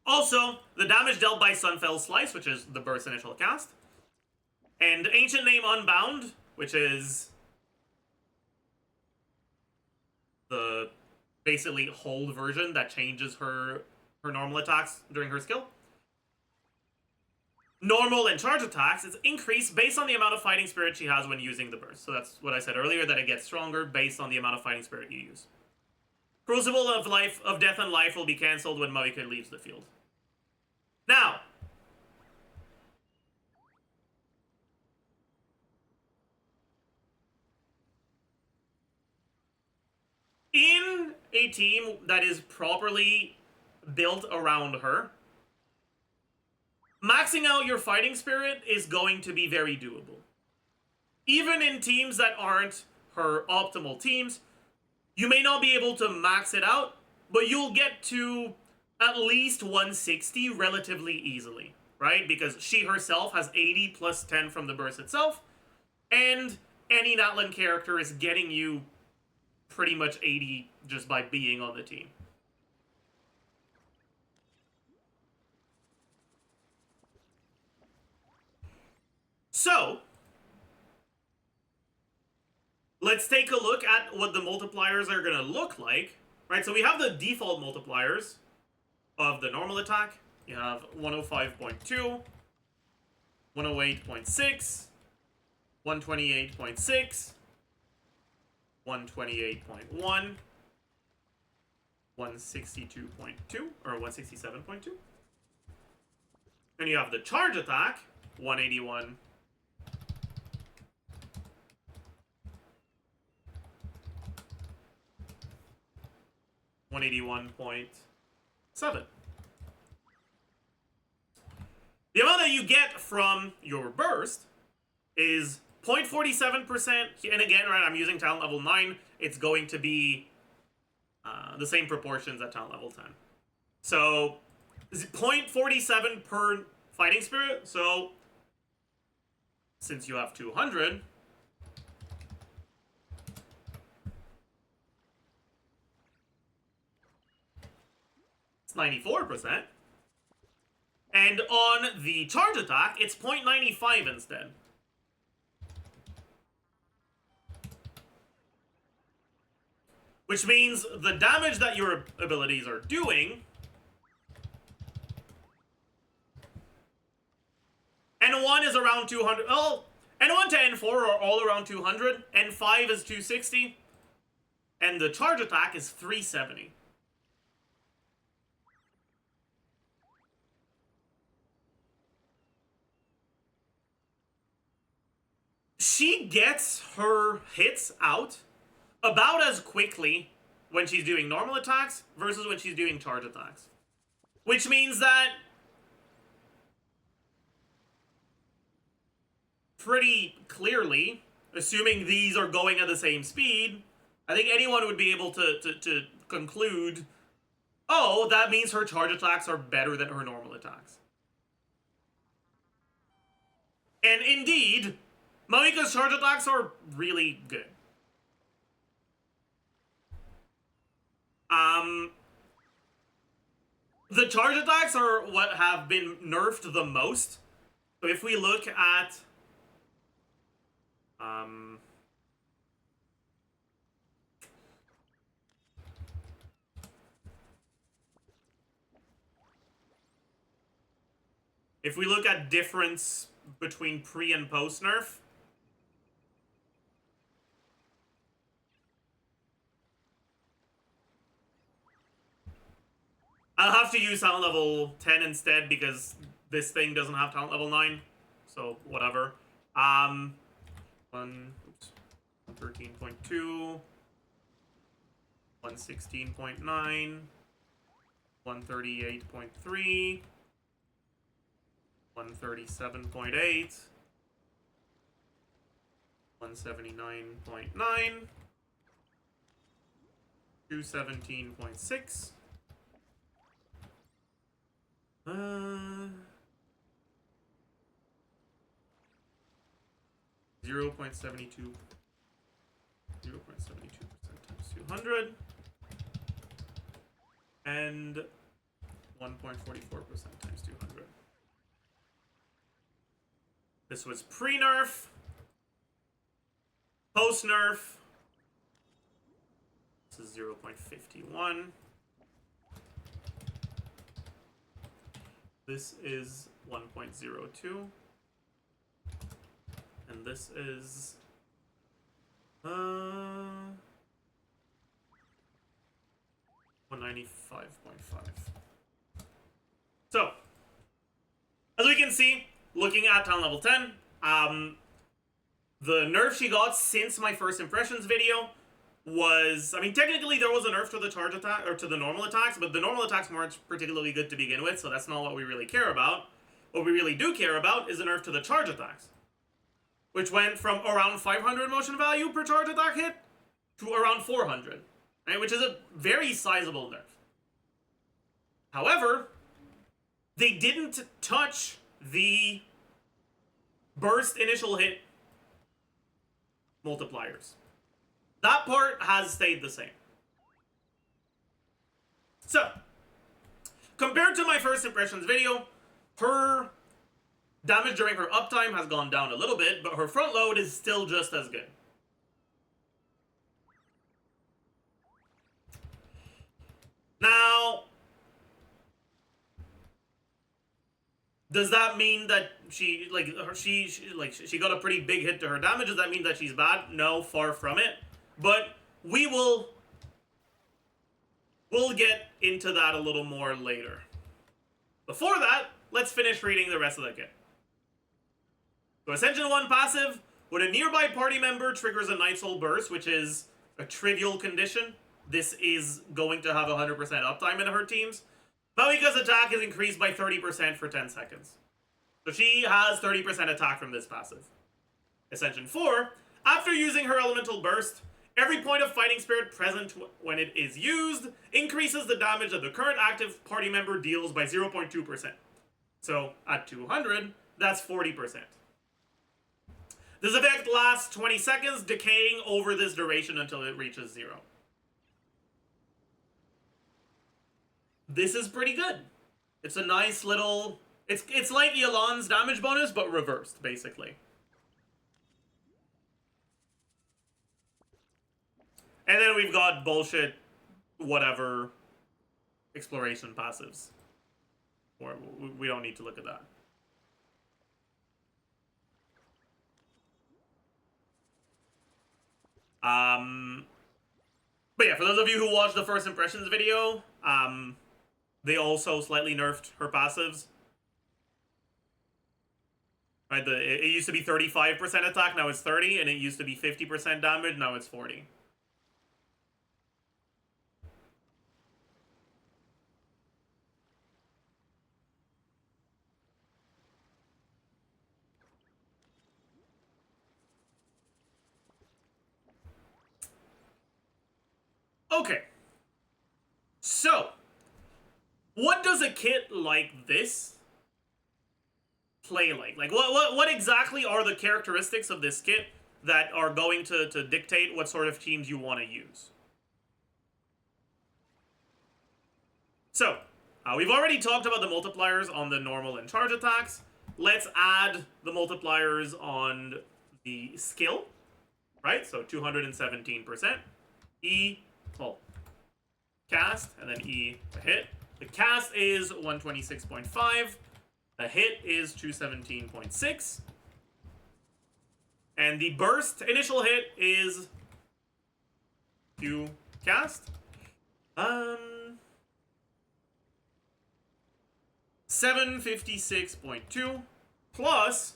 Also, the damage dealt by Sunfell Slice, which is the burst initial cast, and Ancient Name Unbound, which is the basically hold version that changes her normal attacks during her skill. Normal and charge attacks is increased based on the amount of Fighting Spirit she has when using the burst. So that's what I said earlier, that it gets stronger based on the amount of Fighting Spirit you use. Crucible of Death and Life will be cancelled when MAVUIKA leaves the field. Now, in a team that is properly built around her, maxing out your Fighting Spirit is going to be very doable. Even in teams that aren't her optimal teams, you may not be able to max it out, but you'll get to at least 160 relatively easily, right? Because she herself has 80 plus 10 from the burst itself, and any Natlan character is getting you pretty much 80 just by being on the team. So, let's take a look at what the multipliers are going to look like, right? So we have the default multipliers of the normal attack, You have 105.2, 108.6, 128.6, 128.1, 162.2, or 167.2. Then you have the charge attack, 181. 181.7. The amount that you get from your burst is 0.47%, and again, right, I'm using talent level 9, it's going to be the same proportions at talent level 10. So, 0.47 per fighting spirit, so since you have 200, it's 94%. And on the charge attack, it's 0.95 instead. Which means the damage that your abilities are doing... N1 is around 200... Oh, N1 to N4 are all around 200. N5 is 260. And the charge attack is 370. She gets her hits out about as quickly when she's doing normal attacks versus when she's doing charge attacks. Which means that pretty clearly, assuming these are going at the same speed, I think anyone would be able to conclude, oh, that means her charge attacks are better than her normal attacks. And indeed, MAVUIKA's charge attacks are really good. The charge attacks are what have been nerfed the most. So if we look at... if we look at difference between pre and post nerf, I'll have to use talent level 10 instead because this thing doesn't have talent level 9. So, whatever. 113.2, 116.9, 138.3, 137.8, 179.9, 217.6, 0.72% times 200, and 1.44% times 200. This was pre-nerf, post-nerf. This is 0.51. This is 1.02. And this is 195.5. So, as we can see, looking at talent level 10, the nerf she got since my first impressions video was, I mean, technically there was a nerf to the charge attack, or to the normal attacks, but the normal attacks weren't particularly good to begin with, so that's not what we really care about. What we really do care about is a nerf to the charge attacks, which went from around 500 motion value per charge attack hit to around 400, right? Which is a very sizable nerf. However, they didn't touch the burst initial hit multipliers. That part has stayed the same. So, compared to my first impressions video, her damage during her uptime has gone down a little bit, but her front load is still just as good. Now, Does that mean that she got a pretty big hit to her damage? Does that mean that she's bad? No, far from it. But we'll get into that a little more later. Before that, let's finish reading the rest of the kit. So Ascension 1 passive, when a nearby party member triggers a Night Soul Burst, which is a trivial condition, this is going to have 100% uptime in her teams. MAVUIKA's attack is increased by 30% for 10 seconds. So she has 30% attack from this passive. Ascension 4, after using her Elemental Burst, every point of Fighting Spirit present when it is used increases the damage that the current active party member deals by 0.2%. So at 200, that's 40%. This effect lasts 20 seconds, decaying over this duration until it reaches 0. This is pretty good. It's a nice little... It's like Yelan's damage bonus, but reversed, basically. And then we've got bullshit, whatever, exploration passives. Or we don't need to look at that. But yeah, for those of you who watched the first impressions video, they also slightly nerfed her passives. Right, it used to be 35% attack, now it's 30, and it used to be 50% damage, now it's 40. Okay. So, what does a kit like this play like? Like, what exactly are the characteristics of this kit that are going to dictate what sort of teams you want to use? So, we've already talked about the multipliers on the normal and charge attacks. Let's add the multipliers on the skill, right? So 217%. E, well, cast, and then E to hit. The cast is 126.5. The hit is 217.6. And the burst initial hit is Q cast. 756.2 plus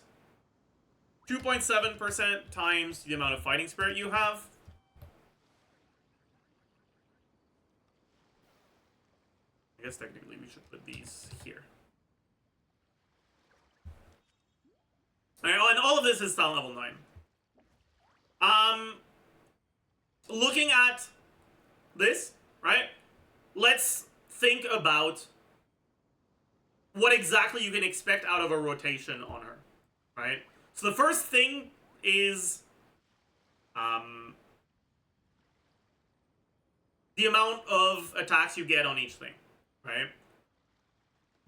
2.7% times the amount of fighting spirit you have. I guess technically we should put these here. Alright, and all of this is style level 9. Looking at this, right? Let's think about what exactly you can expect out of a rotation on her, right? So the first thing is the amount of attacks you get on each thing, right?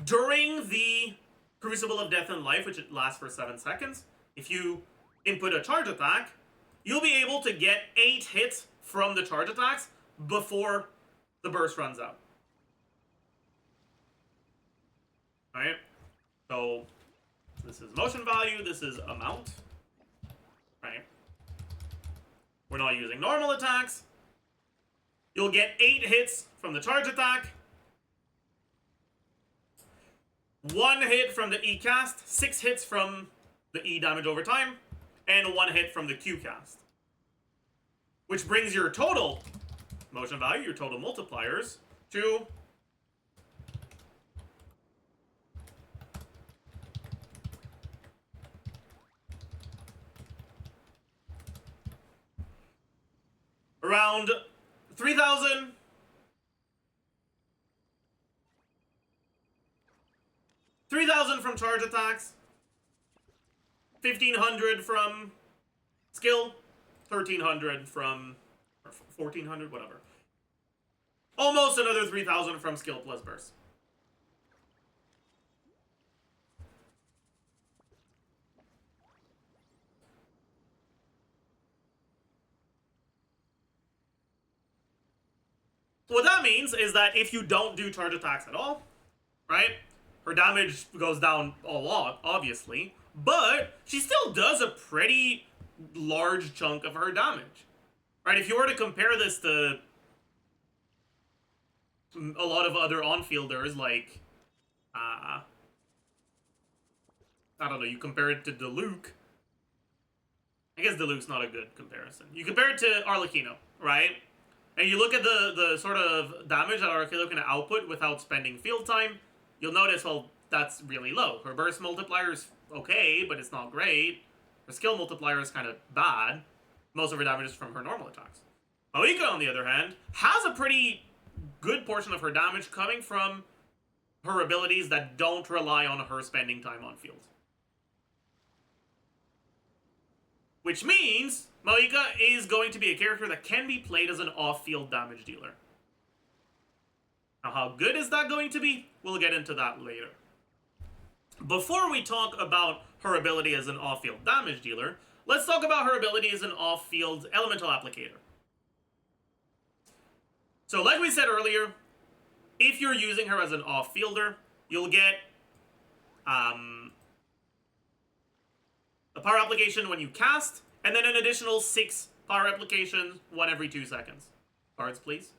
During the Crucible of Death and Life, which it lasts for 7 seconds, if you input a charge attack, you'll be able to get 8 hits from the charge attacks before the burst runs out. Right? So this is motion value, this is amount. Right? We're not using normal attacks. You'll get 8 hits from the charge attack, 1 hit from the E cast, 6 hits from the E damage over time, and 1 hit from the Q cast. Which brings your total motion value, your total multipliers, to around 3,000. 3,000 from charge attacks, 1,500 from skill, 1,300 from, or 1,400, whatever. Almost another 3,000 from skill plus burst. What that means is that if you don't do charge attacks at all, right, her damage goes down a lot, obviously, but she still does a pretty large chunk of her damage. Right, if you were to compare this to a lot of other on-fielders, like, I don't know, you compare it to Diluc. I guess Diluc's not a good comparison. You compare it to Arlecchino, right? And you look at the sort of damage that Arlecchino can output without spending field time, you'll notice, well, that's really low. Her burst multiplier is okay, but it's not great. Her skill multiplier is kind of bad. Most of her damage is from her normal attacks. MAVUIKA, on the other hand, has a pretty good portion of her damage coming from her abilities that don't rely on her spending time on field. Which means MAVUIKA is going to be a character that can be played as an off-field damage dealer. Now, how good is that going to be? We'll get into that later. Before we talk about her ability as an off-field damage dealer, let's talk about her ability as an off-field elemental applicator. So, like we said earlier, if you're using her as an off-fielder, you'll get a power application when you cast, and then an additional 6 power applications, 1 every 2 seconds. Cards, please.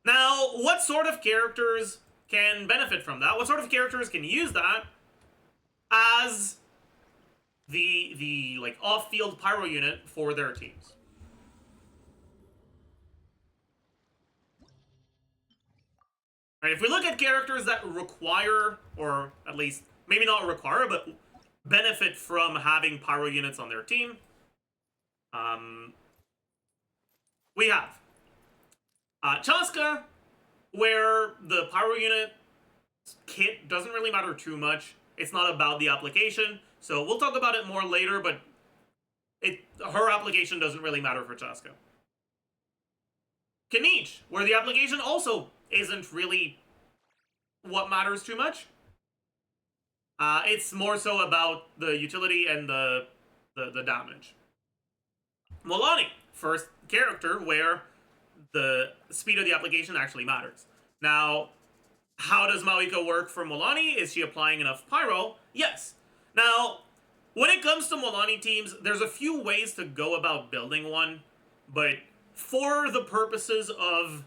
Now, what sort of characters can benefit from that? What sort of characters can use that as the like off-field pyro unit for their teams? Right, if we look at characters that require, or at least maybe not require, but benefit from having pyro units on their team, we have Chaska, where the pyro unit kit doesn't really matter too much. It's not about the application, so we'll talk about it more later, but her application doesn't really matter for Chaska. Kanich, where the application also isn't really what matters too much. It's more so about the utility and the damage. Molani, first character where the speed of the application actually matters. Now, how does MAVUIKA work for Molani? Is she applying enough pyro? Yes. Now, when it comes to Molani teams, there's a few ways to go about building one, but for the purposes of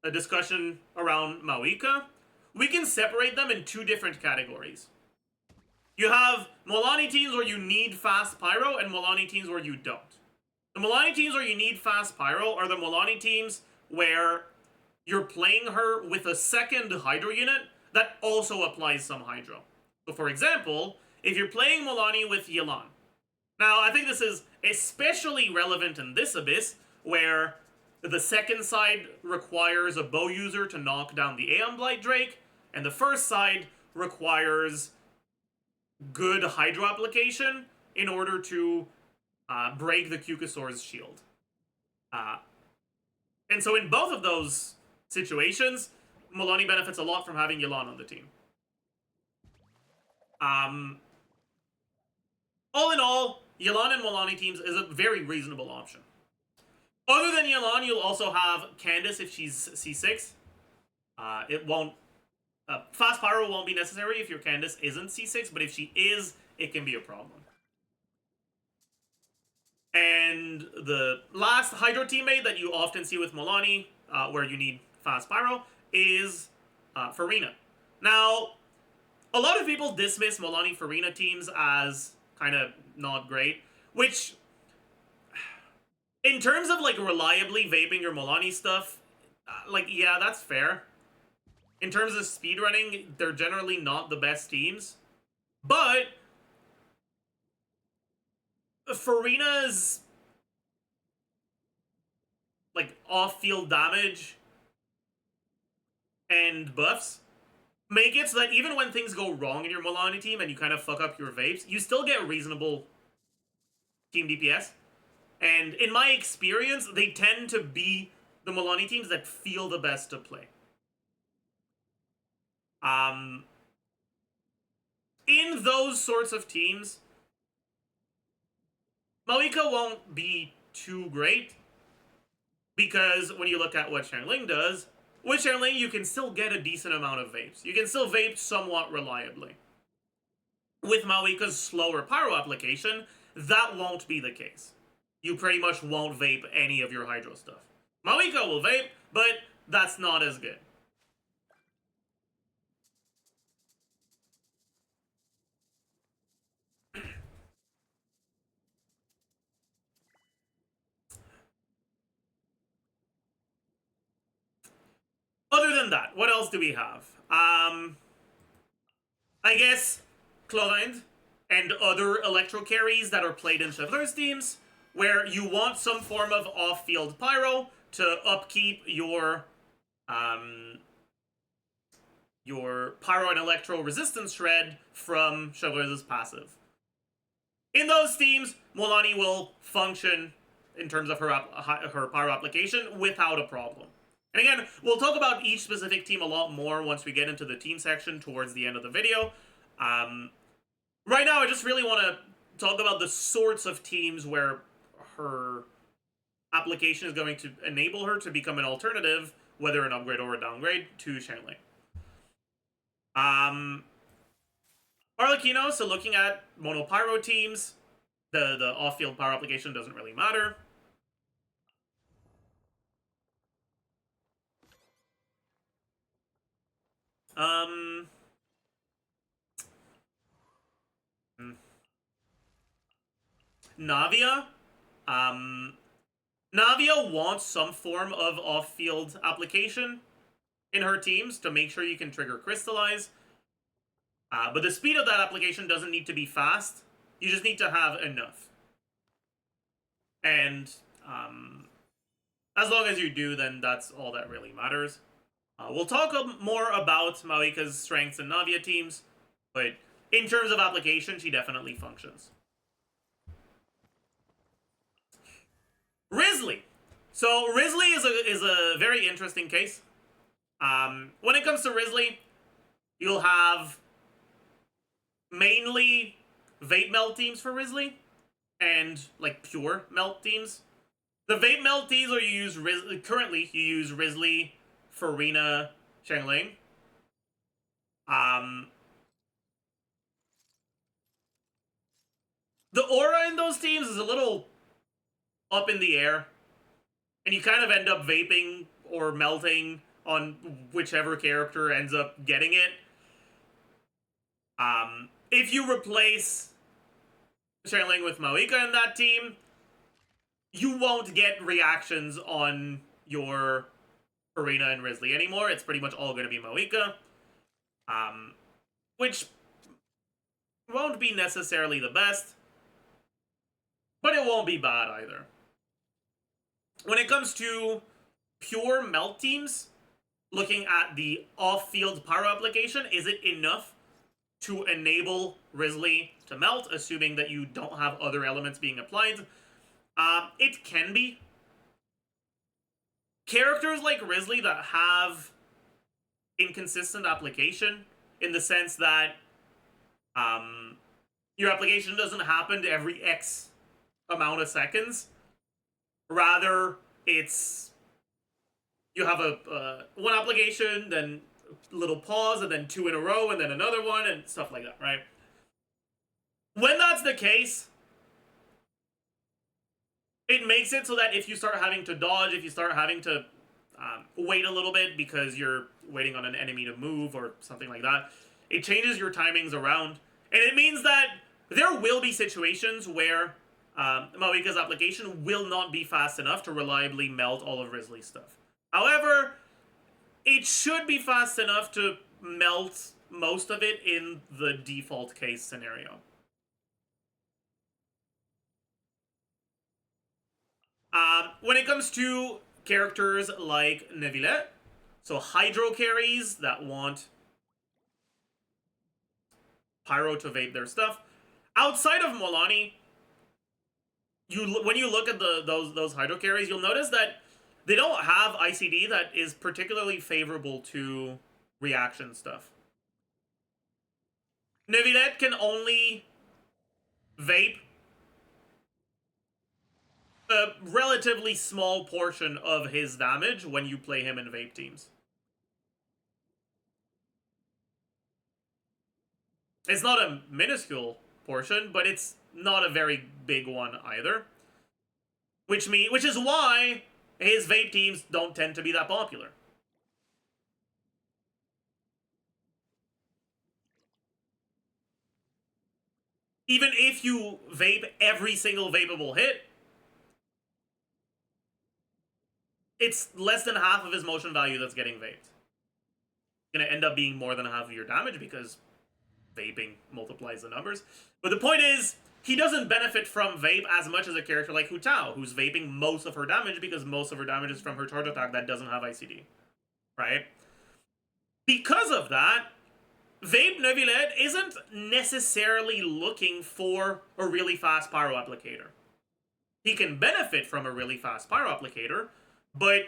a discussion around MAVUIKA, we can separate them in 2 different categories. You have Molani teams where you need fast pyro and Molani teams where you don't. The Molani teams where you need fast pyro are the Molani teams where you're playing her with a second hydro unit that also applies some hydro. So for example, if you're playing Molani with Yelan. Now, I think this is especially relevant in this Abyss, where the second side requires a bow user to knock down the Aeon Blight Drake, and the first side requires good hydro application in order to break the Kukasaur's shield. And so in both of those situations, Molani benefits a lot from having Yelan on the team. All in all, Yelan and Molani teams is a very reasonable option. Other than Yelan, you'll also have Candace if she's C6. It won't... Fast Pyro won't be necessary if your Candace isn't C6, but if she is, it can be a problem. And the last Hydro teammate that you often see with Molani, where you need Fast Pyro, is Farina. Now, a lot of people dismiss Molani Farina teams as kind of not great, which, in terms of, like, reliably vaping your Molani stuff, like, yeah, that's fair. In terms of speedrunning, they're generally not the best teams. But Farina's, like, off-field damage and buffs make it so that even when things go wrong in your Molani team and you kind of fuck up your vapes, you still get reasonable team DPS. And in my experience, they tend to be the Molani teams that feel the best to play. In those sorts of teams, MAVUIKA won't be too great, because when you look at what Xiangling does, with Xiangling you can still get a decent amount of vapes. You can still vape somewhat reliably. With MAVUIKA's slower pyro application, that won't be the case. You pretty much won't vape any of your hydro stuff. MAVUIKA will vape, but that's not as good. Other than that, what else do we have? I guess Chlorinde and other electro carries that are played in ChesseBurgers teams, where you want some form of off-field pyro to upkeep your pyro and electro resistance shred from ChesseBurgers' passive. In those teams, Molani will function in terms of her pyro application without a problem. And again, we'll talk about each specific team a lot more once we get into the team section towards the end of the video. Right now, I just really want to talk about the sorts of teams where her application is going to enable her to become an alternative, whether an upgrade or a downgrade, to Xiangling. Arlecchino, so looking at mono pyro teams, the off-field pyro application doesn't really matter. Navia. Navia wants some form of off-field application in her teams to make sure you can trigger Crystallize. But the speed of that application doesn't need to be fast. You just need to have enough. And as long as you do, then that's all that really matters. We'll talk more about MAVUIKA's strengths in Navia teams, but in terms of application, she definitely functions. Wrisley. So Wrisley is a very interesting case. When it comes to Wrisley, you'll have mainly vape melt teams for Wrisley, and like pure melt teams. The vape melt teams are currently you use Wrisley, Farina, Xiangling. The aura in those teams is a little up in the air, and you kind of end up vaping or melting on whichever character ends up getting it. If you replace Xiangling with MAVUIKA in that team, you won't get reactions on your Farina and Wrisley anymore. It's pretty much all going to be MAVUIKA, which won't be necessarily the best, but it won't be bad either. When it comes to pure melt teams, looking at the off-field pyro application, is it enough to enable Wrisley to melt, assuming that you don't have other elements being applied? It can be. Characters like Wrisley that have inconsistent application, in the sense that your application doesn't happen every X amount of seconds. Rather, it's you have a one application, then a little pause, and then two in a row, and then another one, and stuff like that, right? When that's the case, it makes it so that if you start having to dodge, if you start having to wait a little bit because you're waiting on an enemy to move or something like that, it changes your timings around. And it means that there will be situations where MAVUIKA's application will not be fast enough to reliably melt all of Wrisley's stuff. However, it should be fast enough to melt most of it in the default case scenario. When it comes to characters like Neuvillette, so hydro carries that want pyro to vape their stuff, outside of Molani, when you look at those hydro carries, you'll notice that they don't have ICD that is particularly favorable to reaction stuff. Neuvillette can only vape a relatively small portion of his damage when you play him in vape teams. It's not a minuscule portion, but it's not a very big one either. Which is why his vape teams don't tend to be that popular. Even if you vape every single vapeable hit, it's less than half of his motion value that's getting vaped. It's gonna end up being more than half of your damage because vaping multiplies the numbers. But the point is, he doesn't benefit from vape as much as a character like Hu Tao, who's vaping most of her damage because most of her damage is from her charge attack that doesn't have ICD. Right? Because of that, Vape Neuvillette isn't necessarily looking for a really fast pyro applicator. He can benefit from a really fast pyro applicator, but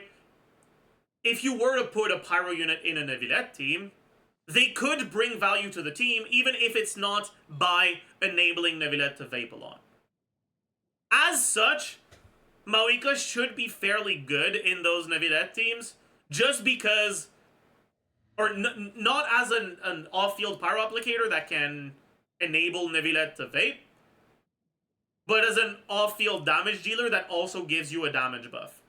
if you were to put a pyro unit in a Neuvillette team, they could bring value to the team, even if it's not by enabling Neuvillette to vape a lot. As such, MAVUIKA should be fairly good in those Neuvillette teams, just because, or not as an off-field pyro applicator that can enable Neuvillette to vape, but as an off-field damage dealer that also gives you a damage buff.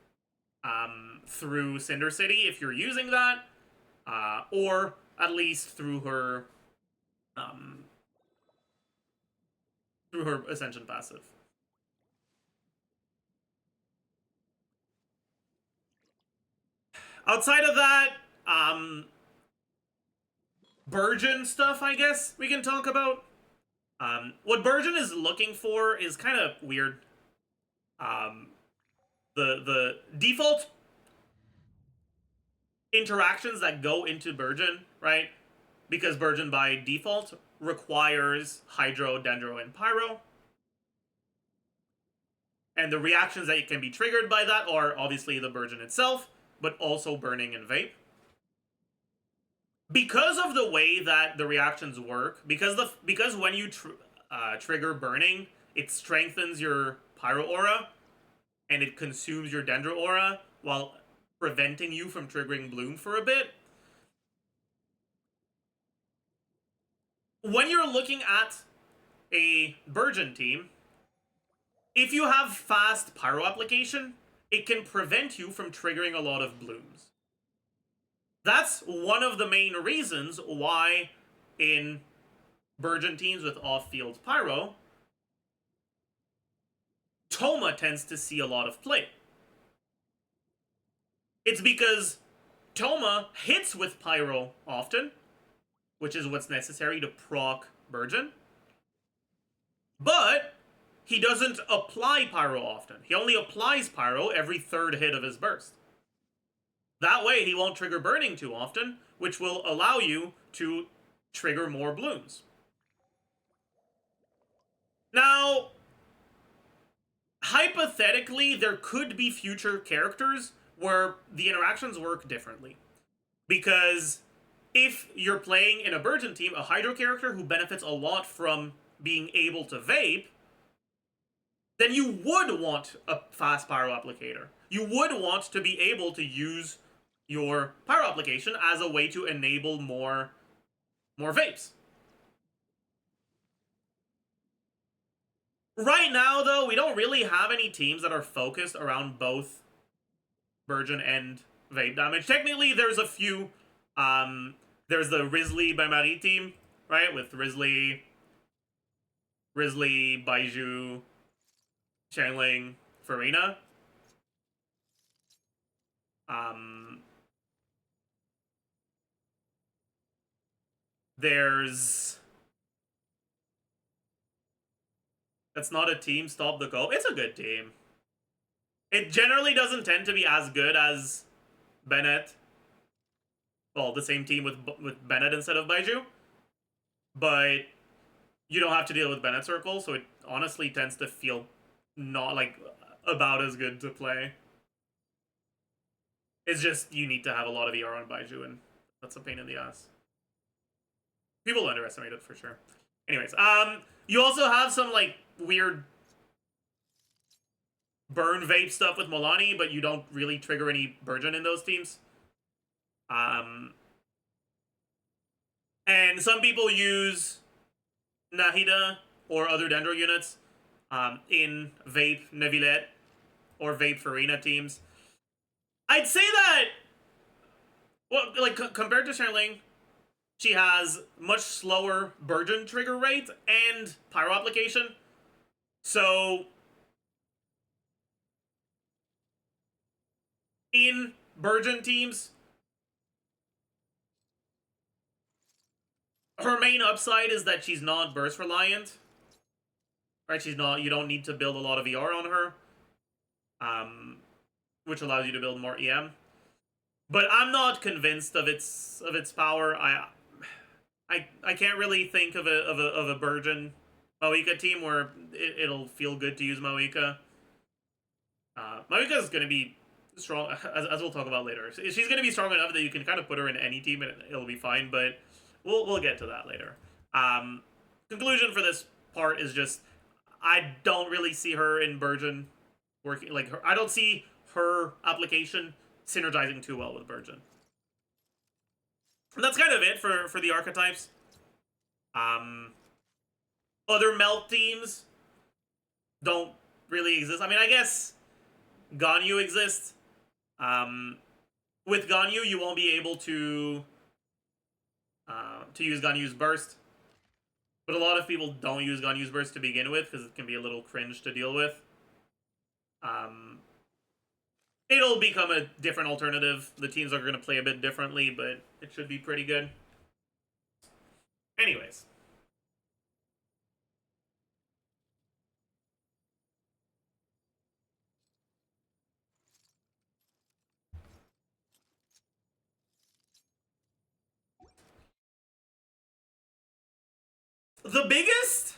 Through Cinder City, if you're using that, or at least through her Ascension passive. Outside of that, Burgeon stuff, I guess, we can talk about. What Burgeon is looking for is kind of weird. The default interactions that go into Burgeon, right? Because Burgeon by default requires Hydro, Dendro, and Pyro. And the reactions that can be triggered by that are obviously the Burgeon itself, but also Burning and Vape. Because of the way that the reactions work, because when you trigger Burning, it strengthens your Pyro aura, and it consumes your Dendro aura, while preventing you from triggering Bloom for a bit. When you're looking at a Burgeon team, if you have fast Pyro application, it can prevent you from triggering a lot of Blooms. That's one of the main reasons why in Burgeon teams with off-field Pyro, Toma tends to see a lot of play. It's because Toma hits with Pyro often, which is what's necessary to proc Burgeon. But he doesn't apply Pyro often. He only applies Pyro every third hit of his burst. That way he won't trigger Burning too often, which will allow you to trigger more Blooms. Now, hypothetically, there could be future characters where the interactions work differently. Because if you're playing in a Burgeon team, a Hydro character who benefits a lot from being able to vape, then you would want a fast Pyro applicator. You would want to be able to use your Pyro application as a way to enable more vapes. Right now, though, we don't really have any teams that are focused around both Burgeon and vape damage. Technically, there's a few. There's the Risley by Marie team, right? With Risley, Baiju, Changeling, Farina. There's... That's not a team, Stop the Go. It's a good team. It generally doesn't tend to be as good as Bennett. Well, the same team with Bennett instead of Baiju. But you don't have to deal with Bennett Circle, so it honestly tends to feel not like about as good to play. It's just you need to have a lot of ER on Baiju, and that's a pain in the ass. People underestimate it for sure. Anyways, you also have some like weird burn vape stuff with Milani, but you don't really trigger any Burgeon in those teams. And some people use Nahida or other Dendro units in Vape Nevilette or Vape Farina teams. I'd say that, well, like, compared to Sherling, she has much slower Burgeon trigger rate and Pyro application. So, in Burgeon teams, her main upside is that she's not burst reliant. Right? She's not, you don't need to build a lot of ER on her. Which allows you to build more EM. But I'm not convinced of its power. I can't really think of a Burgeon MAVUIKA team where it'll feel good to use MAVUIKA. MAVUIKA is going to be strong, as we'll talk about later. She's going to be strong enough that you can kind of put her in any team and it'll be fine, but we'll get to that later. Conclusion for this part is just, I don't really see her in Burgeon working, like, I don't see her application synergizing too well with Burgeon. And that's kind of it for the archetypes. Other melt teams don't really exist. I mean, I guess Ganyu exists. With Ganyu, you won't be able to use Ganyu's burst. But a lot of people don't use Ganyu's burst to begin with because it can be a little cringe to deal with. It'll become a different alternative. The teams are going to play a bit differently, but it should be pretty good. Anyways. The biggest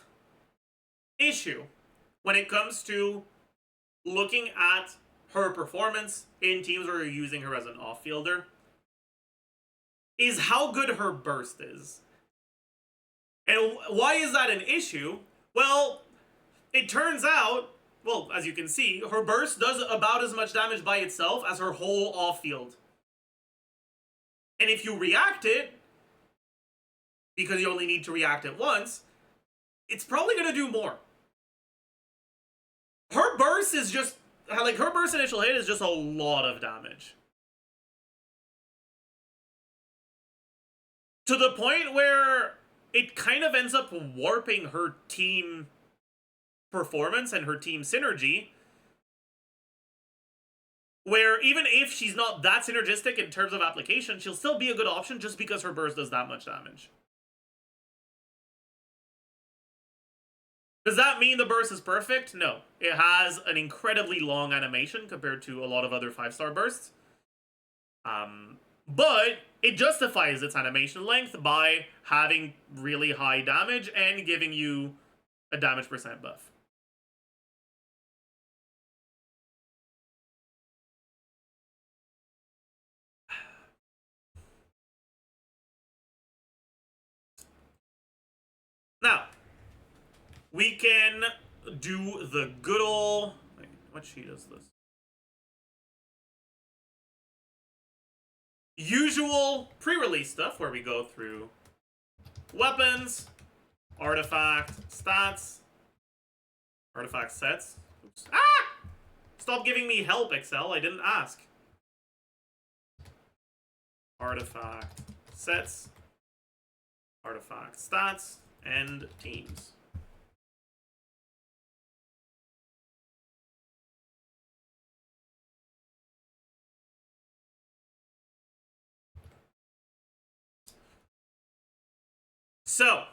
issue when it comes to looking at her performance in teams where you're using her as an off-fielder is how good her burst is. And why is that an issue? Well, it turns out, well, as you can see, her burst does about as much damage by itself as her whole off-field. And if you react it, because you only need to react it once, it's probably going to do more. Her burst is just, like, her burst initial hit is just a lot of damage. To the point where it kind of ends up warping her team performance and her team synergy. Where even if she's not that synergistic in terms of application, she'll still be a good option just because her burst does that much damage. Does that mean the burst is perfect? No. It has an incredibly long animation compared to a lot of other 5-star bursts. But it justifies its animation length by having really high damage and giving you a damage percent buff. Now, we can do the good old... Wait, what sheet is this? Usual pre-release stuff where we go through weapons, artifact stats, artifact sets. Oops. Ah! Stop giving me help, Excel. I didn't ask. Artifact sets, artifact stats, and teams. So,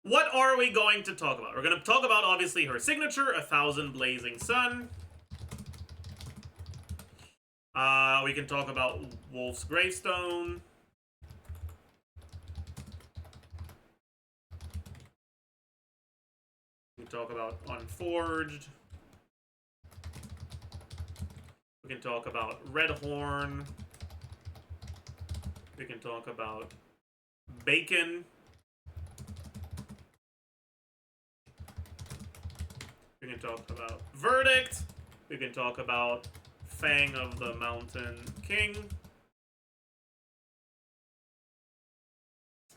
what are we going to talk about? We're going to talk about, obviously, her signature, 1000 Blazing Sun. We can talk about Wolf's Gravestone. We can talk about Unforged. We can talk about Red Horn. We can talk about Bacon. We can talk about Verdict. We can talk about Fang of the Mountain King.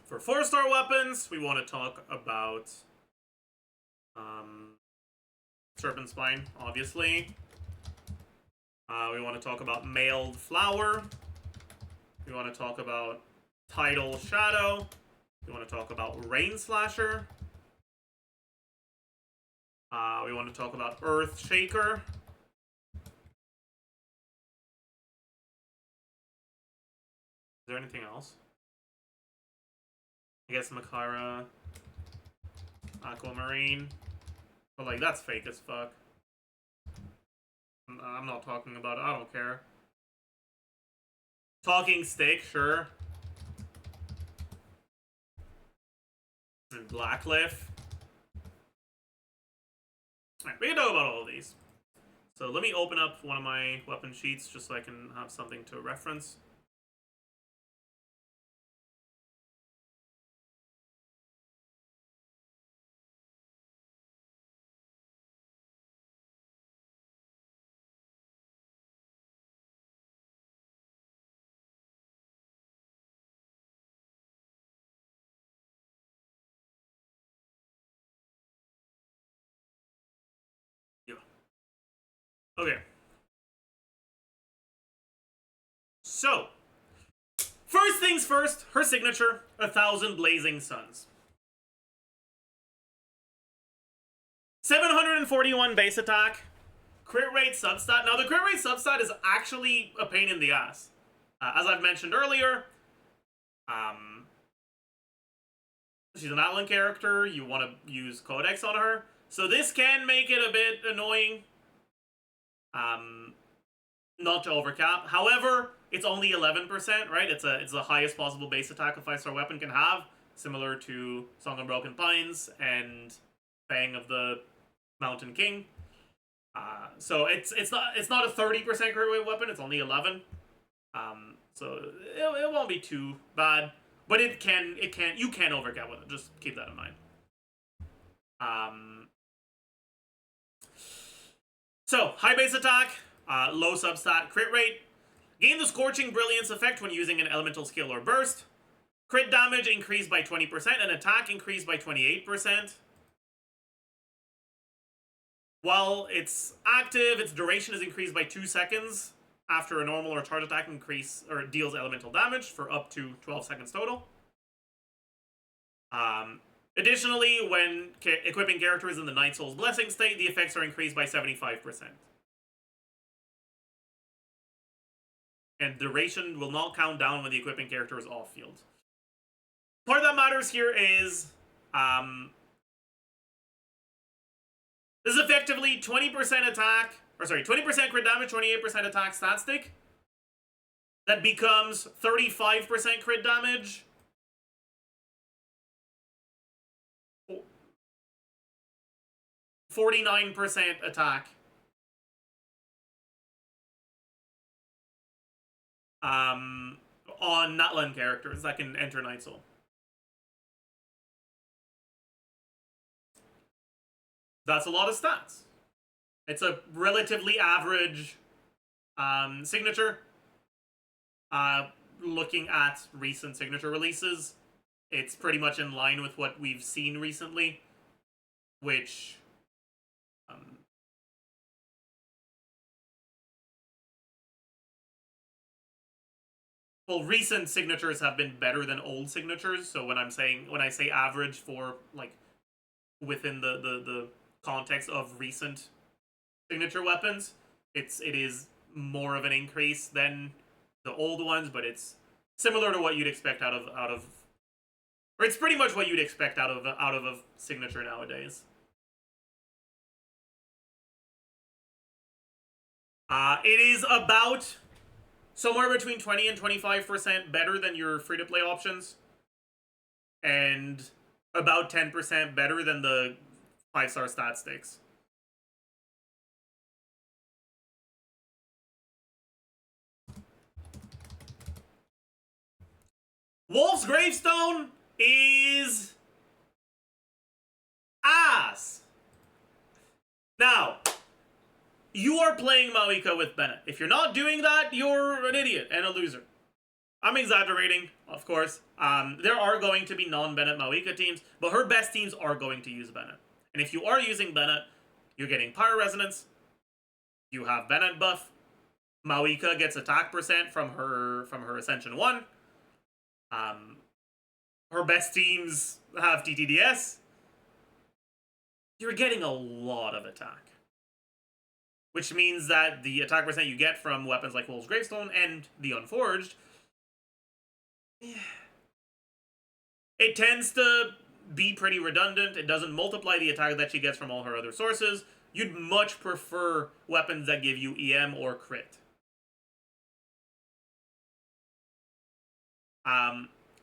For 4-star weapons, we want to talk about Serpent Spine, obviously. We want to talk about Mailed Flower. We want to talk about Tidal Shadow. We want to talk about Rain Slasher. We want to talk about Earth Shaker. Is there anything else? I guess Makara, Aquamarine. But, like, that's fake as fuck. I'm not talking about it. I don't care. Talking Stick, sure. And Blacklift. Alright, we can talk about all of these. So let me open up one of my weapon sheets just so I can have something to reference. Okay. So, first things first, her signature, 1,000 Blazing Suns. 741 base attack, crit rate substat. Now, the crit rate substat is actually a pain in the ass. As I've mentioned earlier, she's an Atlan character. You want to use Codex on her. So this can make it a bit annoying. Not to overcap. However, it's only 11%, right? It's the highest possible base attack a 5-star weapon can have, similar to Song of Broken Pines and Fang of the Mountain King. So it's not a 30% crit rate weapon. It's only 11. So it won't be too bad, but you can overcap with it. Just keep that in mind. So, high base attack, low substat crit rate. Gain the Scorching Brilliance effect when using an elemental skill or burst. Crit damage increased by 20% and attack increased by 28%. While it's active, its duration is increased by 2 seconds after a normal or charge attack deals elemental damage for up to 12 seconds total. Additionally, when equipping characters in the Night Soul's Blessing state, the effects are increased by 75%. And duration will not count down when the equipping character is off-field. Part that matters here is, this is effectively 20% attack, 20% crit damage, 28% attack stat stick. That becomes 35% crit damage, 49% attack. On Natlan characters that can enter Night Soul. That's a lot of stats. It's a relatively average signature. Looking at recent signature releases, it's pretty much in line with what we've seen recently, which well, recent signatures have been better than old signatures. So when I say average for like within the context of recent signature weapons, it is more of an increase than the old ones, but it's similar to what you'd expect out of or it's pretty much what you'd expect out of a signature nowadays. It is about somewhere between 20 and 25% better than your free-to-play options, and about 10% better than the 5-star stat sticks. Wolf's Gravestone is ass. Now, you are playing MAVUIKA with Bennett. If you're not doing that, you're an idiot and a loser. I'm exaggerating, of course. There are going to be non-Bennett MAVUIKA teams, but her best teams are going to use Bennett. And if you are using Bennett, you're getting Pyro Resonance. You have Bennett buff. MAVUIKA gets attack percent from her Ascension 1. Her best teams have TTDS. You're getting a lot of attack. Which means that the attack percent you get from weapons like Wolf's Gravestone and the Unforged, it tends to be pretty redundant. It doesn't multiply the attack that she gets from all her other sources. You'd much prefer weapons that give you EM or crit.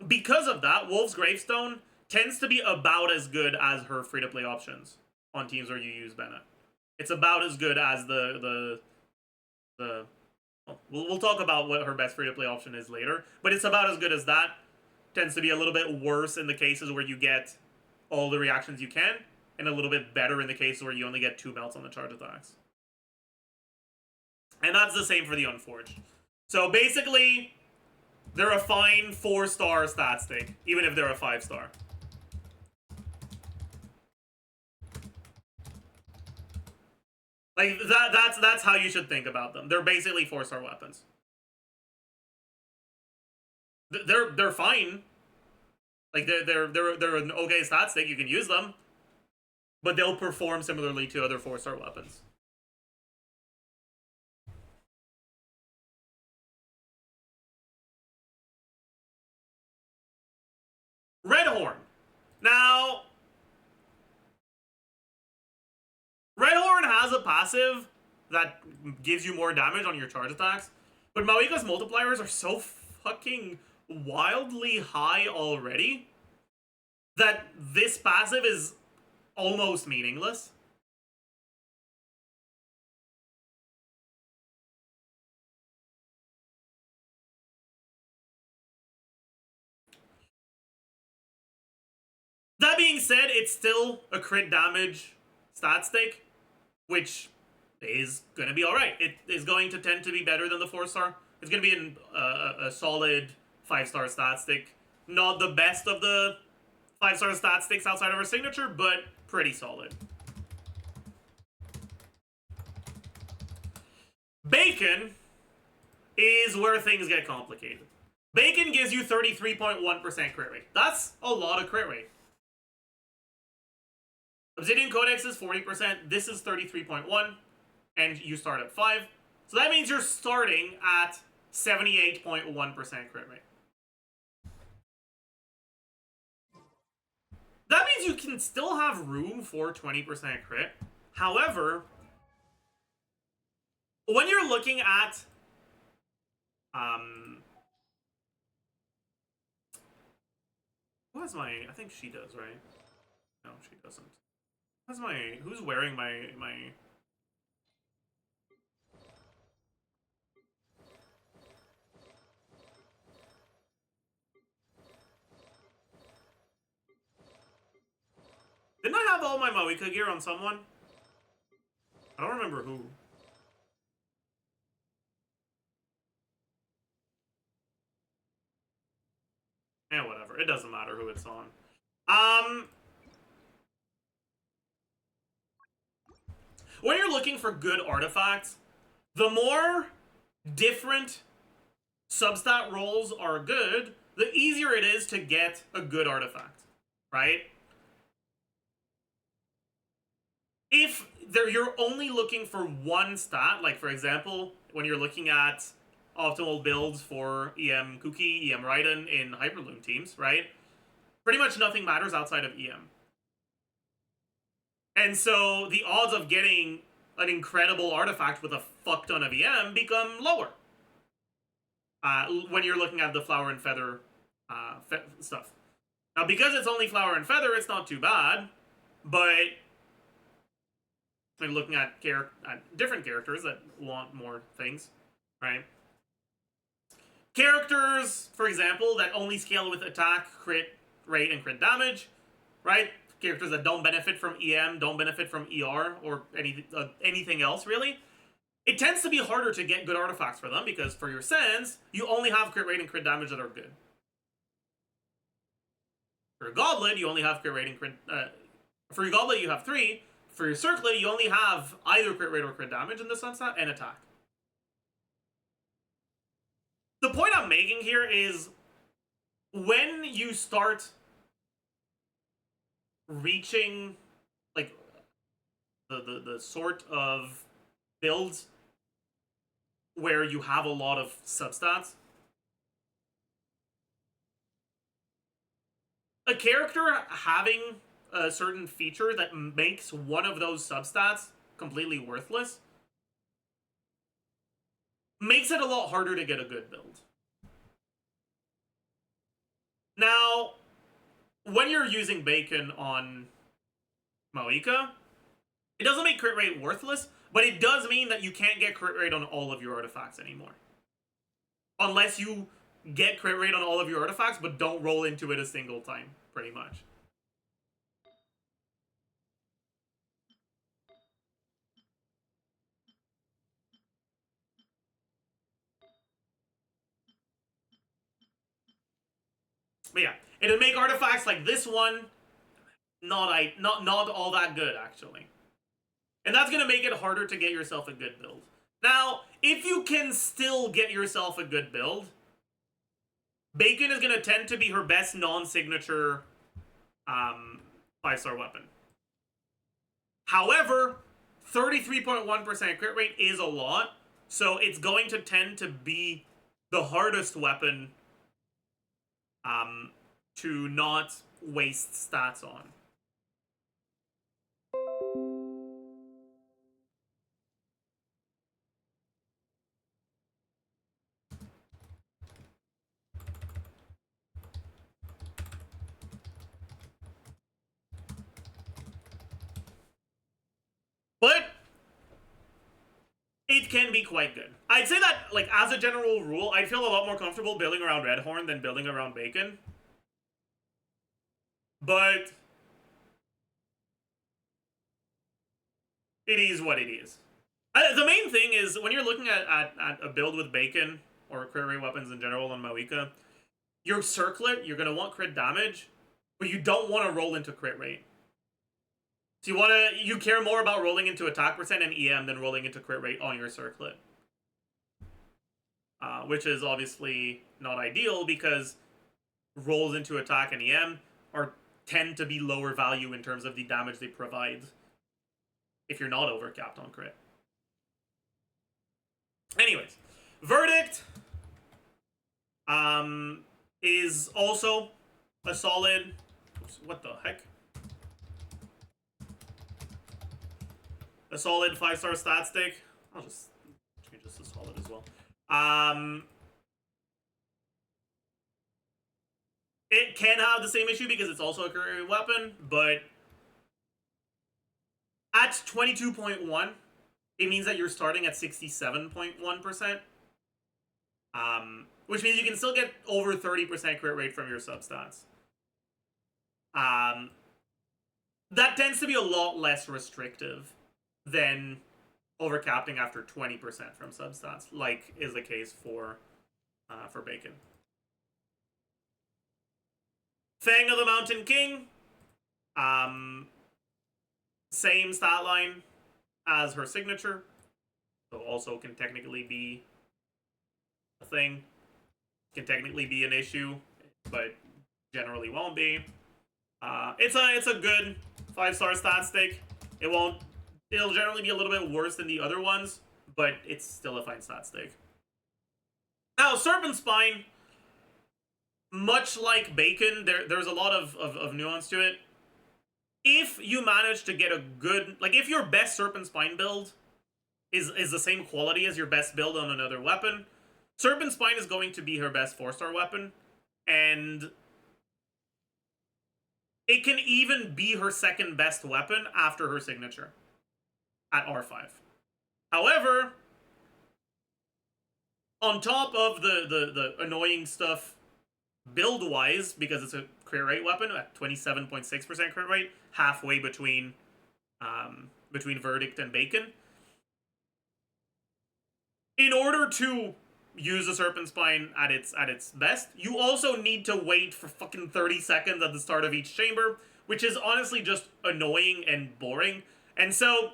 Because of that, Wolf's Gravestone tends to be about as good as her free-to-play options on teams where you use Bennett. It's about as good as we'll talk about what her best free-to-play option is later, but it's about as good as that. Tends to be a little bit worse in the cases where you get all the reactions you can, and a little bit better in the cases where you only get 2 melts on the charge attacks. And that's the same for the Unforged. So basically, they're a fine 4-star stat stick, even if they're a 5-star. Like that's how you should think about them. They're basically 4-star weapons. They're fine. Like they're an okay stat stick. You can use them, but they'll perform similarly to other 4-star weapons. Redhorn. Now, Redhorn has a passive that gives you more damage on your charge attacks, but MAVUIKA's multipliers are so fucking wildly high already that this passive is almost meaningless. That being said, it's still a crit damage stat stick, which is going to be alright. It is going to tend to be better than the 4-star. It's going to be a solid 5-star stat stick. Not the best of the 5-star stat sticks outside of her signature, but pretty solid. Bacon is where things get complicated. Bacon gives you 33.1% crit rate. That's a lot of crit rate. Obsidian Codex is 40%, this is 33.1, and you start at 5. So that means you're starting at 78.1% crit rate. That means you can still have room for 20% crit. However, when you're looking at who has my, I think she does, right? No, she doesn't. Who's wearing my Didn't I have all my MAVUIKA gear on someone? I don't remember who. Eh, whatever. It doesn't matter who it's on. When you're looking for good artifacts, the more different substat rolls are good, the easier it is to get a good artifact, right? If you're only looking for one stat, like for example, when you're looking at optimal builds for EM Kuki, EM Raiden in Hyperloom teams, right? Pretty much nothing matters outside of EM. And so the odds of getting an incredible artifact with a fuck ton of EM become lower. When you're looking at the Flower and Feather stuff. Now, because it's only Flower and Feather, it's not too bad, but When you're looking at different characters that want more things, right? Characters, for example, that only scale with attack, crit rate, and crit damage, right? Characters that don't benefit from EM, don't benefit from ER, or anything else, really. It tends to be harder to get good artifacts for them, because for your Sands, you only have crit rate and crit damage that are good. For your Goblet, you only have crit rate and crit... for your Goblet, you have 3. For your Circlet, you only have either crit rate or crit damage in this substat, and attack. The point I'm making here is, when you start reaching, like, the sort of builds where you have a lot of substats, a character having a certain feature that makes one of those substats completely worthless makes it a lot harder to get a good build. Now, when you're using Bacon on MAVUIKA, it doesn't make crit rate worthless, but it does mean that you can't get crit rate on all of your artifacts anymore. Unless you get crit rate on all of your artifacts, but don't roll into it a single time, pretty much. But yeah, it'll make artifacts like this one not all that good, actually. And that's gonna make it harder to get yourself a good build. Now, if you can still get yourself a good build, Bacon is gonna tend to be her best non-signature 5-star weapon. However, 33.1% crit rate is a lot, so it's going to tend to be the hardest weapon to not waste stats on. But it can be quite good. I'd say that, like, as a general rule, I'd feel a lot more comfortable building around Redhorn than building around Bacon. But it is what it is. The main thing is, when you're looking at a build with Bacon, or crit rate weapons in general on MAVUIKA, your Circlet, you're going to want crit damage, but you don't want to roll into crit rate. So you care more about rolling into attack percent and EM than rolling into crit rate on your Circlet. Which is obviously not ideal, because rolls into attack and EM tend to be lower value in terms of the damage they provide if you're not overcapped on crit. Anyways, Verdict is also a solid... Oops, what the heck? A solid 5-star stat stick. I'll just change this to solid as well. It can have the same issue because it's also a career weapon, but at 22.1, it means that you're starting at 67.1%. Which means you can still get over 30% crit rate from your substats. That tends to be a lot less restrictive than overcapping after 20% from substats, like is the case for Bacon. Fang of the Mountain King, same stat line as her signature, so also can technically be a thing, can technically be an issue, but generally won't be. It's a good 5-star stat stick. It'll generally be a little bit worse than the other ones, but it's still a fine stat stick. Now, Serpent Spine, much like Bacon, there's a lot of nuance to it. If you manage to get a good... Like, if your best Serpent Spine build is the same quality as your best build on another weapon, Serpent Spine is going to be her best 4-star weapon, and it can even be her second best weapon after her signature. at R5. However, on top of the annoying stuff build-wise, because it's a crit rate weapon at 27.6% crit rate, halfway between Verdict and Bacon, in order to use the Serpent Spine at its best, you also need to wait for fucking 30 seconds at the start of each chamber, which is honestly just annoying and boring. And so,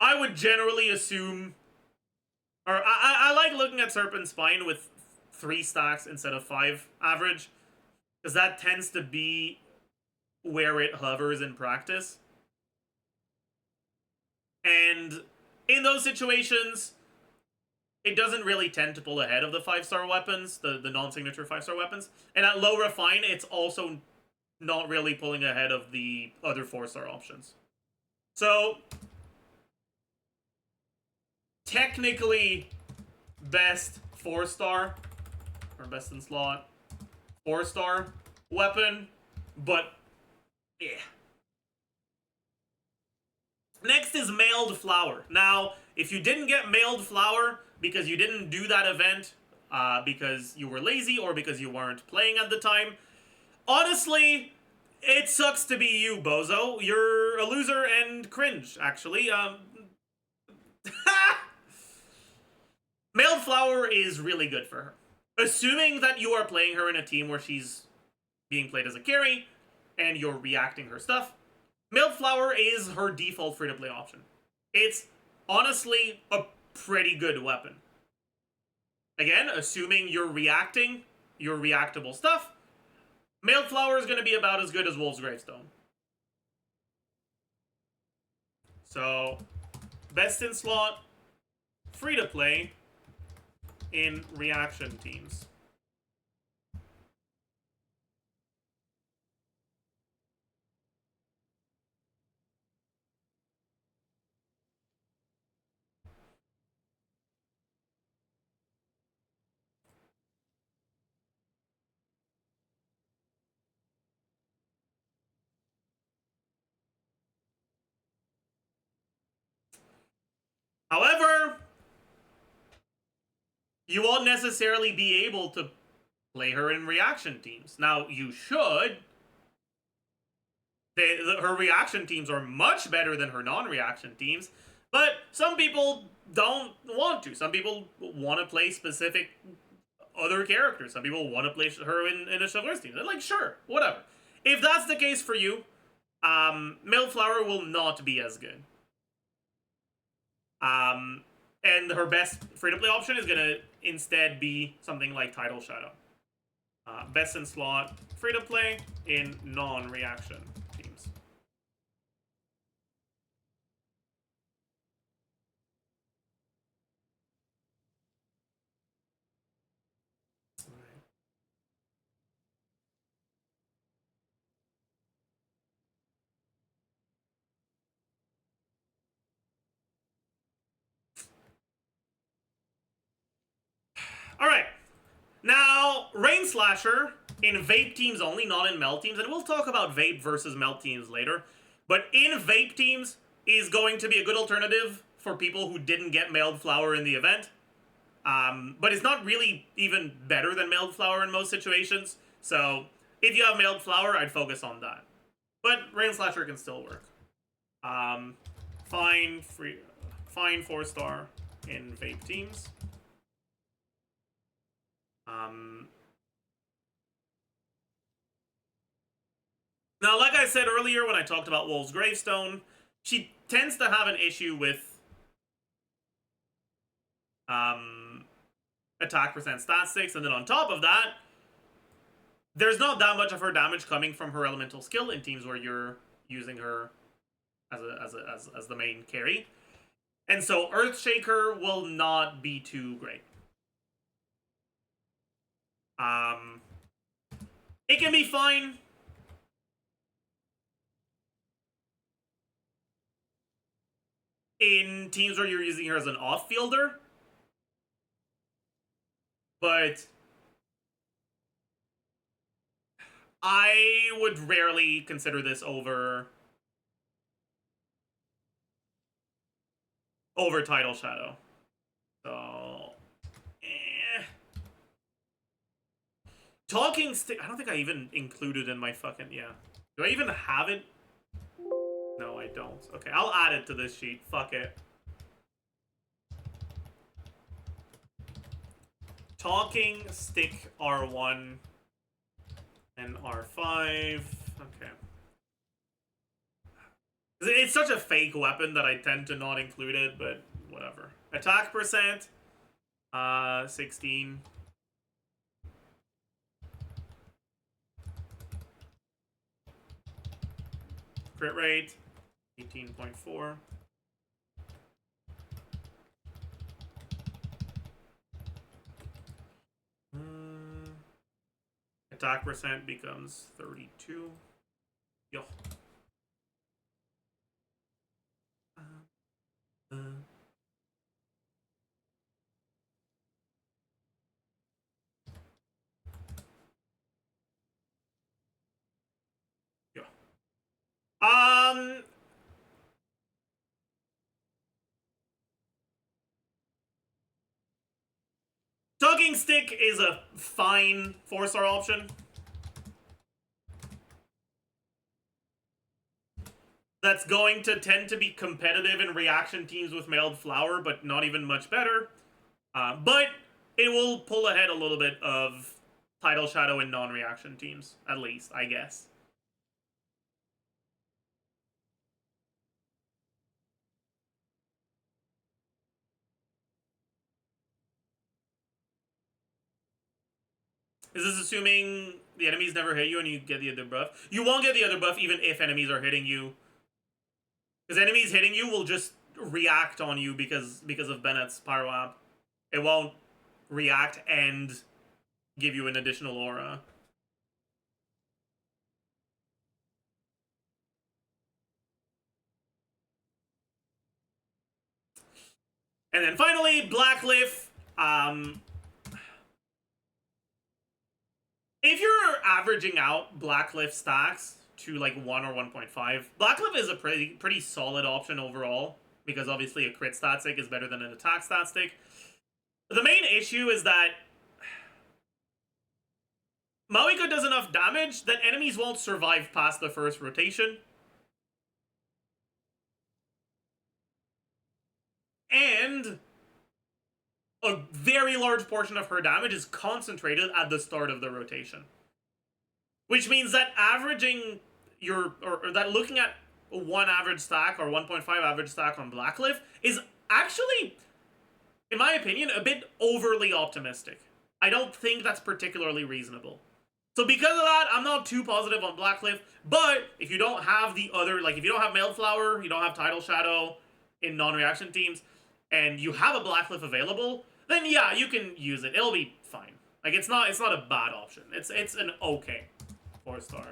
I would generally assume, or I like looking at Serpent Spine with 3 stacks instead of 5 average, because that tends to be where it hovers in practice. And in those situations, it doesn't really tend to pull ahead of the 5-star weapons, the non-signature 5-star weapons. And at low refine, it's also not really pulling ahead of the other 4-star options. So, technically, best 4-star, or best in slot, 4-star weapon, but yeah. Next is Mailed Flower. Now, if you didn't get Mailed Flower because you didn't do that event because you were lazy or because you weren't playing at the time, honestly, it sucks to be you, bozo. You're a loser and cringe, actually. Mailed Flower is really good for her. Assuming that you are playing her in a team where she's being played as a carry and you're reacting her stuff, Mailed Flower is her default free-to-play option. It's honestly a pretty good weapon. Again, assuming you're reacting your reactable stuff, Mailed Flower is going to be about as good as Wolf's Gravestone. So, best in slot, free-to-play in reaction teams. However, you won't necessarily be able to play her in reaction teams. Now, you should. Her reaction teams are much better than her non-reaction teams, but some people don't want to. Some people want to play specific other characters. Some people want to play her in a ChesseBurgers team. They're like, sure, whatever. If that's the case for you, Mailed Flower will not be as good. And her best free-to-play option is going to instead be something like Tidal Shadow. Best in slot, free-to-play in non-reaction teams. Alright. Now, Rain Slasher in vape teams only, not in melt teams, and we'll talk about vape versus melt teams later, but in vape teams is going to be a good alternative for people who didn't get Mailed Flower in the event. But it's not really even better than Mailed Flower in most situations, so if you have Mailed Flower, I'd focus on that. But Rain Slasher can still work. Fine 4-star in vape teams. Now, like I said earlier when I talked about Wolf's Gravestone, she tends to have an issue with attack percent stat sticks, and then on top of that, there's not that much of her damage coming from her elemental skill in teams where you're using her as the main carry. And so Earthshaker will not be too great. It can be fine. In teams where you're using her as an off-fielder. But I would rarely consider this over over Tidal Shadow. So, Talking Stick, I don't think I even included in my fucking, yeah. Do I even have it? No, I don't. Okay, I'll add it to this sheet. Fuck it. Talking Stick R1 and R5. Okay. It's such a fake weapon that I tend to not include it, but whatever. Attack percent, 16. Crit rate, 18.4. Attack percent becomes 32. Yo. Yeah. Talking Stick is a fine 4-star option. That's going to tend to be competitive in reaction teams with Mailed Flower, but not even much better. But it will pull ahead a little bit of Tidal Shadow in non-reaction teams, at least, I guess. Is this assuming the enemies never hit you and you get the other buff? You won't get the other buff even if enemies are hitting you. Because enemies hitting you will just react on you because of Bennett's Pyro App. It won't react and give you an additional aura. And then finally, Blacklift. If you're averaging out Blacklift stacks to like 1 or 1.5, Blacklift is a pretty solid option overall, because obviously a crit stat stick is better than an attack stat stick. The main issue is that MAVUIKA does enough damage that enemies won't survive past the first rotation. And a very large portion of her damage is concentrated at the start of the rotation. Which means that averaging your, or that looking at 1 average stack or 1.5 average stack on Blacklift is actually, in my opinion, a bit overly optimistic. I don't think that's particularly reasonable. So because of that, I'm not too positive on Blacklift, but if you don't have the other, like if you don't have Mailed Flower, you don't have Tidal Shadow in non-reaction teams, and you have a Blacklift available, then yeah, you can use it. It'll be fine. Like it's not a bad option. It's an okay 4-star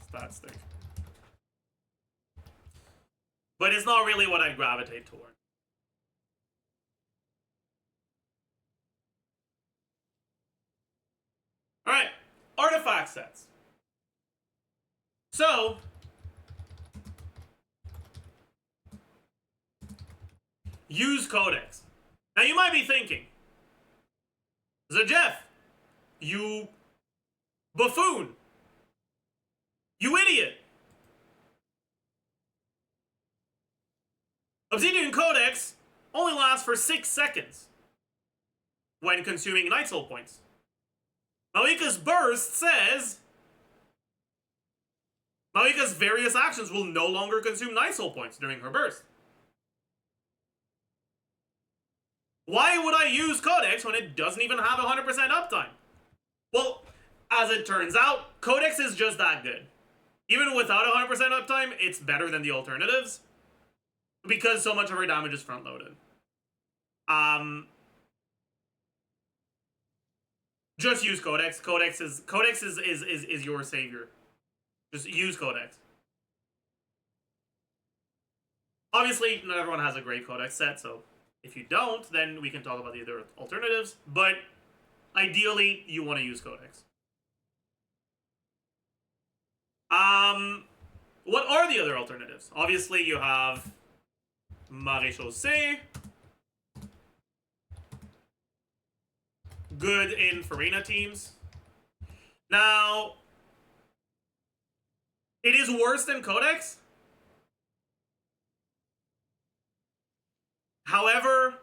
stat stick. But it's not really what I gravitate toward. Alright, artifact sets. So, use Codex. Now you might be thinking, Zajef, you buffoon, you idiot. Obsidian Codex only lasts for 6 seconds when consuming Night Soul points. MAVUIKA's burst says MAVUIKA's various actions will no longer consume Night Soul points during her burst. Why would I use Codex when it doesn't even have 100% uptime? Well, as it turns out, Codex is just that good. Even without 100% uptime, it's better than the alternatives, because so much of her damage is front-loaded. Just use Codex. Codex is your savior. Just use Codex. Obviously, not everyone has a great Codex set, so if you don't, then we can talk about the other alternatives, but ideally, you want to use Codex. What are the other alternatives? Obviously, you have Maréchaussée, good in Farina teams. Now, it is worse than Codex. However,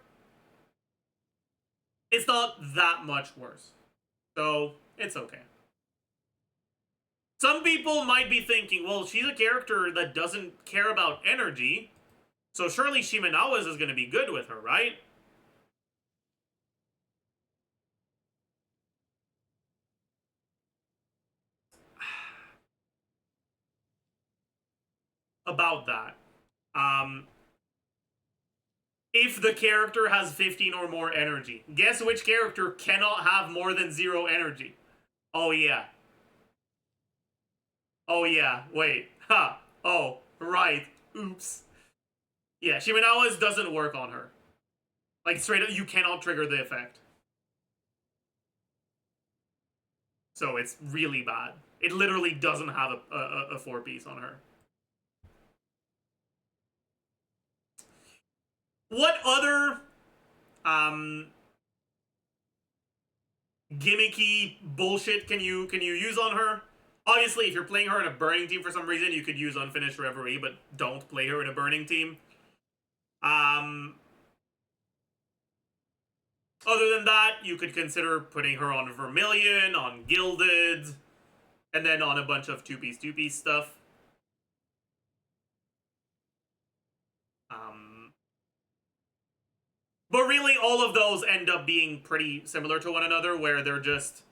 it's not that much worse. So, it's okay. Some people might be thinking, well, she's a character that doesn't care about energy, so surely Shimenawa's is going to be good with her, right? About that. If the character has 15 or more energy, guess which character cannot have more than 0 energy? Oh, yeah. Oh, yeah. Wait. Ha. Oh, right. Oops. Yeah, Shimenawa's doesn't work on her. Like, straight up, you cannot trigger the effect. So it's really bad. It literally doesn't have a 4-piece on her. What other gimmicky bullshit can you use on her? Obviously, if you're playing her in a burning team for some reason, you could use Unfinished Reverie, but don't play her in a burning team. Other than that, you could consider putting her on Vermilion, on Gilded, and then on a bunch of 2-piece stuff. But really, all of those end up being pretty similar to one another, where they're just...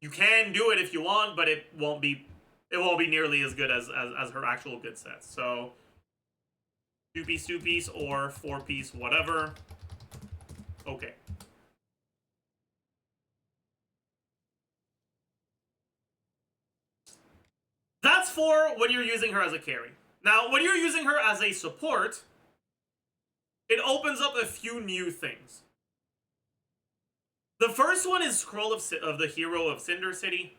You can do it if you want, but it won't be nearly as good as her actual good sets. So 2-piece or 4-piece, whatever. Okay. That's for when you're using her as a carry. Now, when you're using her as a support, it opens up a few new things. The first one is Scroll of the Hero of Cinder City.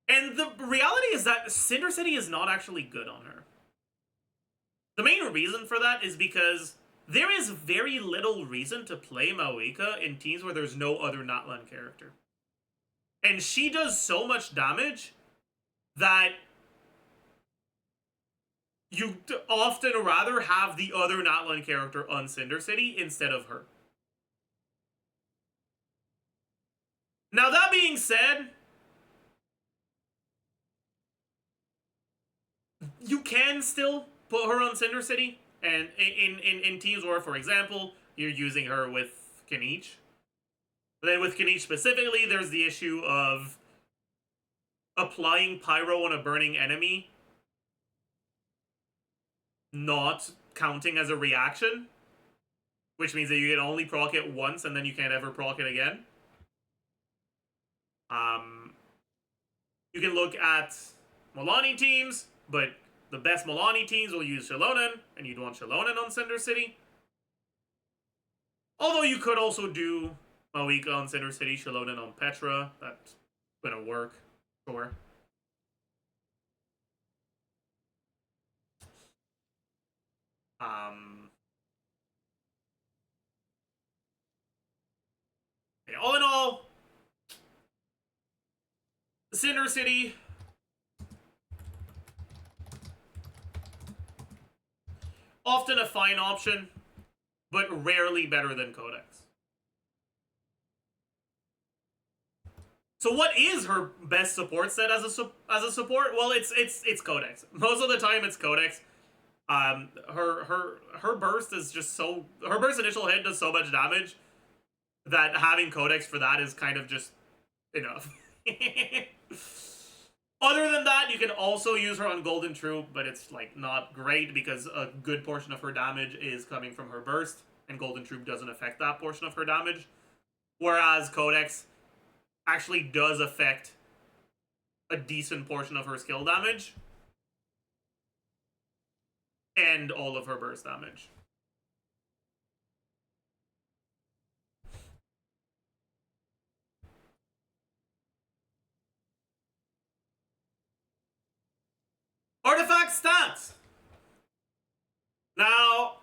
And the reality is that Cinder City is not actually good on her. The main reason for that is because there is very little reason to play MAVUIKA in teams where there's no other Natlan character. And she does so much damage that you'd often rather have the other Natlan character on Cinder City instead of her. Now, that being said, you can still put her on Cinder City, and in teams where, for example, you're using her with Kenichi. Then with Kenichi specifically, there's the issue of applying Pyro on a burning enemy not counting as a reaction, which means that you can only proc it once and then you can't ever proc it again. You can look at Milani teams, but the best Milani teams will use Shilonen, and you'd want Shilonen on Cinder City. Although you could also do MAVUIKA on Cinder City, Shilonen on Petra. That's gonna work, sure. Okay, all in all, Cinder City, often a fine option, but rarely better than Codex. So what is her best support set as a support? Well, it's Codex. Most of the time it's Codex. Her burst is just so... Her burst initial hit does so much damage that having Codex for that is kind of just enough. Other than that, you can also use her on Golden Troop, but it's like not great because a good portion of her damage is coming from her burst, and Golden Troop doesn't affect that portion of her damage. Whereas Codex actually does affect a decent portion of her skill damage and all of her burst damage. Artifact stats! Now,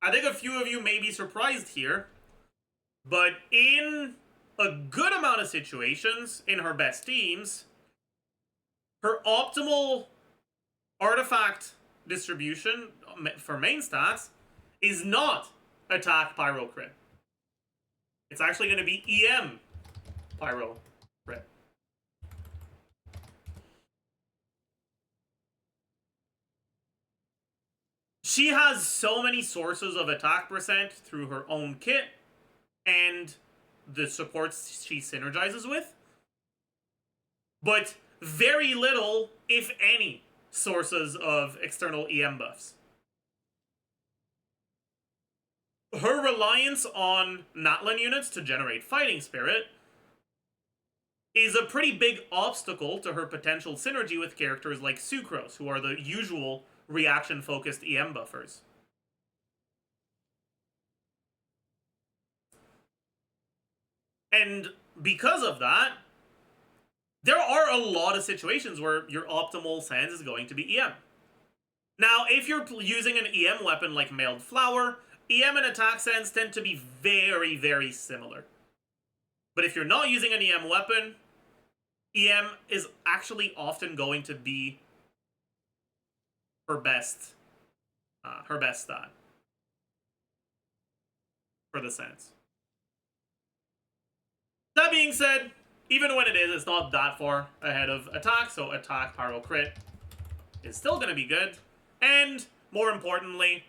I think a few of you may be surprised here, But in a good amount of situations, in her best teams, her optimal artifact distribution for main stats is not attack pyro crit. It's actually going to be EM pyro crit. She has so many sources of attack percent through her own kit and the supports she synergizes with, but very little, if any, sources of external EM buffs. Her reliance on Natlan units to generate fighting spirit is a pretty big obstacle to her potential synergy with characters like Sucrose, who are the usual reaction-focused EM buffers. And because of that, there are a lot of situations where your optimal sense is going to be EM. Now, if you're using an EM weapon like Mailed Flower, EM and attack sense tend to be very, very similar. But if you're not using an EM weapon, EM is actually often going to be her best stat for the sense. That being said, even when it is, it's not that far ahead of attack, so attack pyro crit is still going to be good. And more importantly,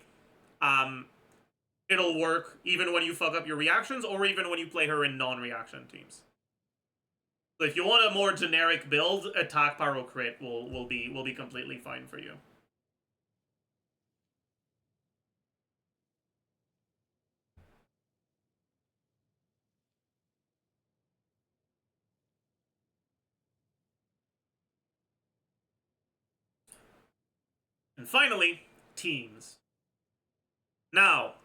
it'll work even when you fuck up your reactions or even when you play her in non-reaction teams. So if you want a more generic build, attack pyro crit will be completely fine for you. And finally, teams. Now,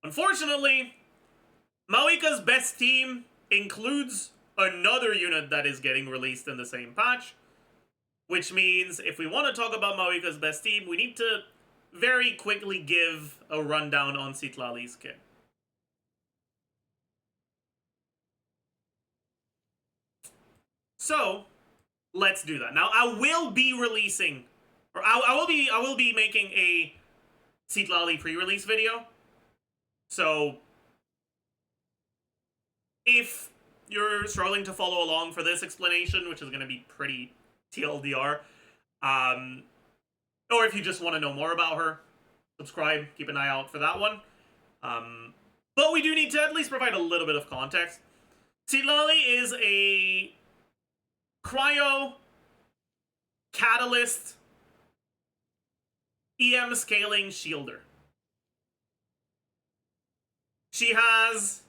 unfortunately, MAVUIKA's best team includes another unit that is getting released in the same patch, which means if we want to talk about MAVUIKA's best team, we need to very quickly give a rundown on Citlali's kit. So, let's do that. Now, I will be releasing, or I will be making a Citlali pre-release video. So, if you're struggling to follow along for this explanation, which is going to be pretty TLDR, or if you just want to know more about her, subscribe, keep an eye out for that one. But we do need to at least provide a little bit of context. Citlali is a cryo catalyst EM scaling shielder. She has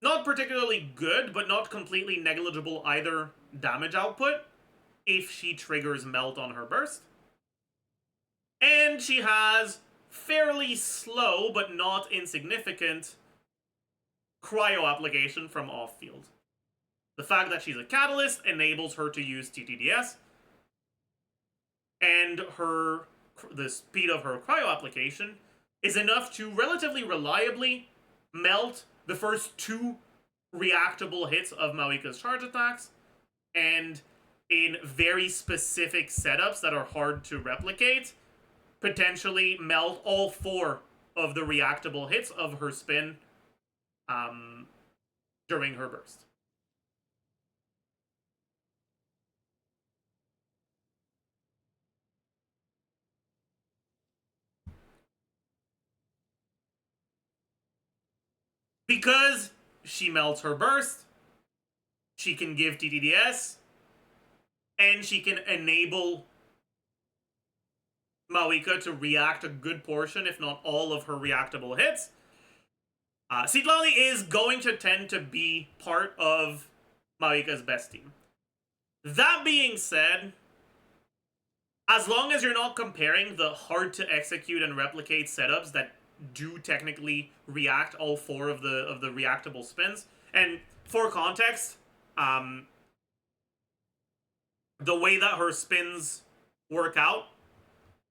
not particularly good, but not completely negligible either damage output if she triggers melt on her burst. And she has fairly slow, but not insignificant, cryo application from off-field. The fact that she's a catalyst enables her to use TTDS, and the speed of her cryo application is enough to relatively reliably melt the first 2 reactable hits of MAVUIKA's charge attacks, and in very specific setups that are hard to replicate, potentially melt all 4 of the reactable hits of her spin during her burst. Because she melts her burst, she can give TTDS, and she can enable MAVUIKA to react a good portion, if not all, of her reactable hits. Citlali is going to tend to be part of MAVUIKA's best team. That being said, as long as you're not comparing the hard-to-execute and replicate setups that do technically react all 4 of the reactable spins, and for context, the way that her spins work out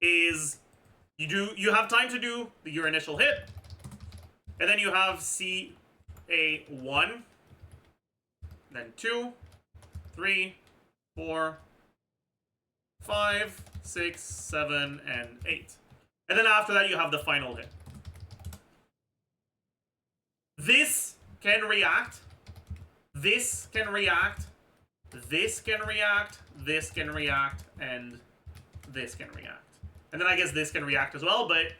is You have time to do your initial hit, and then you have CA1, then 2, 3, 4, 5, 6, 7, and 8. And then after that, you have the final hit. This can react. This can react. This can react. This can react. And this can react. And then I guess this can react as well, but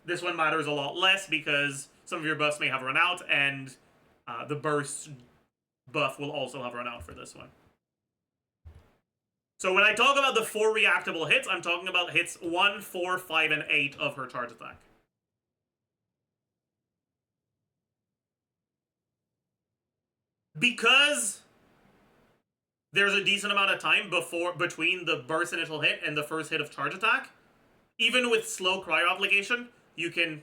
this one matters a lot less because some of your buffs may have run out, and the burst buff will also have run out for this one. So when I talk about the 4 reactable hits, I'm talking about hits 1, 4, 5, and 8 of her charge attack. Because there's a decent amount of time between the burst initial hit and the first hit of charge attack, even with slow cryo application, you can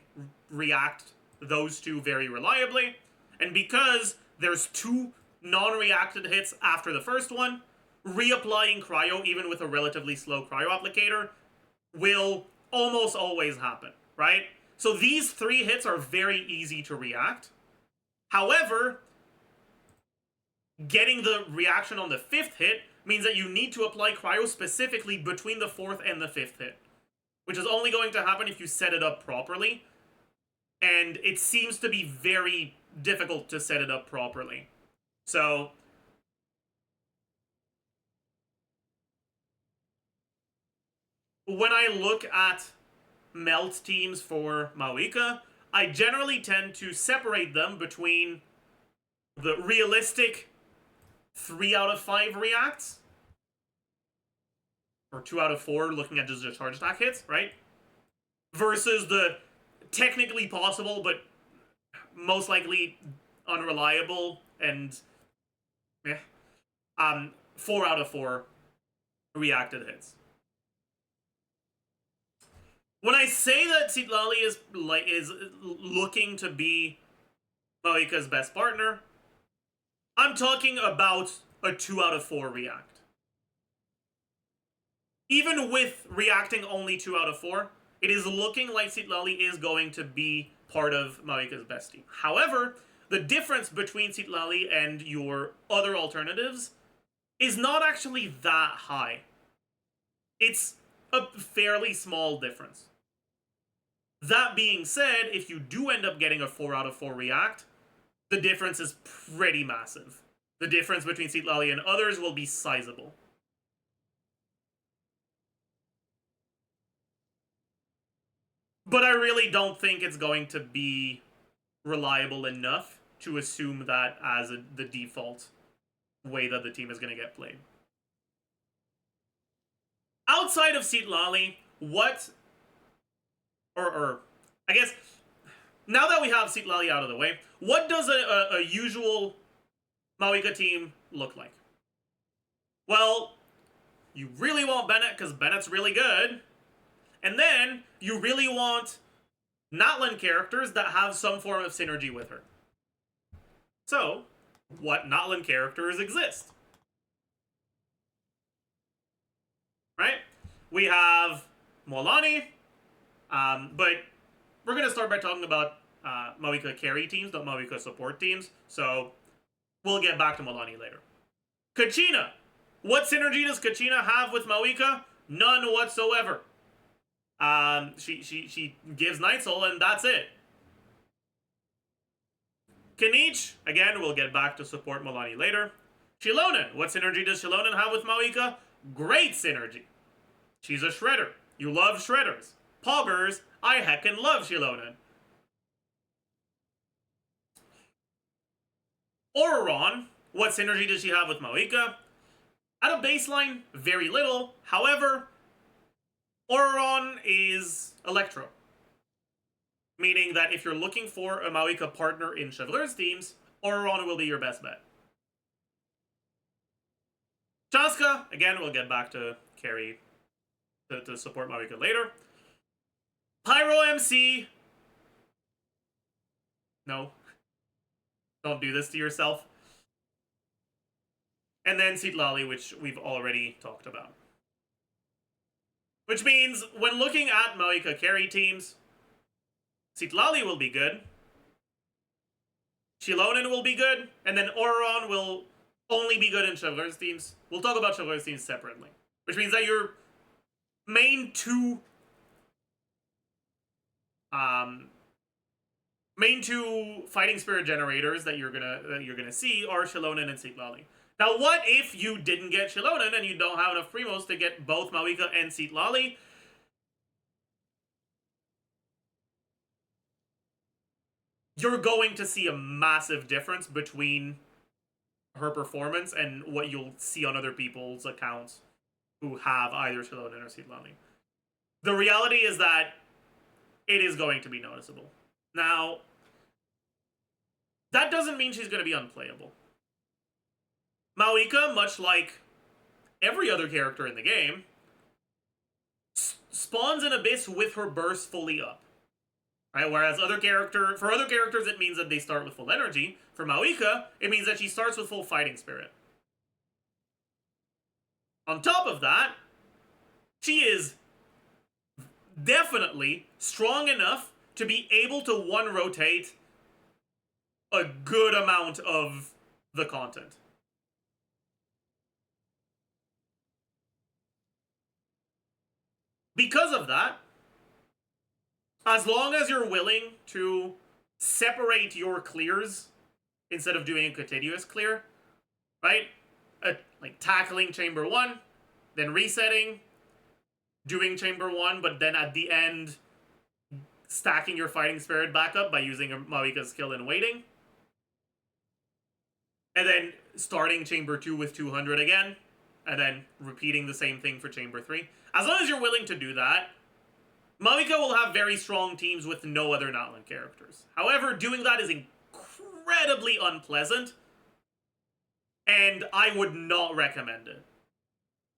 react those two very reliably. And because there's 2 non-reacted hits after the first one, reapplying cryo, even with a relatively slow cryo applicator, will almost always happen, right? So these 3 hits are very easy to react. However, getting the reaction on the 5th hit means that you need to apply cryo specifically between the 4th and the 5th hit, which is only going to happen if you set it up properly. And it seems to be very difficult to set it up properly. So when I look at melt teams for MAVUIKA, I generally tend to separate them between the realistic 3 out of 5 reacts, or 2 out of 4 looking at just the charge attack hits, right? Versus the technically possible but most likely unreliable and 4 out of 4 reacted hits. When I say that Citlali is looking to be MAVUIKA's best partner, I'm talking about a 2 out of 4 react. Even with reacting only 2 out of 4, it is looking like Citlali is going to be part of MAVUIKA's best team. However, the difference between Citlali and your other alternatives is not actually that high. It's a fairly small difference. That being said, if you do end up getting a 4 out of 4 react, the difference is pretty massive. The difference between Citlali and others will be sizable. But I really don't think it's going to be reliable enough to assume that as the default way that the team is going to get played. Outside of Citlali, what... Or I guess, now that we have Citlali out of the way, what does a usual MAVUIKA team look like? Well, you really want Bennett because Bennett's really good. And then you really want Natlan characters that have some form of synergy with her. So, what Natlan characters exist? Right? We have Molani, but we're going to start by talking about MAVUIKA carry teams, not MAVUIKA support teams, so we'll get back to Molani later. Kachina! What synergy does Kachina have with MAVUIKA? None whatsoever. She gives Night Soul, and that's it. Kanich, again, we'll get back to support Molani later. Shilonen, what synergy does Shilonen have with MAVUIKA? Great synergy. She's a shredder. You love shredders. Poggers, I heckin' love Shilonen. Auroron, what synergy does she have with MAVUIKA? At a baseline, very little. However, Auroron is Electro. Meaning that if you're looking for a MAVUIKA partner in Chevaleur's teams, Auroron will be your best bet. Chaska, again, we'll get back to carry, to support MAVUIKA later. Pyro MC. No. Don't do this to yourself. And then Citlali, which we've already talked about. Which means, when looking at MAVUIKA carry teams, Citlali will be good, Xilonen will be good, and then Auron will only be good in ChesseBurgers teams. We'll talk about ChesseBurgers teams separately. Which means that your main two fighting spirit generators that you're gonna see are Xilonen and Citlali. Now, what if you didn't get Xilonen and you don't have enough primos to get both MAVUIKA and Citlali? You're going to see a massive difference between her performance and what you'll see on other people's accounts who have either Xilonen or Citlali. The reality is that it is going to be noticeable. Now, that doesn't mean she's going to be unplayable. MAVUIKA, much like every other character in the game, spawns in Abyss with her burst fully up. Right? Whereas for other characters, it means that they start with full energy. For MAVUIKA, it means that she starts with full fighting spirit. On top of that, she is definitely strong enough to be able to one-rotate a good amount of the content. Because of that, as long as you're willing to separate your clears instead of doing a continuous clear, right? Like tackling chamber 1, then resetting, doing chamber 1, but then at the end stacking your fighting spirit back up by using a MAVUIKA's skill and waiting. And then starting chamber 2 with 200 again, and then repeating the same thing for chamber 3. As long as you're willing to do that, MAVUIKA will have very strong teams with no other Natlan characters. However, doing that is incredibly unpleasant, and I would not recommend it.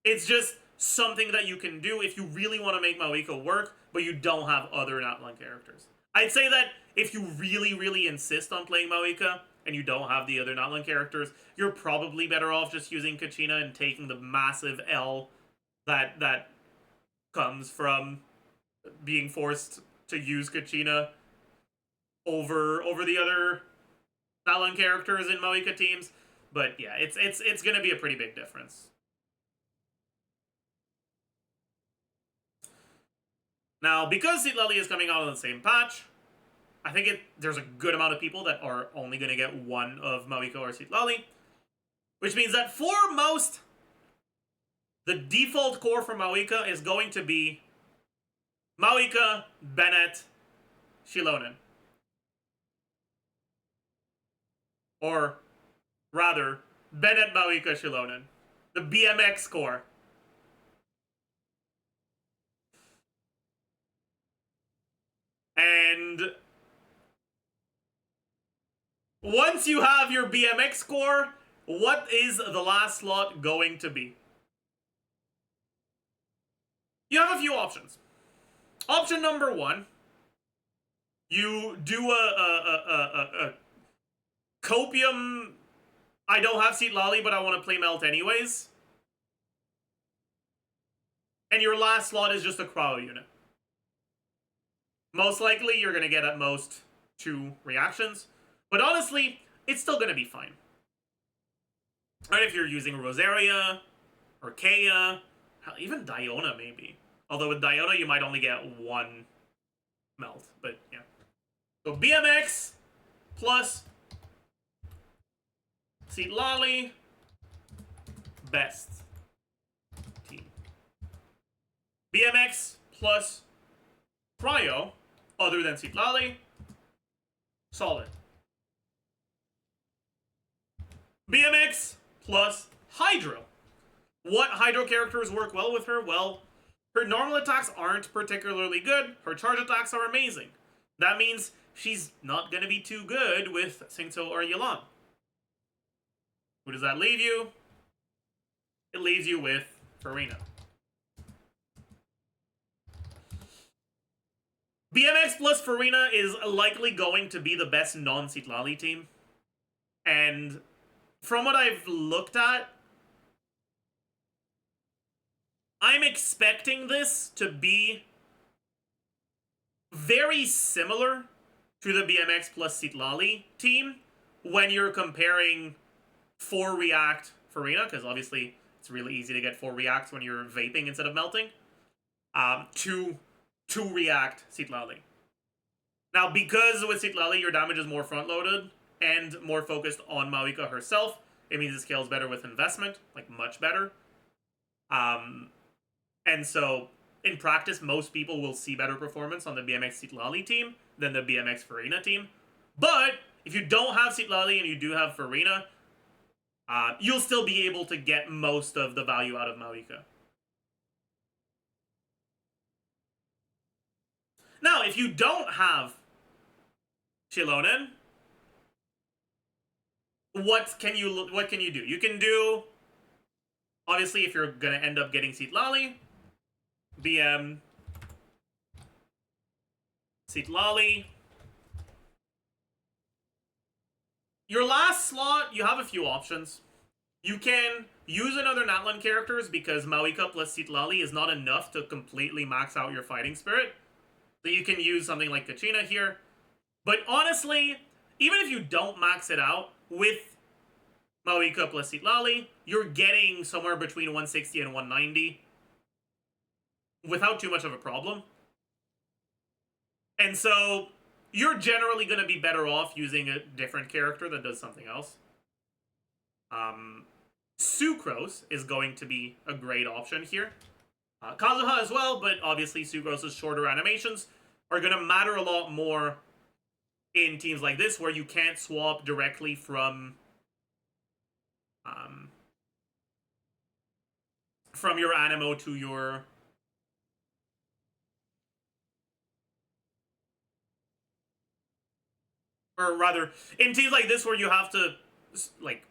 It's just something that you can do if you really want to make MAVUIKA work, but you don't have other Natlan characters. I'd say that if you really, really insist on playing MAVUIKA, and you don't have the other Natlan characters, you're probably better off just using Kachina and taking the massive L that comes from being forced to use Kachina over the other Natlan characters in MAVUIKA teams. But yeah, it's gonna be a pretty big difference. Now, because Citlali is coming out on the same patch, I think there's a good amount of people that are only going to get one of MAVUIKA or Citlali. Which means that for most, the default core for MAVUIKA is going to be MAVUIKA, Bennett, Xilonen. Or, rather, Bennett, MAVUIKA, Xilonen. The BMX core. And once you have your BMX core, what is the last slot going to be? You have a few options. Option number 1, you do a copium. I don't have Citlali, but I want to play Melt anyways. And your last slot is just a cryo unit. Most likely, you're going to get at most 2 reactions. But honestly, it's still going to be fine. Right, if you're using Rosaria, or Kea, hell, even Diona maybe. Although with Diona, you might only get 1 melt. But yeah. So BMX plus Citlali, best team. BMX plus Cryo, other than Citlali, solid. BMX plus Hydro. What Hydro characters work well with her? Well, her normal attacks aren't particularly good. Her charge attacks are amazing. That means she's not going to be too good with Xingqiu or Yelan. Who does that leave you? It leaves you with Farina. BMX plus Farina is likely going to be the best non-Citlali team. And from what I've looked at, I'm expecting this to be very similar to the BMX plus Sitlali team when you're comparing 4 React Farina, because obviously it's really easy to get 4 Reacts when you're vaping instead of melting, to 2 React Sitlali. Now, because with Sitlali your damage is more front-loaded and more focused on MAVUIKA herself, it means it scales better with investment, like much better. And so, in practice, most people will see better performance on the BMX Sitlali team than the BMX Farina team. But, if you don't have Sitlali and you do have Farina, you'll still be able to get most of the value out of MAVUIKA. Now, if you don't have Chilonen, what can you do? You can do, obviously, if you're gonna end up getting Sitlali, BM Sitlali. Your last slot, you have a few options. You can use another Natlan characters because MAVUIKA plus Sitlali is not enough to completely max out your fighting spirit. So you can use something like Kachina here. But honestly, even if you don't max it out with MAVUIKA plus Sitlali, you're getting somewhere between 160 and 190 without too much of a problem. And so you're generally going to be better off using a different character that does something else. Sucrose is going to be a great option here. Kazuha as well, but obviously Sucrose's shorter animations are going to matter a lot more in teams like this where you can't swap directly from your Animo to your or rather in teams like this where you have to like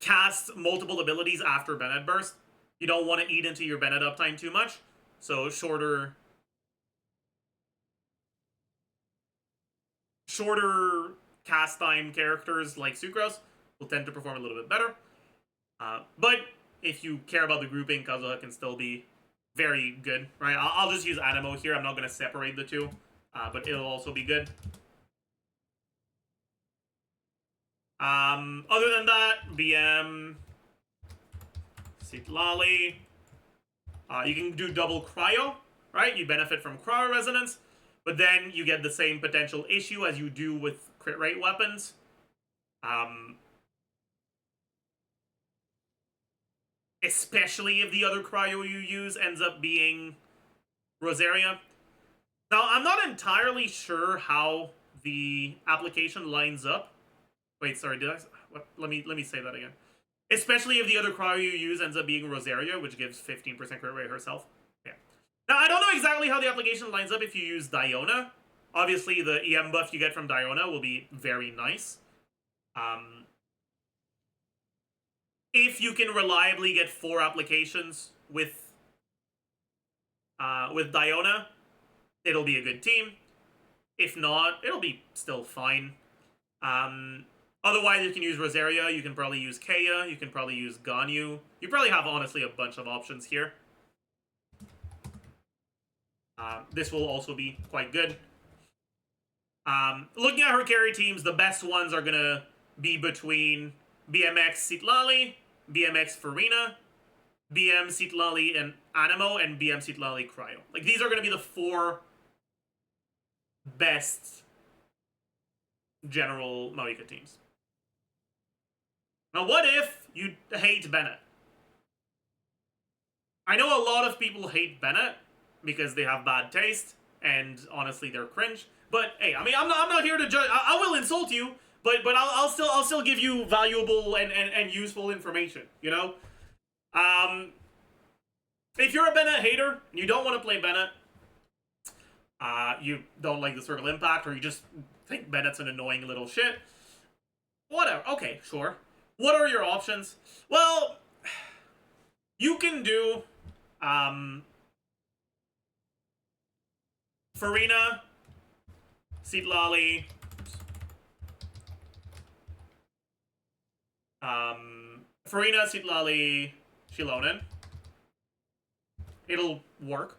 cast multiple abilities after Bennett Burst. You don't want to eat into your Bennett uptime too much, so shorter cast time characters like Sucrose will tend to perform a little bit better. But if you care about the grouping, Kazuha can still be very good, right? I'll just use Animo here. I'm not going to separate the two, but it'll also be good. Other than that, BM Sitlali. You can do double cryo, right? You benefit from cryo resonance, but then you get the same potential issue as you do with crit rate weapons. Especially if the other cryo you use ends up being Rosaria. Now, I'm not entirely sure how the application lines up. Wait, sorry, did I? What? Let me say that again. Especially if the other cryo you use ends up being Rosaria, which gives 15% crit rate herself. Yeah. Now, I don't know exactly how the application lines up if you use Diona. Obviously, the EM buff you get from Diona will be very nice. If you can reliably get 4 applications with Diona, it'll be a good team. If not, it'll be still fine. Otherwise, you can use Rosaria, you can probably use Kea, you can probably use Ganyu. You probably have, honestly, a bunch of options here. This will also be quite good. Looking at her carry teams, the best ones are going to be between BMX Sitlali, BMX Farina, BM Sitlali and Animo, and BM Sitlali Cryo. Like, these are going to be the 4 best general MAVUIKA teams. Now, what if you hate Bennett? I know a lot of people hate Bennett because they have bad taste, and honestly, they're cringe. But hey, I mean, I'm not here to judge. I will insult you, but I'll still give you valuable and useful information. You know, if you're a Bennett hater and you don't want to play Bennett, you don't like the Circle Impact, or you just think Bennett's an annoying little shit. Whatever. Okay, sure. What are your options? Well, you can do Farina, Sitlali, Farina, Sitlali, Chilonen. it'll work.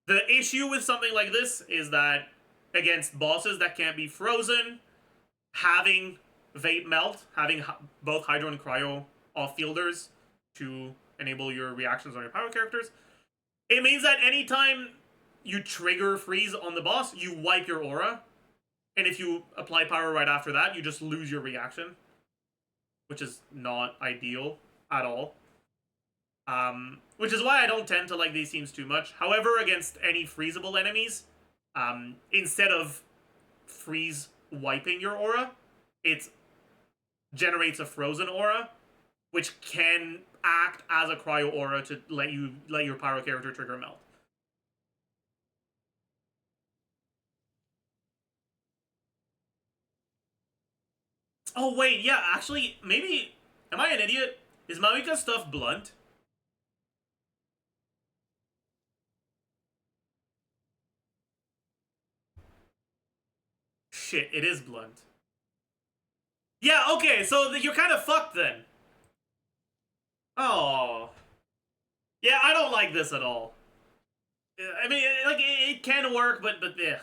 The issue with something like this is that against bosses that can't be frozen, having Vape Melt, having both Hydro and Cryo off-fielders to enable your reactions on your power characters, it means that anytime you trigger freeze on the boss, you wipe your aura. And if you apply power right after that, you just lose your reaction. Which is not ideal at all. Which is why I don't tend to like these teams too much. However, against any freezable enemies, instead of freeze wiping your aura, it generates a frozen aura, which can act as a cryo aura to let your pyro character trigger melt. Oh wait, yeah, actually, maybe, am I an idiot? Is MAVUIKA stuff blunt? Shit, it is blunt. Yeah, okay, so you're kind of fucked then. Oh. Yeah, I don't like this at all. I mean, like, it can work, but ugh.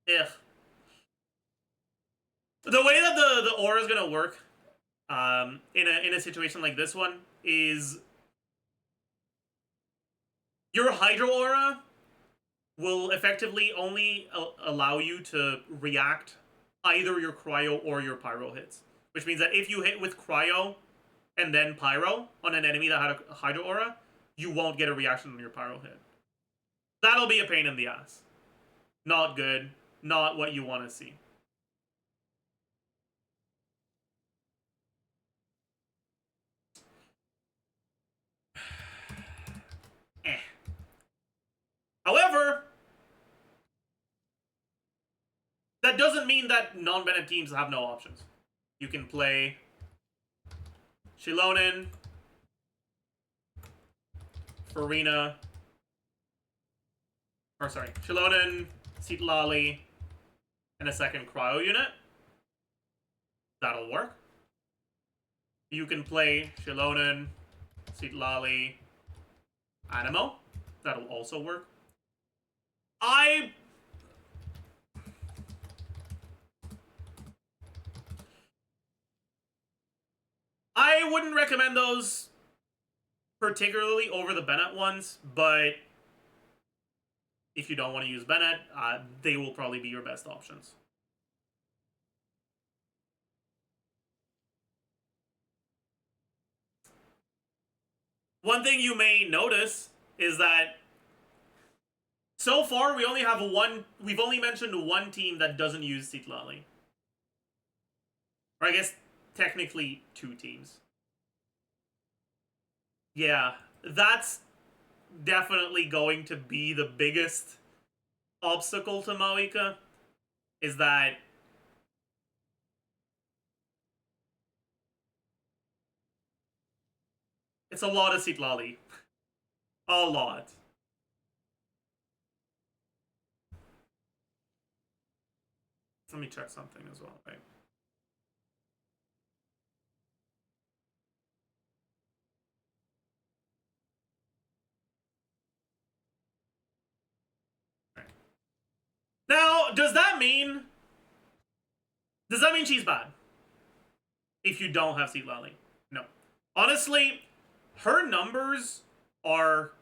Ugh. The way that the aura is gonna work, in a situation like this one, is your Hydro aura will effectively only allow you to react either your Cryo or your Pyro hits. Which means that if you hit with Cryo and then Pyro on an enemy that had a Hydro aura, you won't get a reaction on your Pyro hit. That'll be a pain in the ass. Not good. Not what you want to see. However, that doesn't mean that non-Bennett teams have no options. You can play Shilonen, Farina, or sorry, Shilonen, Citlali, and a second Cryo unit. That'll work. You can play Shilonen, Citlali, Animo. That'll also work. I wouldn't recommend those particularly over the Bennett ones, but if you don't want to use Bennett, they will probably be your best options. One thing you may notice is that so far we've only mentioned one team that doesn't use Citlali. Or I guess technically 2 teams. Yeah, that's definitely going to be the biggest obstacle to MAVUIKA, is that it's a lot of Citlali. A lot. Let me check something as well, right? Now, does that mean she's bad? If you don't have Citlali? No. Honestly, her numbers are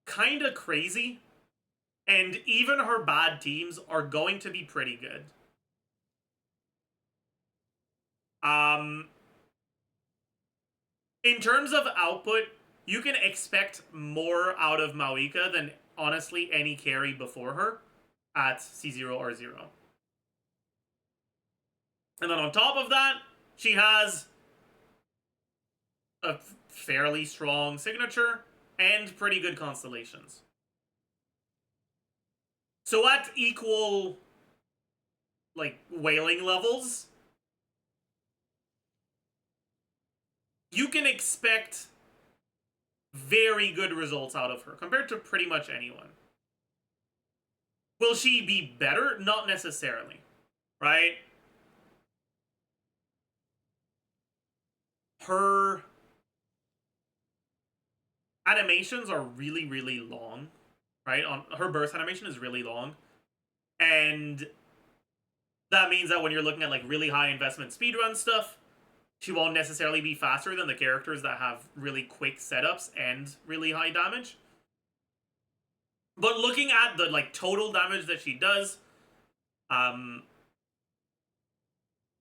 kind of crazy, and even her bad teams are going to be pretty good. In terms of output, you can expect more out of MAVUIKA than, honestly, any carry before her at C0 or 0. And then on top of that, she has a fairly strong signature and pretty good constellations. So at equal, like, whaling levels, you can expect very good results out of her compared to pretty much anyone. Will she be better? Not necessarily, right? animations are really, really long, right? On her burst animation is really long, and that means that when you're looking at like really high investment speedrun stuff, she won't necessarily be faster than the characters that have really quick setups and really high damage. But looking at the like total damage that she does,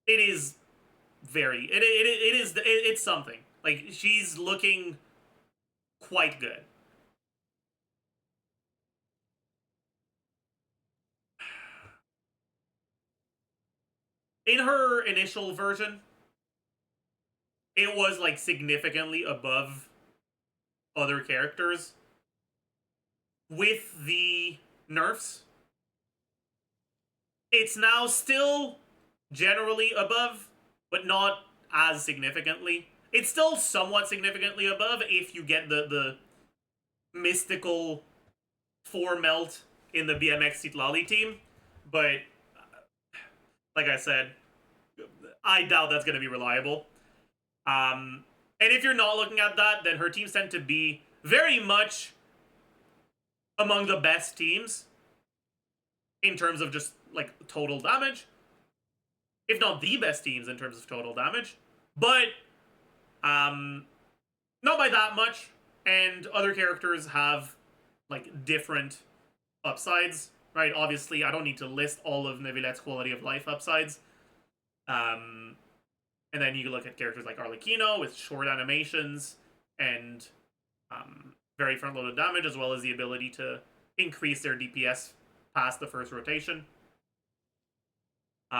it is it's something. Like, she's looking quite good. In her initial version, it was like significantly above other characters. With the nerfs, it's now still generally above, but not as significantly. It's still somewhat significantly above if you get the mystical 4 melt in the BMX Citlali team, but like I said, I doubt that's going to be reliable. And if you're not looking at that, then her teams tend to be very much among the best teams in terms of just like total damage, if not the best teams in terms of total damage, but not by that much. And other characters have like different upsides, right? Obviously, I don't need to list all of Neuvillette quality of life upsides. And then you look at characters like Arlecchino with short animations and very front-loaded damage, as well as the ability to increase their DPS past the first rotation.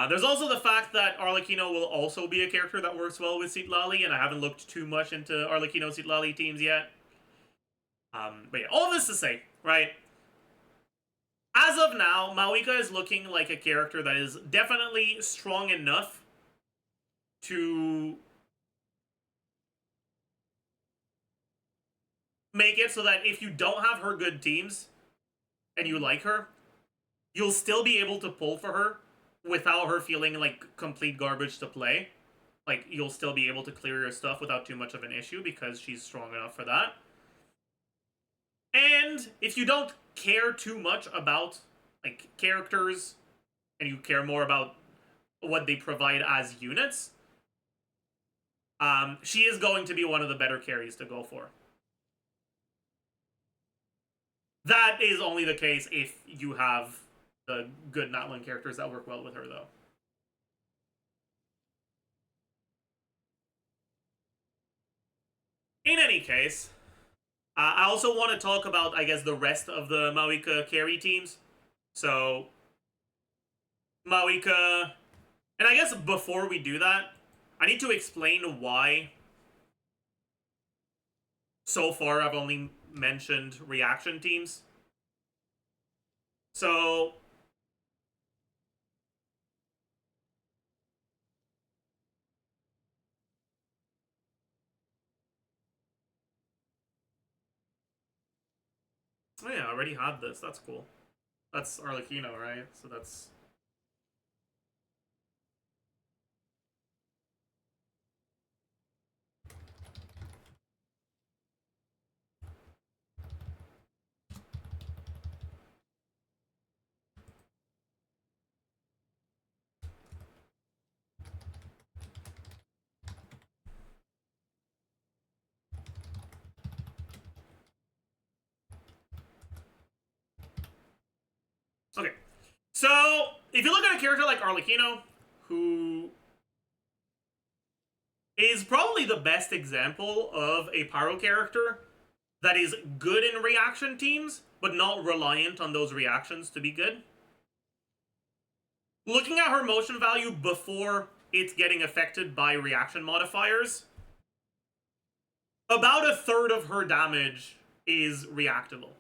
There's also the fact that Arlecchino will also be a character that works well with Citlali, and I haven't looked too much into Arlecchino Citlali teams yet. But yeah, all this to say, right? As of now, MAVUIKA is looking like a character that is definitely strong enough to make it so that if you don't have her good teams and you like her, you'll still be able to pull for her without her feeling like complete garbage to play. Like, you'll still be able to clear your stuff without too much of an issue because she's strong enough for that. And if you don't care too much about like characters and you care more about what they provide as units, she is going to be one of the better carries to go for. That is only the case if you have the good Natlan characters that work well with her, though. In any case, I also want to talk about, I guess, the rest of the MAVUIKA carry teams. So, MAVUIKA... And I guess before we do that, I need to explain why so far I've only mentioned reaction teams. So... Oh yeah, I already had this. That's cool. That's Arlecchino, right? So that's... Okay. So, if you look at a character like Arlecchino, who is probably the best example of a Pyro character that is good in reaction teams, but not reliant on those reactions to be good. Looking at her motion value before it's getting affected by reaction modifiers, about 1/3 of her damage is reactable.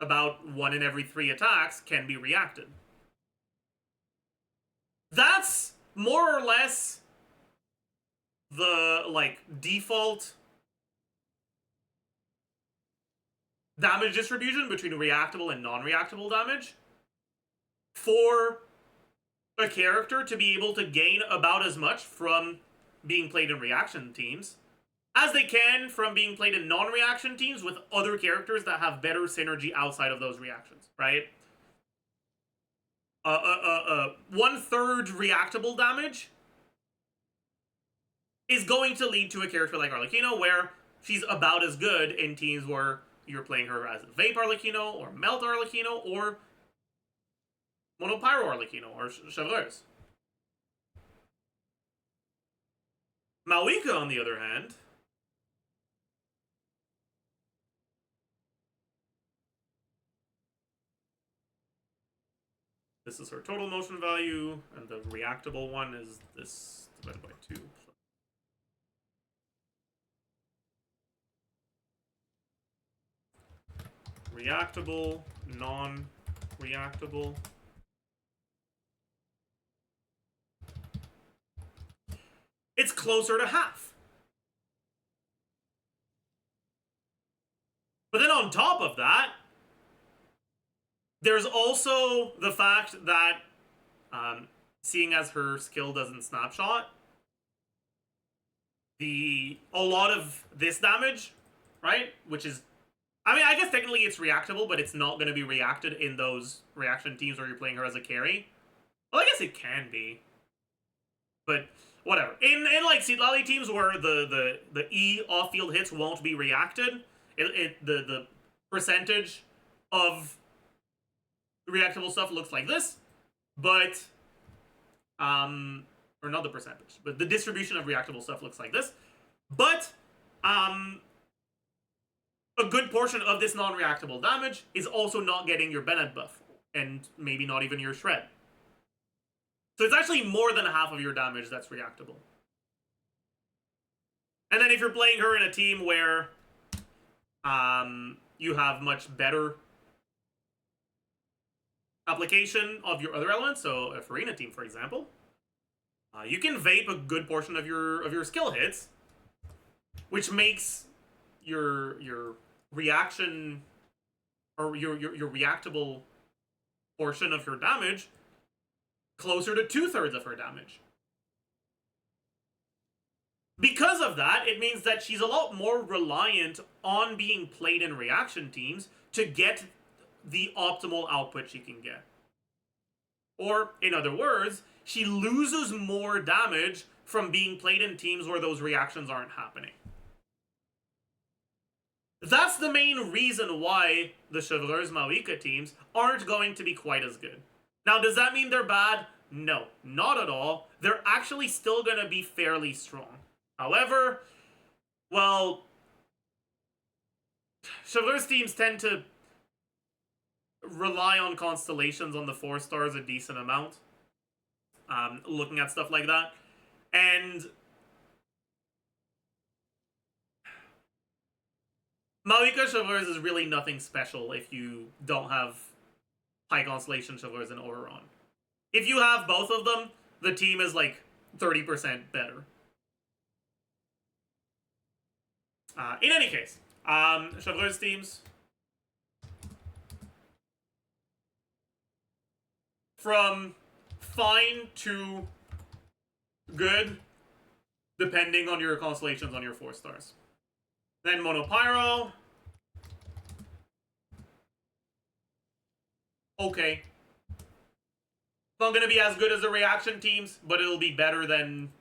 About 1 in every 3 attacks can be reacted. That's more or less the, like, default damage distribution between reactable and non-reactable damage for a character to be able to gain about as much from being played in reaction teams as they can from being played in non-reaction teams with other characters that have better synergy outside of those reactions, right? 1/3 reactable damage is going to lead to a character like Arlecchino, where she's about as good in teams where you're playing her as Vape Arlecchino, or Melt Arlecchino, or Monopyro Arlecchino, or ChesseBurgers. MAVUIKA, on the other hand, this is her total motion value, and the reactable one is this divided by 2. Reactable, non-reactable. It's closer to half. But then on top of that, there's also the fact that, seeing as her skill doesn't snapshot, a lot of this damage, right, which is, I mean, I guess technically it's reactable, but it's not going to be reacted in those reaction teams where you're playing her as a carry. Well, I guess it can be, but whatever. In like Seed Lally teams where the E off-field hits won't be reacted, the percentage of reactable stuff looks like this, but or not the percentage, but the distribution of reactable stuff looks like this, but a good portion of this non-reactable damage is also not getting your Bennett buff, and maybe not even your Shred. So it's actually more than half of your damage that's reactable. And then if you're playing her in a team where you have much better application of your other elements, so a Farina team, for example, you can vape a good portion of your skill hits, which makes your reaction, or your reactable portion of her damage closer to 2/3 of her damage. Because of that, it means that she's a lot more reliant on being played in reaction teams to get the optimal output she can get. Or, in other words, she loses more damage from being played in teams where those reactions aren't happening. That's the main reason why the ChesseBurgers MAVUIKA teams aren't going to be quite as good. Now, does that mean they're bad? No, not at all. They're actually still going to be fairly strong. However, well, ChesseBurgers teams tend to rely on constellations on the 4 stars a decent amount. Looking at stuff like that. And MAVUIKA ChesseBurgers is really nothing special if you don't have high constellation ChesseBurgers and Oberon. If you have both of them, the team is like 30% better. In any case, ChesseBurgers teams, from fine to good, depending on your constellations on your 4 stars. Then Monopyro. Okay. Not gonna be as good as the reaction teams, but it'll be better than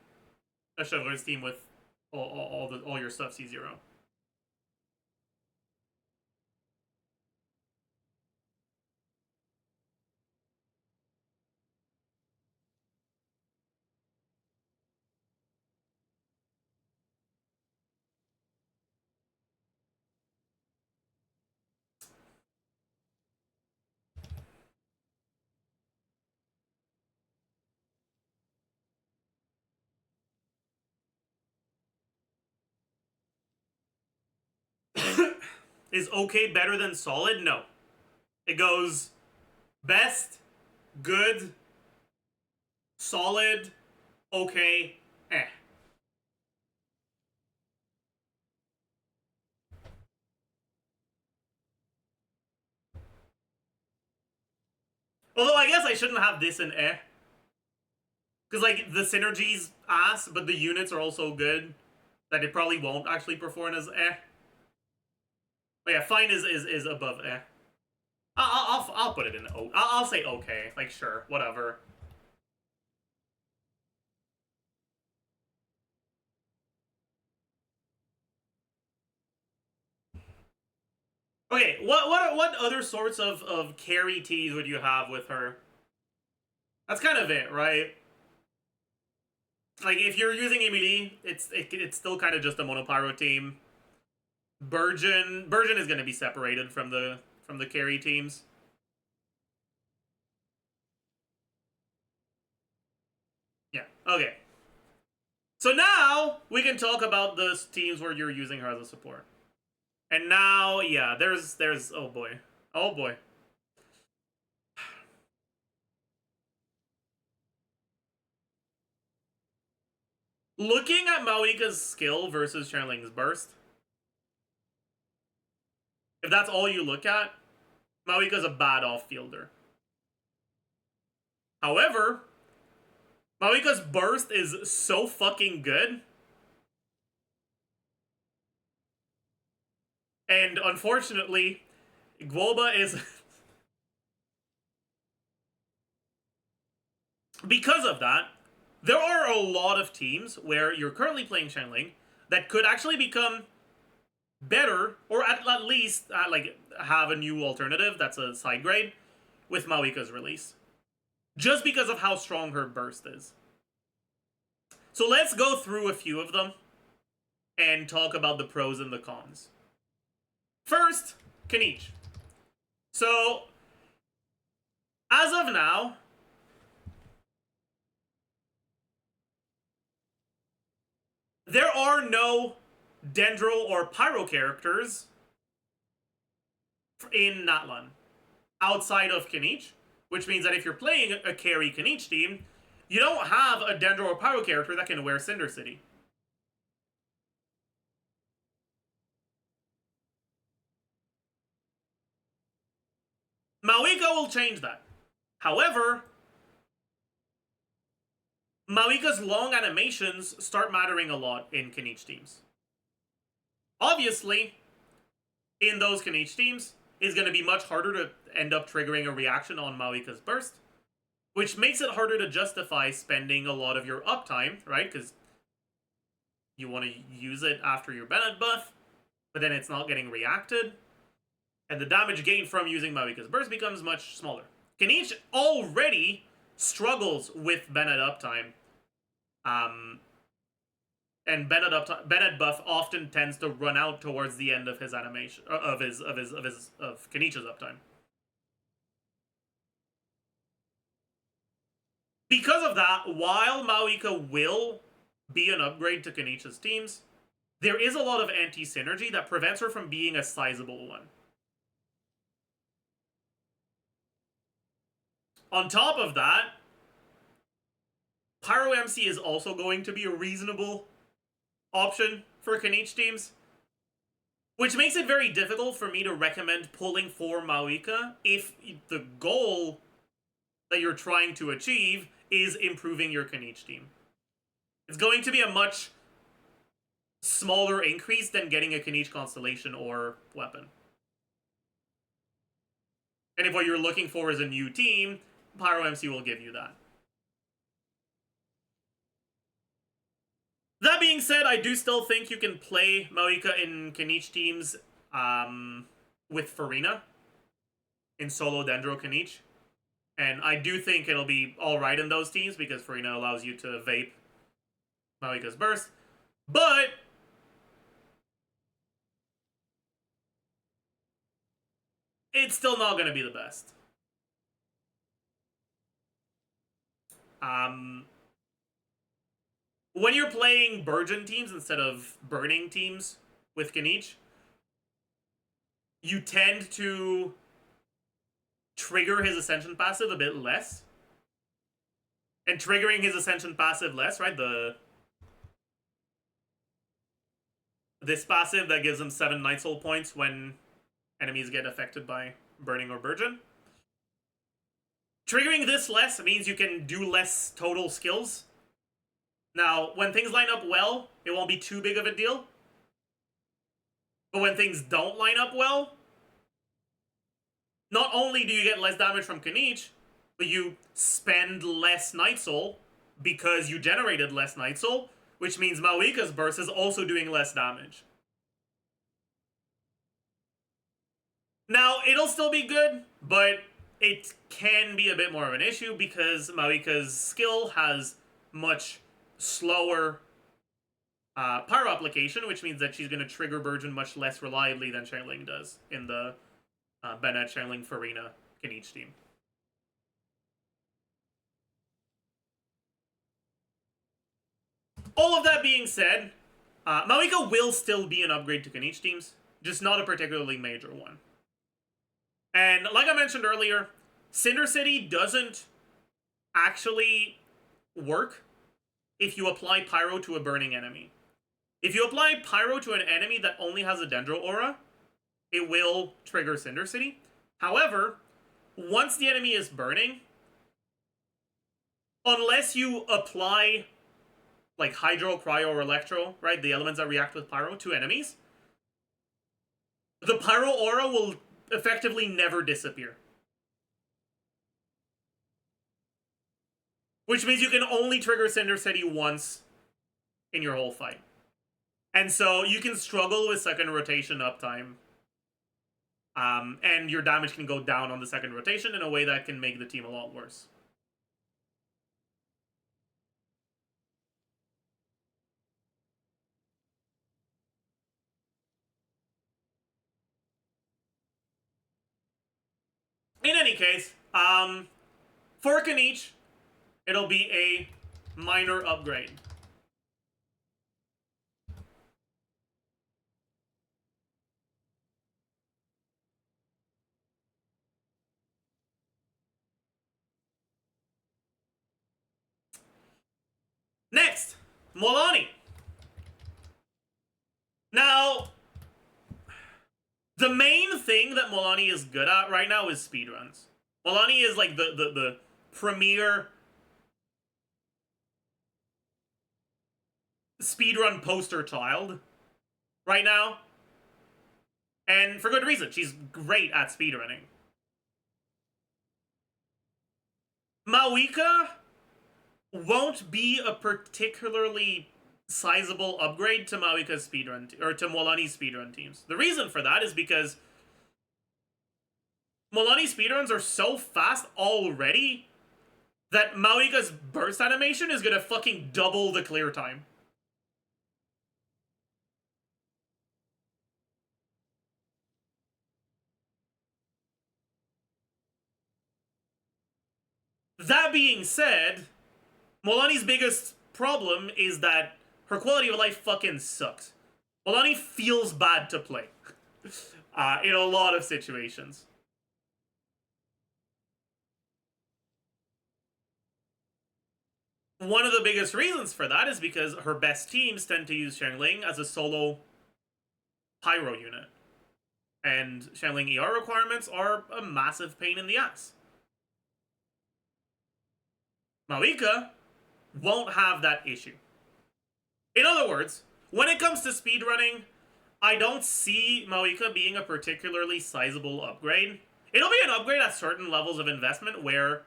a ChesseBurgers team with all your stuff C0. Is okay better than solid? No. It goes best, good, solid, okay, eh. Although I guess I shouldn't have this in eh. Because, like, the synergy's ass, but the units are also good. that it probably won't actually perform as eh. But yeah, fine is above eh. I'll put it in O. I'll say okay. Like, sure, whatever. Okay, what other sorts of carry teas would you have with her? That's kind of it, right? Like, if you're using Emily, it's still kind of just a monopyro team. Burgeon is going to be separated from the carry teams. Yeah. Okay. So now we can talk about the teams where you're using her as a support. And now, yeah, there's oh boy. Oh boy. Looking at MAVUIKA's skill versus Chanling's burst, if that's all you look at, MAVUIKA's a bad off-fielder. However, MAVUIKA's burst is so fucking good. And unfortunately, Guoba is... because of that, there are a lot of teams where you're currently playing Chanling that could actually become better, or at least like have a new alternative that's a side grade with MAVUIKA's release. Just because of how strong her burst is. So let's go through a few of them and talk about the pros and the cons. First, Kniech. So, as of now, there are no Dendro or Pyro characters in Natlan outside of Kniech, which means that if you're playing a carry Kniech team, you don't have a Dendro or Pyro character that can wear Cinder City. MAVUIKA will change that. However, MAVUIKA's long animations start mattering a lot in Kniech teams. Obviously, in those Kniech teams, it's going to be much harder to end up triggering a reaction on MAVUIKA's burst, which makes it harder to justify spending a lot of your uptime, right? Because you want to use it after your Bennett buff, but then it's not getting reacted. And the damage gained from using MAVUIKA's burst becomes much smaller. Kniech already struggles with Bennett uptime. And Bennett buff often tends to run out towards the end of his animation of Kniech's uptime. Because of that, while MAVUIKA will be an upgrade to Kniech's teams, there is a lot of anti-synergy that prevents her from being a sizable one. On top of that, Pyro MC is also going to be a reasonable option for Kniech teams, which makes it very difficult for me to recommend pulling for MAVUIKA if the goal that you're trying to achieve is improving your Kniech team. It's going to be a much smaller increase than getting a Kniech constellation or weapon. And if what you're looking for is a new team, Pyro MC will give you that. That being said, I do still think you can play MAVUIKA in Kniech teams with Farina in solo Dendro Kniech. And I do think it'll be alright in those teams because Farina allows you to vape MAVUIKA's burst. But it's still not going to be the best. When you're playing Burgeon teams instead of Burning teams with Kniech, you tend to trigger his Ascension passive a bit less. And triggering his Ascension passive less, right? This passive that gives him 7 Night Soul points when enemies get affected by Burning or Burgeon. Triggering this less means you can do less total skills Now, when things line up well, it won't be too big of a deal. But when things don't line up well, not only do you get less damage from Kanich, but you spend less Night Soul because you generated less Night Soul, which means MAVUIKA's burst is also doing less damage. Now, it'll still be good, but it can be a bit more of an issue because MAVUIKA's skill has much slower pyro application, which means that she's going to trigger Burgeon much less reliably than Xiangling does in the Bennett, Xiangling, Farina, Kanich team. All of that being said, MAVUIKA will still be an upgrade to Kanich teams, just not a particularly major one. And like I mentioned earlier, Cinder City doesn't actually work if you apply Pyro to a burning enemy. If you apply Pyro to an enemy that only has a Dendro Aura, it will trigger Cinder City. However, once the enemy is burning, unless you apply like Hydro, Cryo, or Electro, right, the elements that react with Pyro to enemies, the Pyro Aura will effectively never disappear. Which means you can only trigger Cinder City once in your whole fight. And so you can struggle with second rotation uptime. And your damage can go down on the second rotation in a way that can make the team a lot worse. In any case, for Kanich, it'll be a minor upgrade. Next, Molani. Now, the main thing that Molani is good at right now is speedruns. Molani is like the premier speedrun poster child right now. And for good reason. She's great at speedrunning. MAVUIKA won't be a particularly sizable upgrade to MAVUIKA's speedrun, or to Molani's speedrun teams. The reason for that is because Molani's speedruns are so fast already that MAVUIKA's burst animation is gonna fucking double the clear time. That being said, Molani's biggest problem is that her quality of life fucking sucks. Molani feels bad to play. In a lot of situations. One of the biggest reasons for that is because her best teams tend to use Xiangling as a solo pyro unit. And Xiangling ER requirements are a massive pain in the ass. MAVUIKA won't have that issue. In other words, when it comes to speedrunning, I don't see MAVUIKA being a particularly sizable upgrade. It'll be an upgrade at certain levels of investment where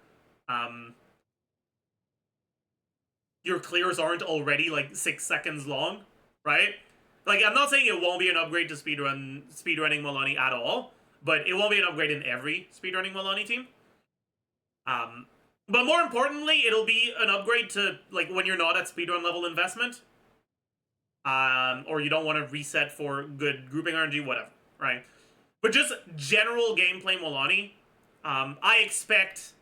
your clears aren't already like 6 seconds long, right? Like, I'm not saying it won't be an upgrade to speedrunning Molani at all, but it won't be an upgrade in every speedrunning Molani team. But more importantly, it'll be an upgrade to, like, when you're not at speedrun level investment. Or you don't want to reset for good grouping RNG, whatever, right? But just general gameplay Molani, I expect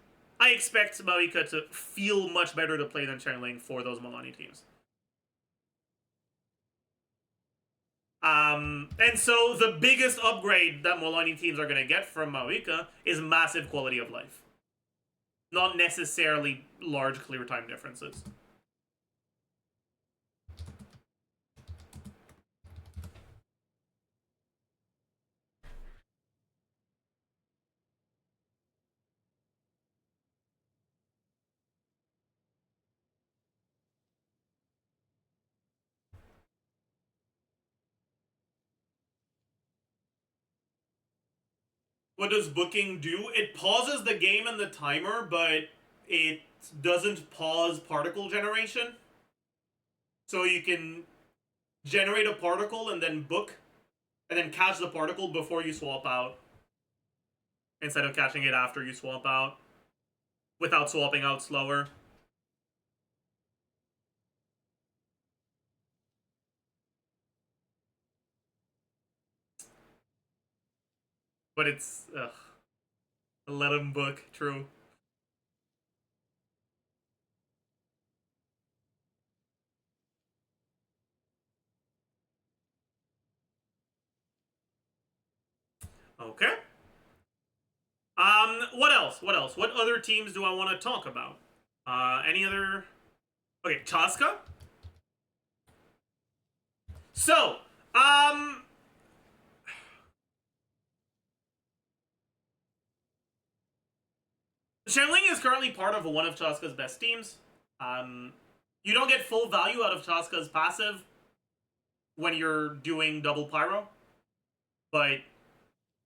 MAVUIKA to feel much better to play than Xiangling for those Molani teams. And so the biggest upgrade that Molani teams are going to get from MAVUIKA is massive quality of life. Not necessarily large clear time differences. What does booking do? It pauses the game and the timer, but it doesn't pause particle generation. So you can generate a particle and then book, and then catch the particle before you swap out, instead of catching it after you swap out, without swapping out slower. But it's, ugh. Let him book, true. Okay. What else? What else? What other teams do I want to talk about? Any other... Okay, Chaska? So, Shenling is currently part of one of Chaska's best teams. You don't get full value out of Chaska's passive when you're doing double pyro, but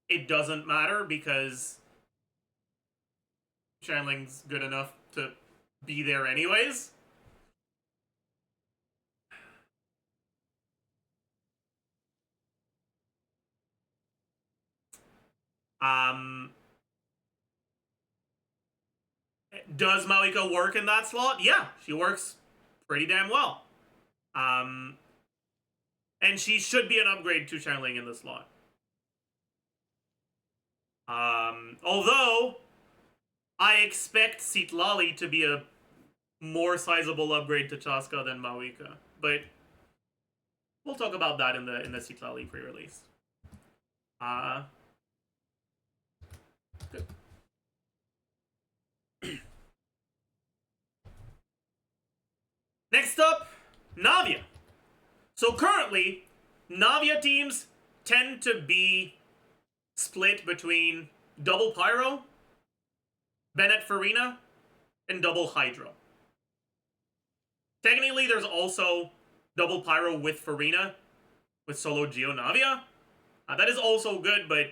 it doesn't matter because Shenling's good enough to be there anyways. Does MAVUIKA work in that slot? Yeah, she works pretty damn well. And she should be an upgrade to Shenling in the slot. Although, I expect Citlali to be a more sizable upgrade to Chaska than MAVUIKA. But we'll talk about that in the Citlali pre-release. Good. Next up, Navia. So currently, Navia teams tend to be split between double Pyro, Bennett Farina, and double Hydro. Technically, there's also double Pyro with Farina, with solo Geo Navia. That is also good, but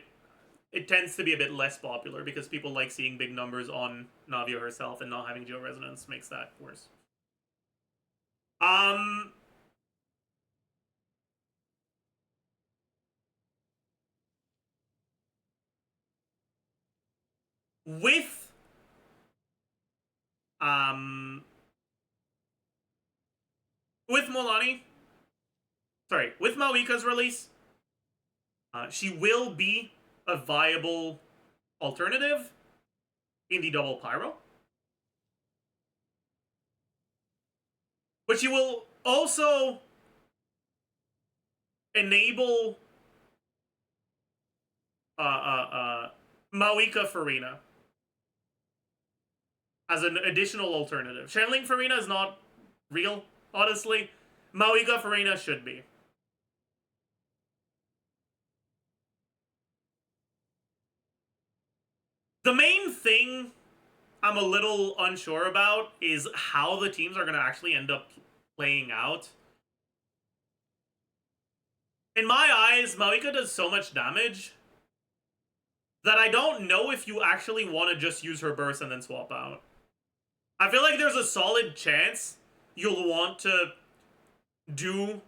it tends to be a bit less popular because people like seeing big numbers on Navia herself, and not having Geo Resonance makes that worse. With Molani, sorry, with MAVUIKA's release, she will be a viable alternative in the double Pyro. But she will also enable MAVUIKA Farina as an additional alternative. Shenling Farina is not real, honestly. MAVUIKA Farina should be. The main thing I'm a little unsure about is how the teams are going to actually end up playing out. In my eyes, MAVUIKA does so much damage that I don't know if you actually want to just use her burst and then swap out. I feel like there's a solid chance you'll want to do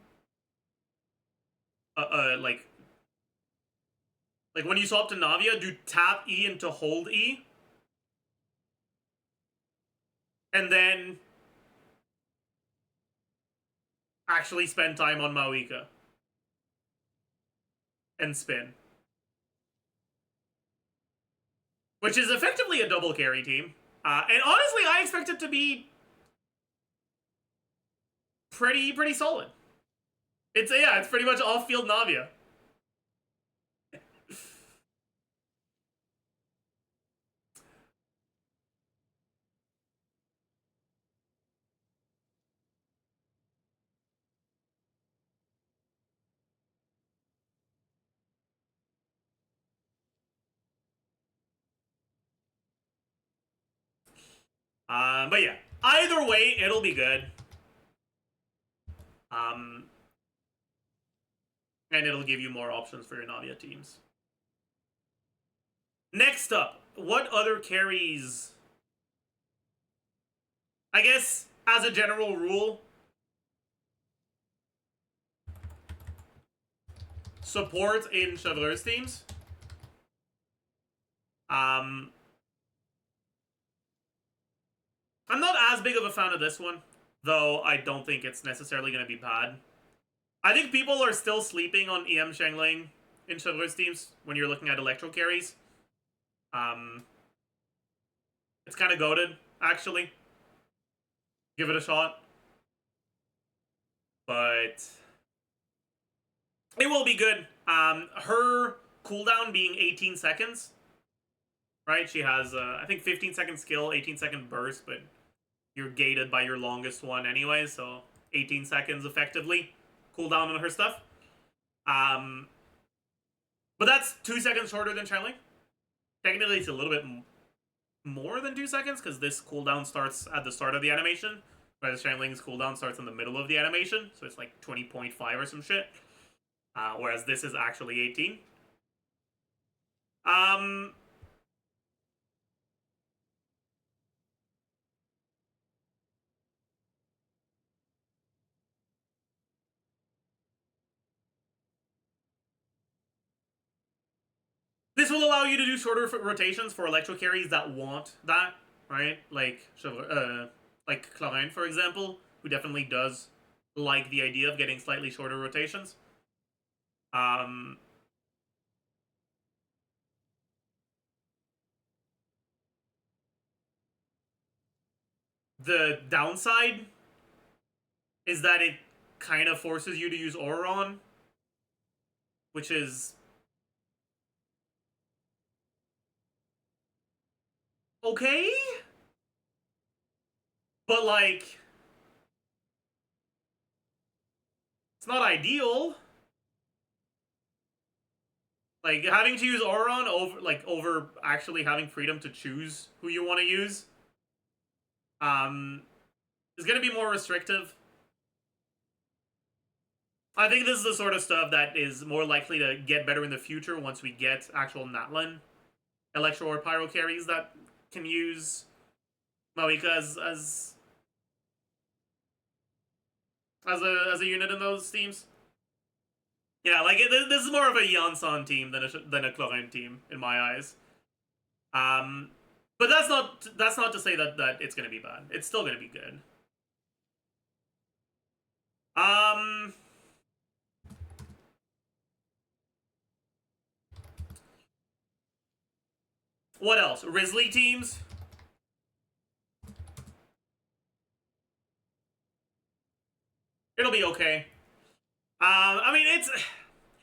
like when you swap to Navia, do tap E into hold E, and then actually spend time on MAVUIKA and spin, which is effectively a double carry team. And honestly, I expect it to be pretty solid. It's pretty much off-field Navia. But yeah, either way, it'll be good. And it'll give you more options for your Navia teams. Next up, what other carries? I guess, as a general rule, support in ChesseBurgers teams. I'm not as big of a fan of this one, though I don't think it's necessarily going to be bad. I think people are still sleeping on EM Shangling in ChesseBurgers teams when you're looking at electro carries. It's kind of goated, actually. Give it a shot. But it will be good. Her cooldown being 18 seconds. Right? She has, I think, 15-second skill, 18-second burst, but you're gated by your longest one anyway, so 18 seconds effectively cooldown on her stuff. But that's 2 seconds shorter than Channeling. Technically, it's a little bit more than 2 seconds, because this cooldown starts at the start of the animation, whereas Changeling's cooldown starts in the middle of the animation, so it's like 20.5 or some shit. Whereas this is actually 18. This will allow you to do shorter rotations for electro carries that want that, right? Like Clarine, for example, who definitely does like the idea of getting slightly shorter rotations. The downside is that it kind of forces you to use Auron, which is okay, but like it's not ideal. Like having to use Auron over actually having freedom to choose who you want to use is going to be more restrictive. I think this is the sort of stuff that is more likely to get better in the future once we get actual Natlan Electro or Pyro carries that can use MAVUIKA as a unit in those teams. Yeah, like this is more of a Yansan team than a Clarine team in my eyes. But that's not to say that it's gonna be bad. It's still gonna be good. What else? Risley teams. It'll be okay. I mean,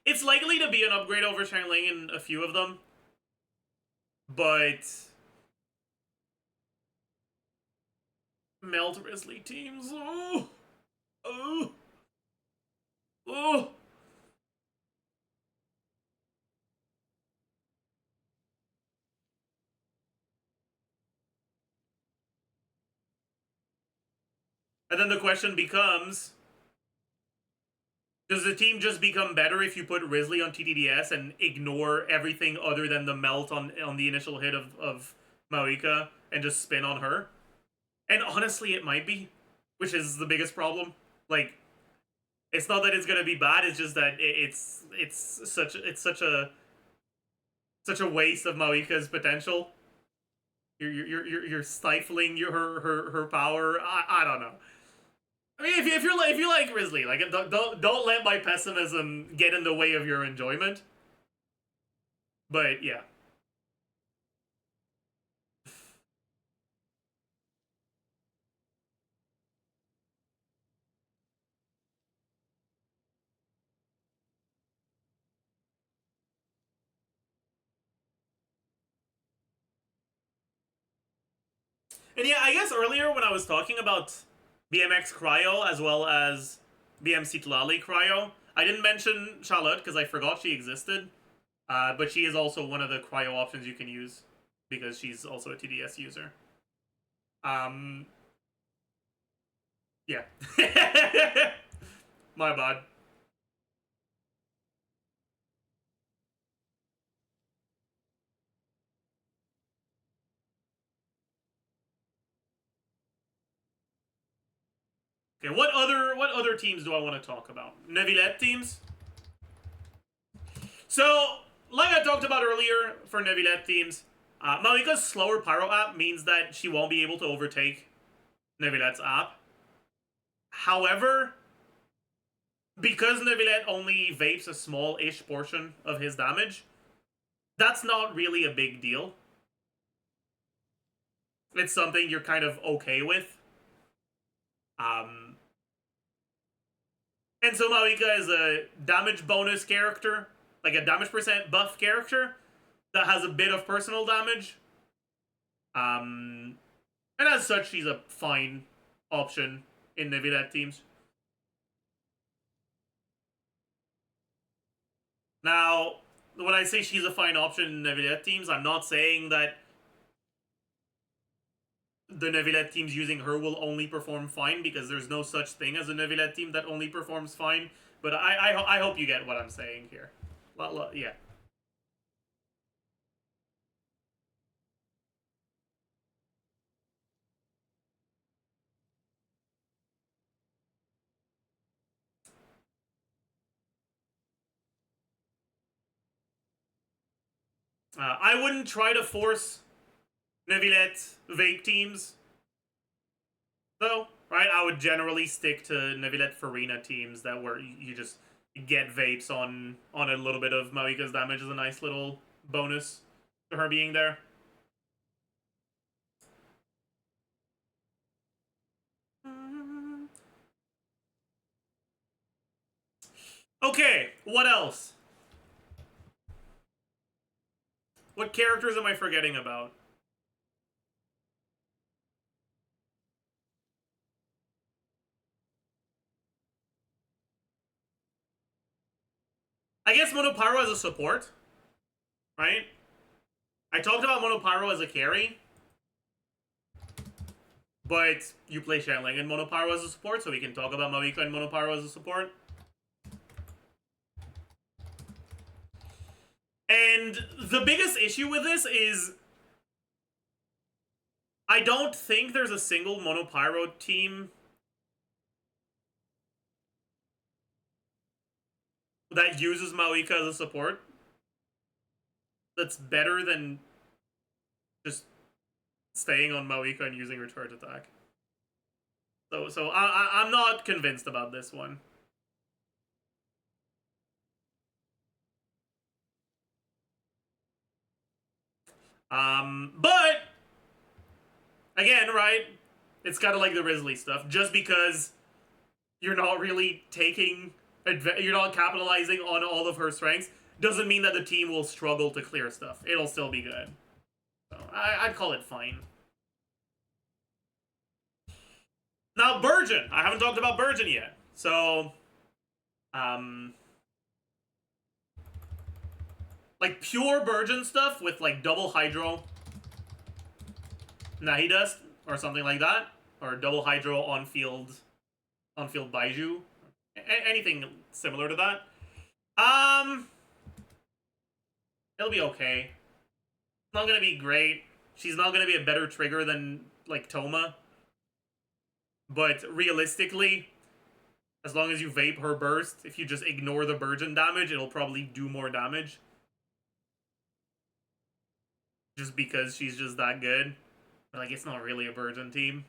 it's likely to be an upgrade over Shangling in a few of them, but Meld Risley teams. Oh. And then the question becomes, does the team just become better if you put Risley on TTDS and ignore everything other than the melt on the initial hit of MAVUIKA and just spin on her? And honestly, it might be, which is the biggest problem. Like, it's not that it's gonna be bad. It's just that it's such a waste of MAVUIKA's potential. You're stifling her power. I don't know. I mean, if you like Risley, like don't let my pessimism get in the way of your enjoyment. But yeah. And yeah, I guess earlier when I was talking about BMX Cryo as well as BMC Tlali Cryo, I didn't mention Charlotte because I forgot she existed. But she is also one of the cryo options you can use because she's also a TDS user. Yeah. My bad. Okay, what other teams do I want to talk about? Neuvillette teams? So, like I talked about earlier for Neuvillette teams, MAVUIKA's slower pyro app means that she won't be able to overtake Neuvillette's app. However, because Neuvillette only vapes a small-ish portion of his damage, that's not really a big deal. It's something you're kind of okay with. And so MAVUIKA is a damage bonus character, like a damage percent buff character that has a bit of personal damage. And as such, she's a fine option in Neuvillette teams. Now, when I say she's a fine option in Neuvillette teams, I'm not saying that the Neuvillette teams using her will only perform fine, because there's no such thing as a Neuvillette team that only performs fine. But I hope you get what I'm saying here. Yeah. I wouldn't try to force Neuvillette vape teams, though, right? I would generally stick to Neuvillette Farina teams that where you just get vapes on a little bit of MAVUIKA's damage as a nice little bonus to her being there. Okay, what else? What characters am I forgetting about? I guess Monopyro as a support, right? I talked about Monopyro as a carry, but you play Shanling and Monopyro as a support, so we can talk about MAVUIKA and Monopyro as a support. And the biggest issue with this is I don't think there's a single Monopyro team that uses MAVUIKA as a support that's better than just staying on MAVUIKA and using recharge attack. So I'm not convinced about this one. But again, right? It's kind of like the Risley stuff. Just because you're not really you're not capitalizing on all of her strengths, doesn't mean that the team will struggle to clear stuff. It'll still be good. So I'd call it fine. Now, Burgeon. I haven't talked about Burgeon yet. So, like pure Burgeon stuff with like double Hydro Nahidust or something like that, or double Hydro on-field Baiju, anything similar to that. It'll be okay. It's not gonna be great. She's not gonna be a better trigger than like Toma. But realistically, as long as you vape her burst, if you just ignore the Burgeon damage, it'll probably do more damage. Just because she's just that good. But like, it's not really a Burgeon team.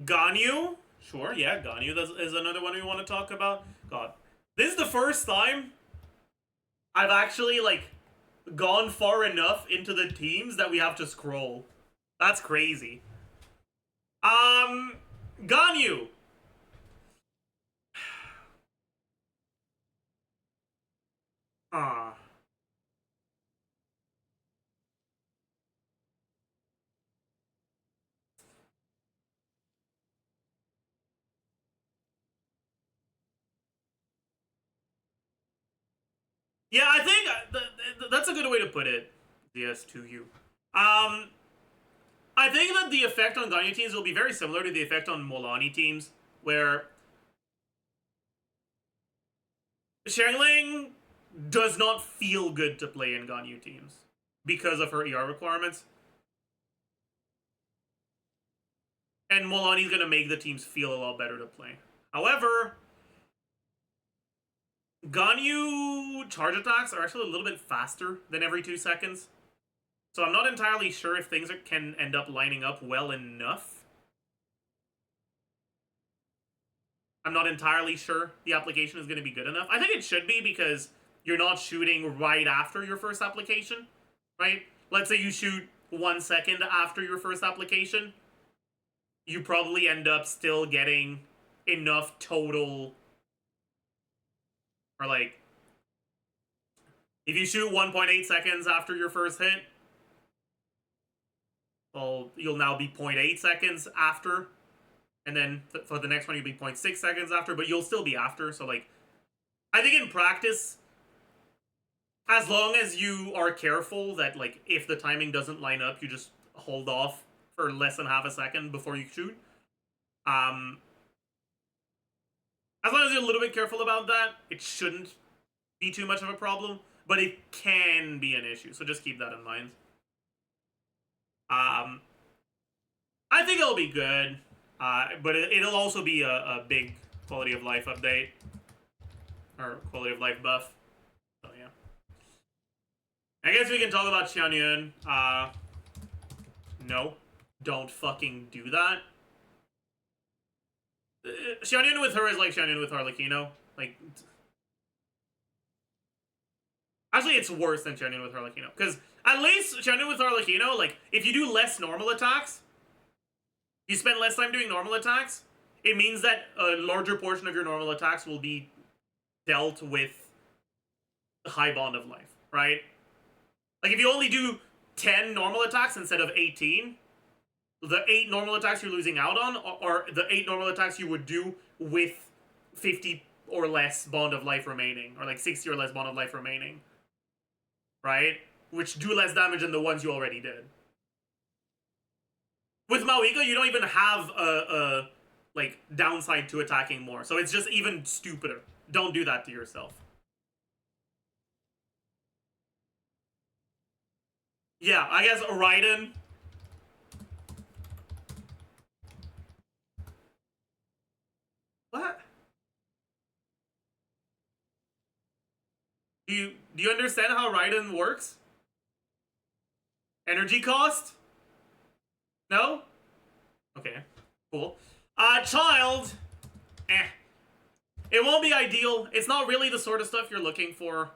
Ganyu? Sure, yeah, Ganyu is another one we want to talk about. God. This is the first time I've actually, like, gone far enough into the teams that we have to scroll. That's crazy. Ganyu. Ah. Yeah, I think that's a good way to put it. DS2U. I think that the effect on Ganyu teams will be very similar to the effect on Molani teams, where Xiangling does not feel good to play in Ganyu teams because of her ER requirements. And Molani's going to make the teams feel a lot better to play. However, Ganyu charge attacks are actually a little bit faster than every 2 seconds. So I'm not entirely sure if things can end up lining up well enough. I'm not entirely sure the application is going to be good enough. I think it should be because you're not shooting right after your first application, right? Let's say you shoot 1 second after your first application. You probably end up still getting enough total, or like, if you shoot 1.8 seconds after your first hit, well, you'll now be 0.8 seconds after, and then for the next one you'll be 0.6 seconds after, but you'll still be after. So like, I think in practice, as long as you are careful that like if the timing doesn't line up, you just hold off for less than half a second before you shoot. As long as you're a little bit careful about that, it shouldn't be too much of a problem, but it can be an issue, so just keep that in mind. I think it'll be good, but it'll also be a big quality of life update, or quality of life buff, so yeah. I guess we can talk about Xianyun. No, don't fucking do that. Xianyun with her is like Xianyun with Harlequino. Like, actually, it's worse than Xianyun with Harlequino. Because at least Xianyun with Harlequino, like, if you do less normal attacks, you spend less time doing normal attacks, it means that a larger portion of your normal attacks will be dealt with the high bond of life, right? Like, if you only do 10 normal attacks instead of 18, the 8 normal attacks you're losing out on are the 8 normal attacks you would do with 50 or less bond of life remaining, or like 60 or less bond of life remaining, right? Which do less damage than the ones you already did. With MAVUIKA, you don't even have a like downside to attacking more, so it's just even stupider. Don't do that to yourself. Yeah, I guess Raiden. What? Do you understand how Raiden works? Energy cost? No? Okay, cool. Child. It won't be ideal. It's not really the sort of stuff you're looking for.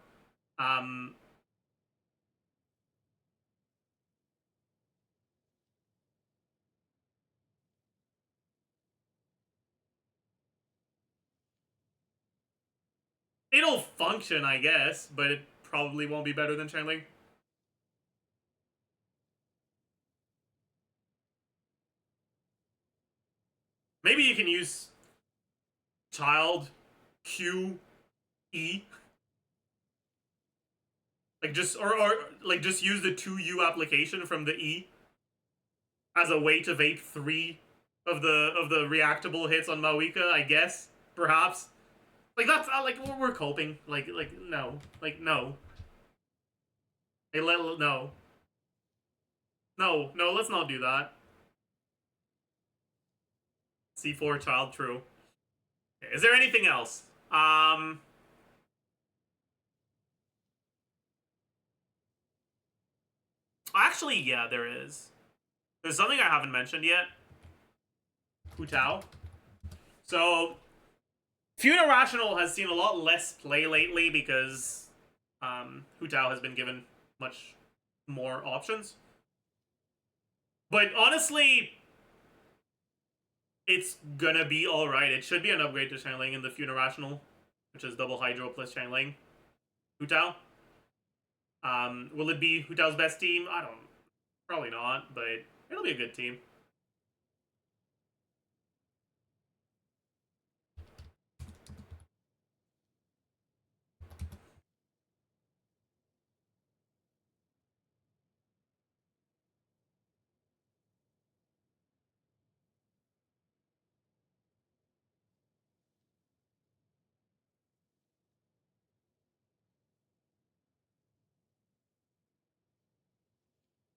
It'll function, I guess, but it probably won't be better than Xiangling. Maybe you can use child Q E. Like just or like just use the 2U application from the E as a way to vape 3 of the reactable hits on MAVUIKA, I guess, perhaps. Like that's like we're coping. Like no. Like no. Hey, no. No, let's not do that. C4 child true. Okay, is there anything else? Actually, yeah, there is. There's something I haven't mentioned yet. Hu Tao. So, Funa Rational has seen a lot less play lately because Hu Tao has been given much more options. But honestly, it's gonna be alright. It should be an upgrade to Xiangling in the Funa Rational, which is double Hydro plus Xiangling. Hu Tao. Will it be Hu Tao's best team? I don't. Probably not, but it'll be a good team.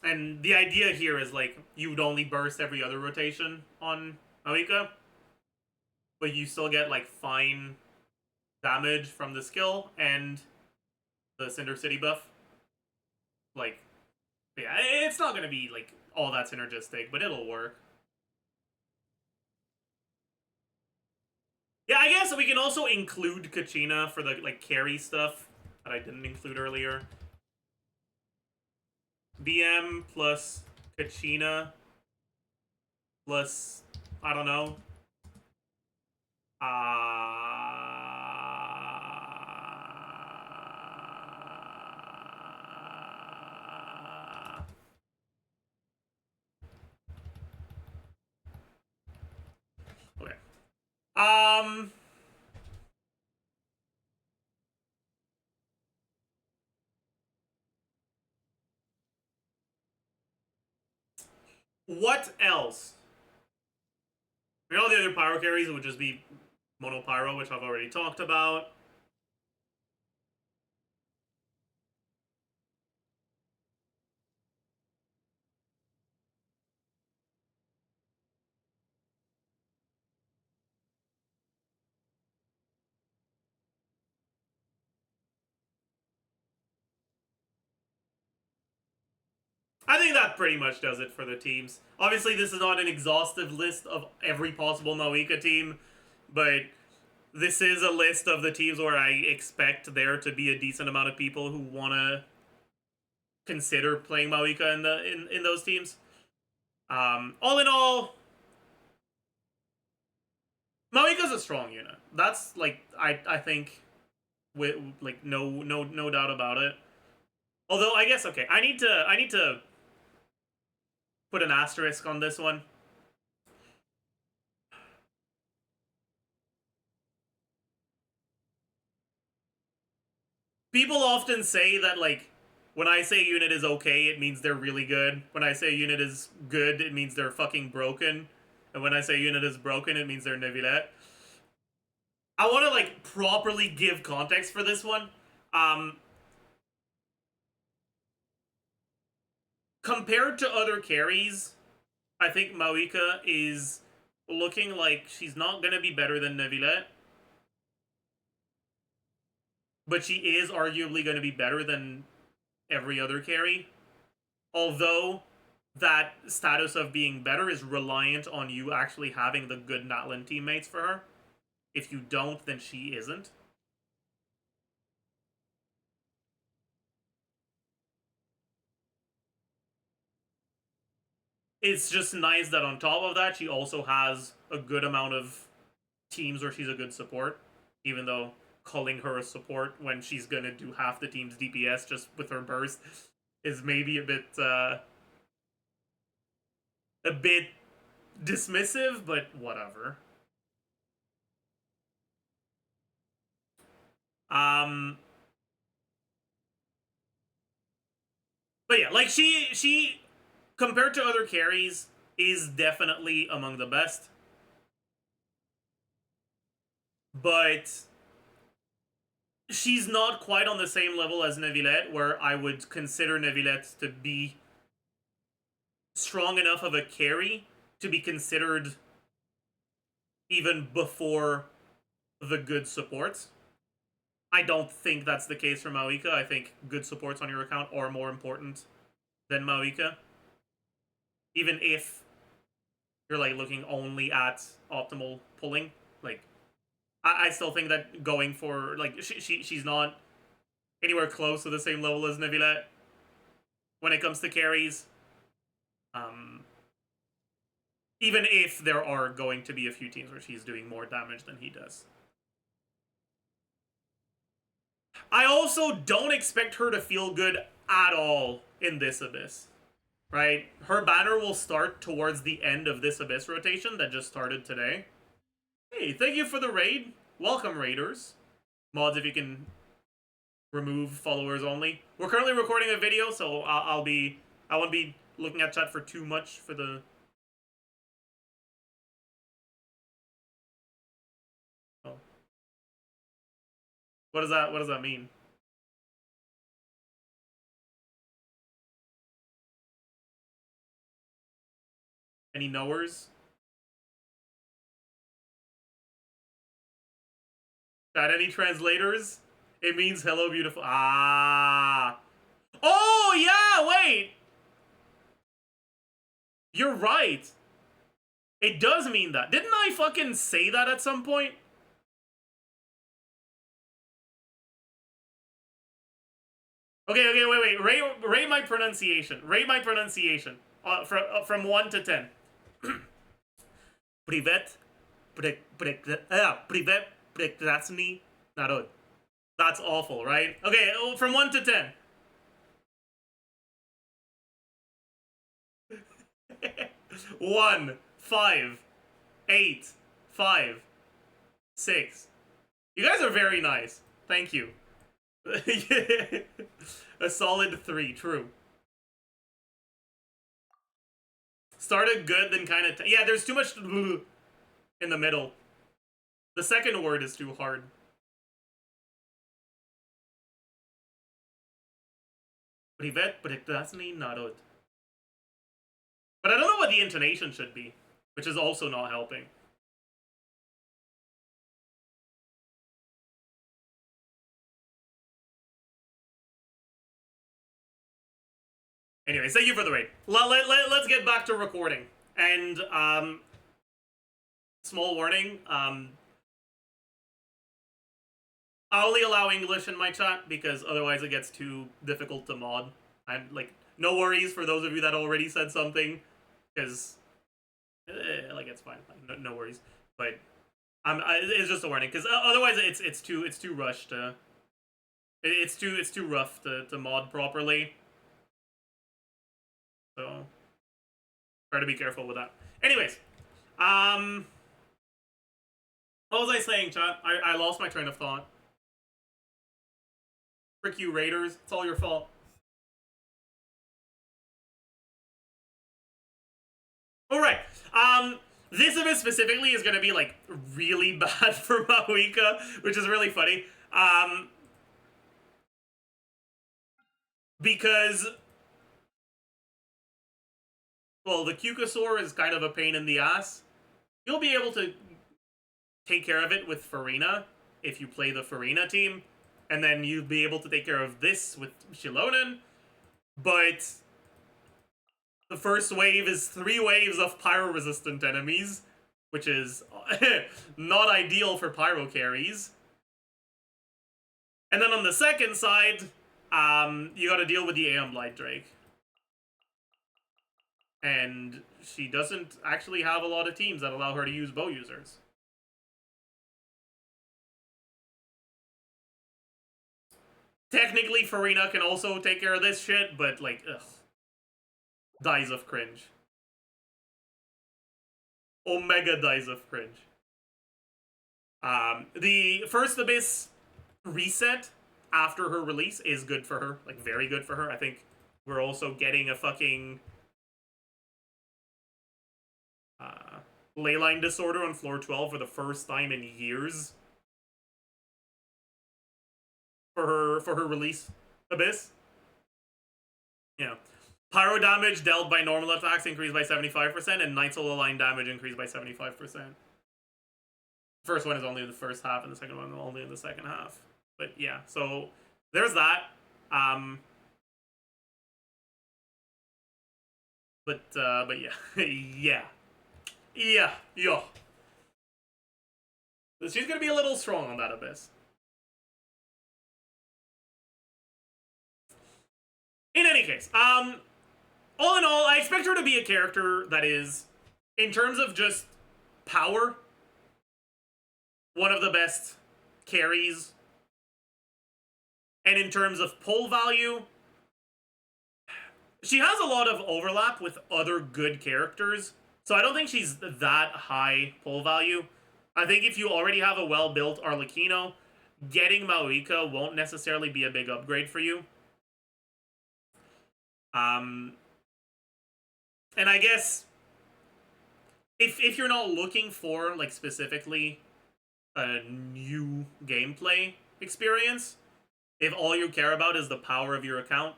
And the idea here is, like, you would only burst every other rotation on MAVUIKA, but you still get, like, fine damage from the skill and the Cinder City buff. Like, yeah, it's not gonna be, like, all that synergistic, but it'll work. Yeah, I guess we can also include Kachina for the, like, carry stuff that I didn't include earlier. BM plus Kachina plus, I don't know. Okay. What else? I mean, all the other pyro carries would just be mono pyro, which I've already talked about. I think that pretty much does it for the teams. Obviously, this is not an exhaustive list of every possible MAVUIKA team, but this is a list of the teams where I expect there to be a decent amount of people who want to consider playing MAVUIKA in those teams. All in all, MAVUIKA's a strong unit. That's, like, I think, with, like, no doubt about it. Although I guess, okay, I need to put an asterisk on this one. People often say that, like, when I say a unit is okay, it means they're really good. When I say a unit is good, it means they're fucking broken. And when I say a unit is broken, it means they're Neuvillette. I want to, like, properly give context for this one. Compared to other carries, I think MAVUIKA is looking like she's not going to be better than Neuvillette. But she is arguably going to be better than every other carry. Although that status of being better is reliant on you actually having the good Natlan teammates for her. If you don't, then she isn't. It's just nice that on top of that, she also has a good amount of teams where she's a good support. Even though calling her a support when she's gonna do half the team's DPS just with her burst is maybe a bit dismissive, but whatever. But yeah, like she compared to other carries is definitely among the best. But she's not quite on the same level as Neuvillette, where I would consider Neuvillette to be strong enough of a carry to be considered even before the good supports. I don't think that's the case for MAVUIKA. I think good supports on your account are more important than MAVUIKA. Even if you're, like, looking only at optimal pulling. Like, I still think that going for, like, she's not anywhere close to the same level as Neuvillette when it comes to carries. Even if there are going to be a few teams where she's doing more damage than he does. I also don't expect her to feel good at all in this Abyss. Right? Her banner will start towards the end of this Abyss rotation that just started today. Hey, thank you for the raid. Welcome, raiders. Mods, if you can remove followers only. We're currently recording a video, so I won't be looking at chat for too much for the... Oh. What does that mean? Any knowers? Got any translators? It means hello, beautiful. Ah. Oh, yeah, wait. You're right. It does mean that. Didn't I fucking say that at some point? Okay, wait. Rate my pronunciation. Rate my pronunciation. From 1 to 10. Privet. Privet. Prekrasny narod. That's awful, right? Okay, from 1 to 10. One, 5, 8, 5, 6. You guys are very nice. Thank you. A solid 3, true. Started good, then kind of... Yeah, there's too much in the middle. The second word is too hard. Privet prekrasny narod. But I don't know what the intonation should be, which is also not helping. Anyway, thank you for the raid. Let's get back to recording. And, small warning, I only allow English in my chat because otherwise it gets too difficult to mod. I'm like, no worries for those of you that already said something, because, like, it's fine. No worries. But it's just a warning, because otherwise it's too rushed. It's too rough to mod properly. So try to be careful with that. Anyways, what was I saying, chat? I lost my train of thought. Frick you, Raiders. It's all your fault. Alright. This event specifically is gonna be, like, really bad for MAVUIKA, which is really funny. Because... well, the Cucosaur is kind of a pain in the ass. You'll be able to take care of it with Farina if you play the Farina team. And then you'll be able to take care of this with Shilonen. But the first wave is 3 waves of pyro-resistant enemies, which is not ideal for pyro carries. And then on the second side, you gotta deal with the Aeon Blight Drake. And she doesn't actually have a lot of teams that allow her to use bow users. Technically, Farina can also take care of this shit, but, like, ugh. Dies of cringe. Omega dies of cringe. The first Abyss reset after her release is good for her. Like, very good for her. I think we're also getting a fucking... Leyline Disorder on floor 12 for the first time in years. For her release Abyss. Yeah. Pyro damage dealt by normal attacks increased by 75%, and Night Soul Line damage increased by 75%. First one is only in the first half, and the second one only in the second half. But yeah, so there's that. But yeah. Yeah. She's gonna be a little strong on that Abyss. In any case, all in all, I expect her to be a character that is, in terms of just power, one of the best carries. And in terms of pull value, she has a lot of overlap with other good characters. So I don't think she's that high pull value. I think if you already have a well-built Arlecchino, getting MAVUIKA won't necessarily be a big upgrade for you. And I guess if you're not looking for, like, specifically a new gameplay experience, if all you care about is the power of your account,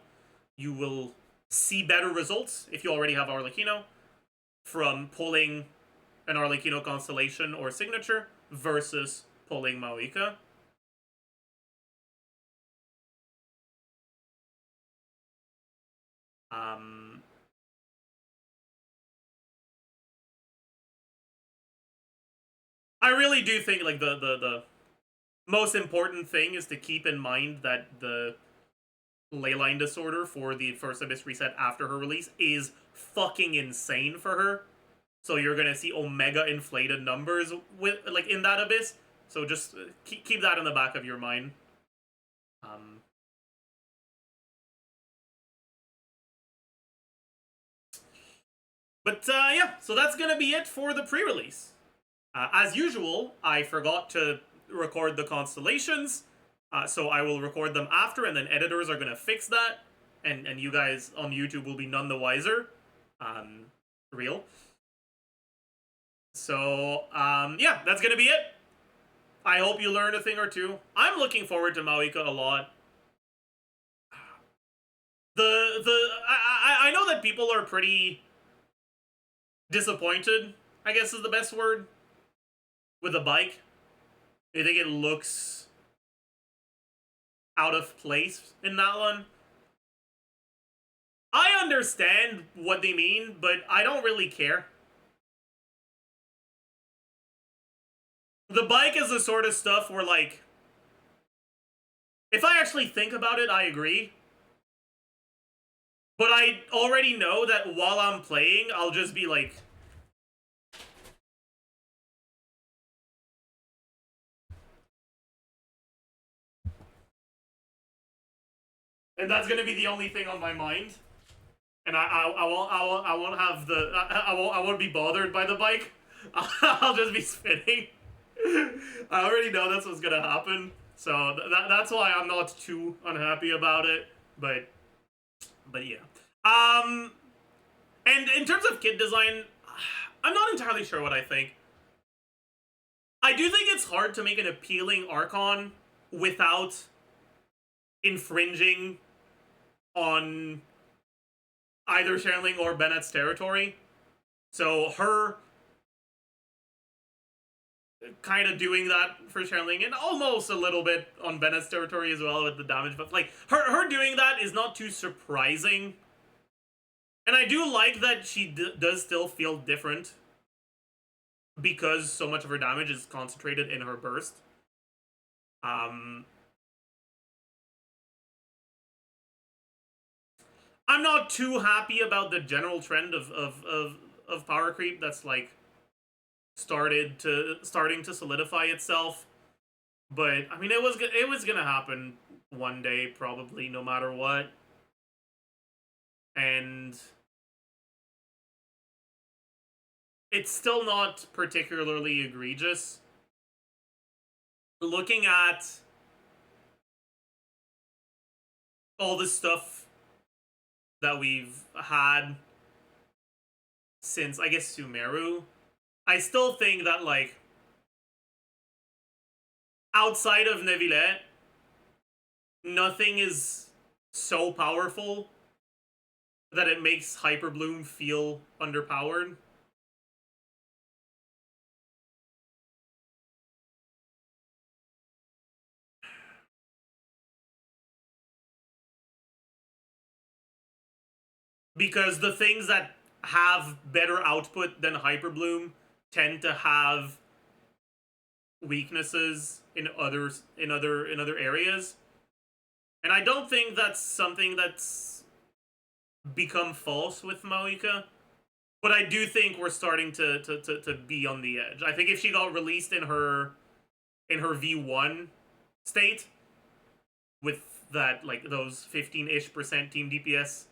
you will see better results if you already have Arlecchino. from pulling an Arlecchino Constellation or Signature versus pulling MAVUIKA. I really do think, like, the most important thing is to keep in mind that the leyline disorder for the first Abyss reset after her release is fucking insane for her. So you're gonna see omega inflated numbers with, like, in that Abyss. So just keep that in the back of your mind. But yeah, so that's gonna be it for the pre-release. As usual, I forgot to record the constellations, so I will record them after, and then editors are gonna fix that, and you guys on YouTube will be none the wiser. Real. So, yeah, that's gonna be it. I hope you learned a thing or two. I'm looking forward to MAVUIKA a lot. I know that people are pretty disappointed, I guess is the best word, with the bike. They think it looks out of place in that one. I understand what they mean, but I don't really care. The bike is the sort of stuff where, like, if I actually think about it, I agree. But I already know that while I'm playing, I'll just be like, and that's gonna be the only thing on my mind. And I won't have the I won't be bothered by the bike. I'll just be spinning. I already know that's what's gonna happen, so that's why I'm not too unhappy about it. But yeah. And in terms of kit design, I'm not entirely sure what I think. I do think it's hard to make an appealing Archon without infringing on either Shanling or Bennett's territory. So her kind of doing that for Shanling, and almost a little bit on Bennett's territory as well with the damage, but like her doing that is not too surprising. And I do like that she does still feel different because so much of her damage is concentrated in her burst. I'm not too happy about the general trend of power creep that's like starting to solidify itself. But I mean, it was gonna happen one day probably, no matter what. And it's still not particularly egregious. Looking at all the stuff that we've had since, I guess, Sumeru, I still think that, like, outside of Neuvillette, nothing is so powerful that it makes Hyperbloom feel underpowered. Because the things that have better output than Hyperbloom tend to have weaknesses in other areas. And I don't think that's something that's become false with MAVUIKA. But I do think we're starting to be on the edge. I think if she got released in her V1 state, with that, like, those 15-ish% team DPS,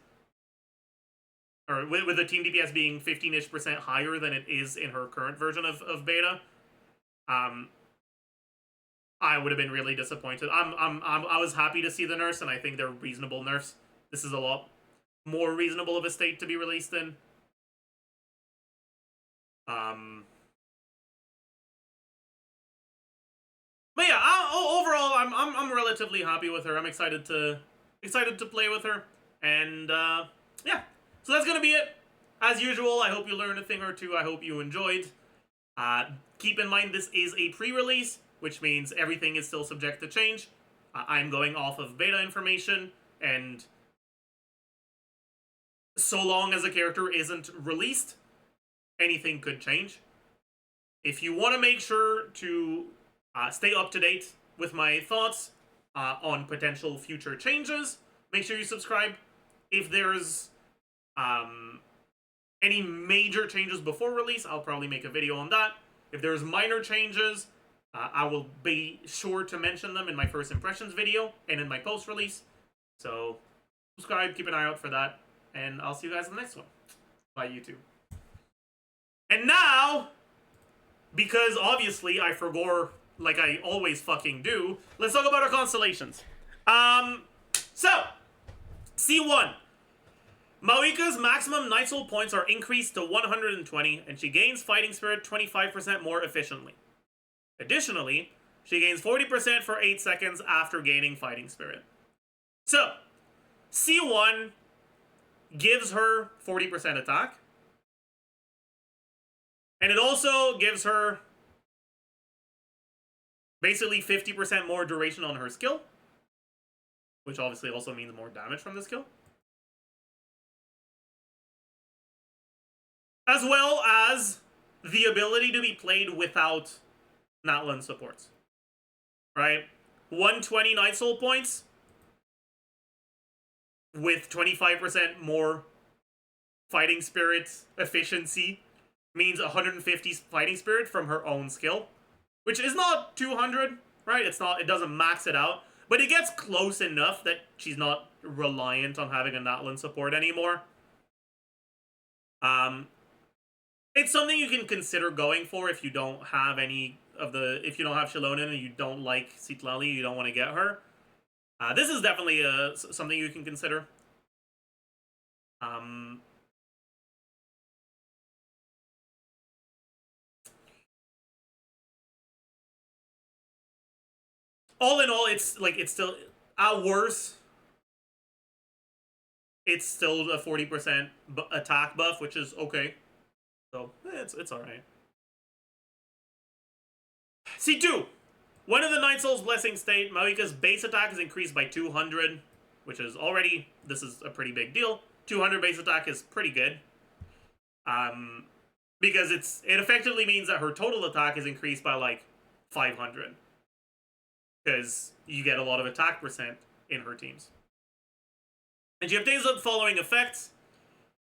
or with the team DPS being 15-ish% higher than it is in her current version of beta, I would have been really disappointed. I was happy to see the nerfs, and I think they're reasonable nerfs. This is a lot more reasonable of a state to be released in. But yeah, overall, I'm relatively happy with her. I'm excited to play with her, and yeah. So that's gonna be it. as usual, I hope you learned a thing or two. I hope you enjoyed. Keep in mind this is a pre-release, which means everything is still subject to change. I'm going off of beta information, and so long as a character isn't released, anything could change. If you want to make sure to stay up to date with my thoughts on potential future changes, make sure you subscribe. If there's any major changes before release, I'll probably make a video on that. If there's minor changes, I will be sure to mention them in my first impressions video and in my post-release. So subscribe, keep an eye out for that, and I'll see you guys in the next one. Bye, YouTube. And now, because obviously I forgot, like I always fucking do, let's talk about our constellations. So, C1. MAVUIKA's maximum Night Soul points are increased to 120, and she gains Fighting Spirit 25% more efficiently. Additionally, she gains 40% for 8 seconds after gaining Fighting Spirit. So, C1 gives her 40% attack, and it also gives her basically 50% more duration on her skill, which obviously also means more damage from the skill. As well as the ability to be played without Natlan supports. Right? 120 Night Soul points with 25% more Fighting Spirit efficiency means 150 Fighting Spirit from her own skill, which is not 200, right? It doesn't max it out, but it gets close enough that she's not reliant on having a Natlan support anymore. It's something you can consider going for if you don't have if you don't have Shilonen and you don't like Citlali, you don't want to get her. This is definitely something you can consider. All in all, it's still, at worst, it's still a 40% attack buff, which is okay. So, it's alright. C2! One of the Night Soul's Blessing State, MAVUIKA's base attack is increased by 200, which is already, this is a pretty big deal. 200 base attack is pretty good. Because it effectively means that her total attack is increased by like 500. Because you get a lot of attack percent in her teams. And she obtains the following effects.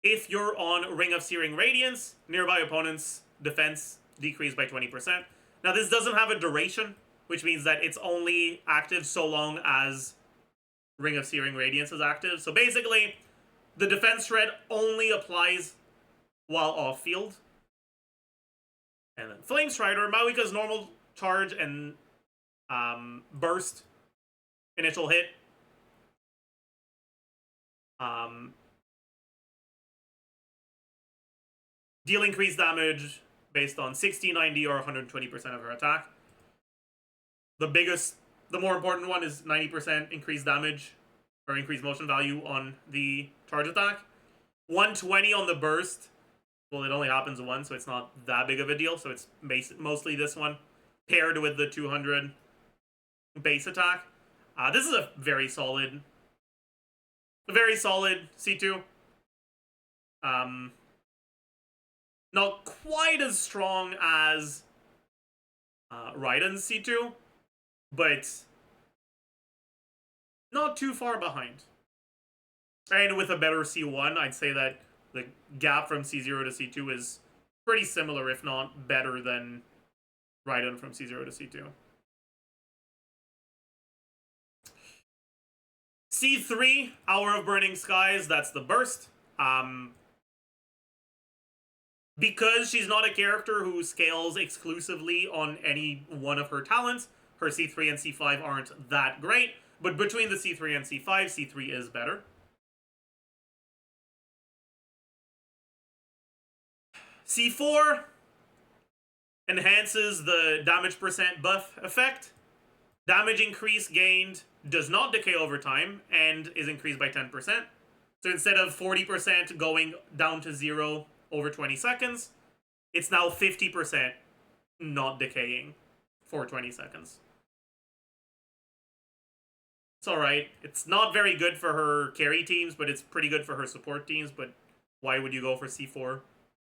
If you're on Ring of Searing Radiance, nearby opponents' defense decreased by 20%. Now this doesn't have a duration, which means that it's only active so long as Ring of Searing Radiance is active. So basically, the defense shred only applies while off field. And then Flame Strider, MAVUIKA's normal charge and burst initial hit. Deal increased damage based on 60, 90, or 120% of her attack. The more important one is 90% increased damage or increased motion value on the charge attack. 120 on the burst. Well, it only happens once, so it's not that big of a deal. So it's mostly this one paired with the 200 base attack. This is a very solid C2. Not quite as strong as Raiden's C2, but not too far behind. And with a better C1, I'd say that the gap from C0 to C2 is pretty similar, if not better than Raiden from C0 to C2. C3, Hour of Burning Skies, that's the burst. Because she's not a character who scales exclusively on any one of her talents, her C3 and C5 aren't that great, but between the C3 and C5, C3 is better. C4 enhances the damage percent buff effect. Damage increase gained does not decay over time and is increased by 10%. So instead of 40% going down to 0 over 20 seconds, it's now 50% not decaying for 20 seconds. It's alright. It's not very good for her carry teams, but it's pretty good for her support teams. But why would you go for C4 for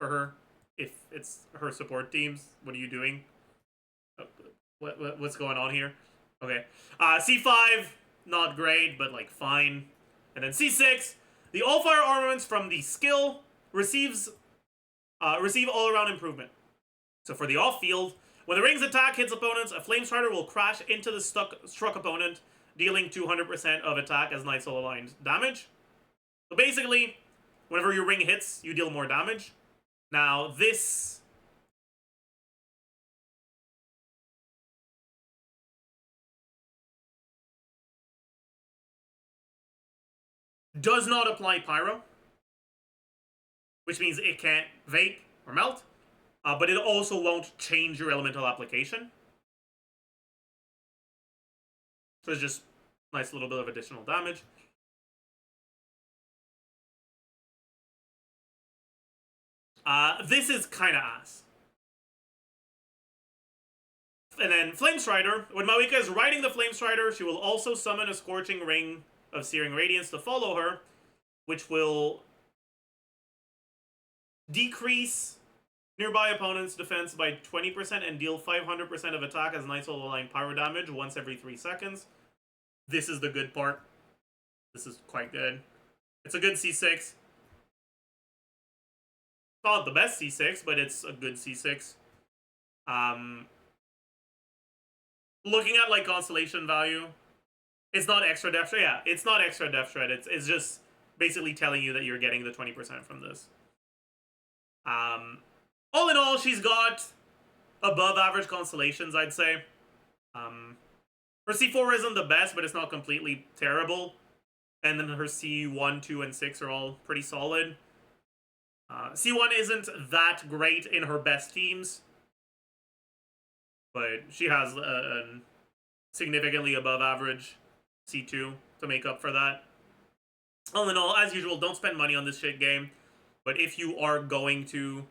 her if it's her support teams? What are you doing? What's going on here? Okay. C5, not great, but like fine. And then C6, the all-fire armaments from the skill receive all-around improvement. So for the off-field, when the ring's attack hits opponents, a Flame Strider will crash into the struck opponent, dealing 200% of attack as Night Soul aligned damage. So basically, whenever your ring hits, you deal more damage. Now, this does not apply Pyro, which means it can't vape or melt, but it also won't change your elemental application. So it's just a nice little bit of additional damage. This is kind of ass. And then Flame Strider. When MAVUIKA is riding the Flame Strider, she will also summon a Scorching Ring of Searing Radiance to follow her, which will decrease nearby opponent's defense by 20% and deal 500% of attack as Night Soul aligned pyro damage once every 3 seconds. This is the good part. This is quite good. It's a good C6. Not the best C6, but it's a good C6. Looking at like constellation value, it's not extra depth shred. Yeah, it's not extra depth shred. It's just basically telling you that you're getting the 20% from this. All in all, she's got above average constellations, I'd say. Her C4 isn't the best, but it's not completely terrible. And then her C1, 2, and 6 are all pretty solid. C1 isn't that great in her best teams, but she has a significantly above average C2 to make up for that. All in all, as usual, don't spend money on this shit game. But if you are going to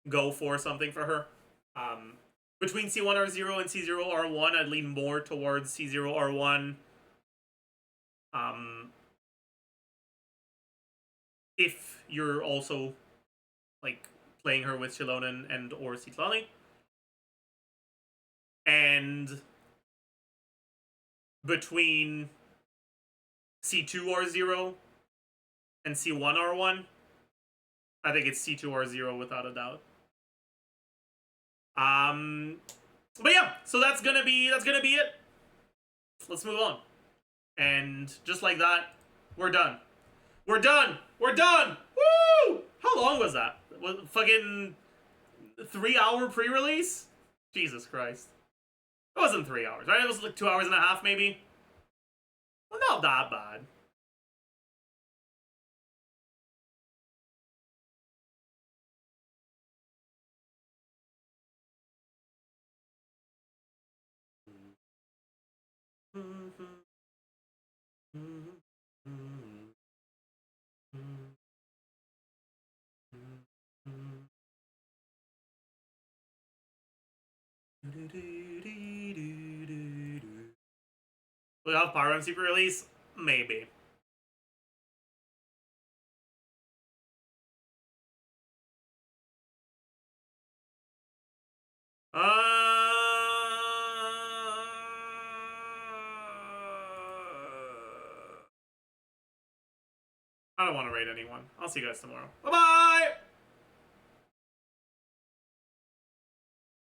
go for something for her, between C1R0 and C0R1, I'd lean more towards C0R1. If you're also like playing her with Shilonen and or Citlali. And between C2R0 and C1R1, I think it's C2R0 without a doubt. But yeah, so that's gonna be it. Let's move on. And just like that, we're done. We're done! We're done! Woo! How long was that? Was fucking 3-hour pre-release? Jesus Christ. It wasn't 3 hours, right? It was like 2 hours and a half, maybe? Well, not that bad. Will we have Pyro MC release? Maybe. I don't want to raid anyone. I'll see you guys tomorrow. Bye-bye!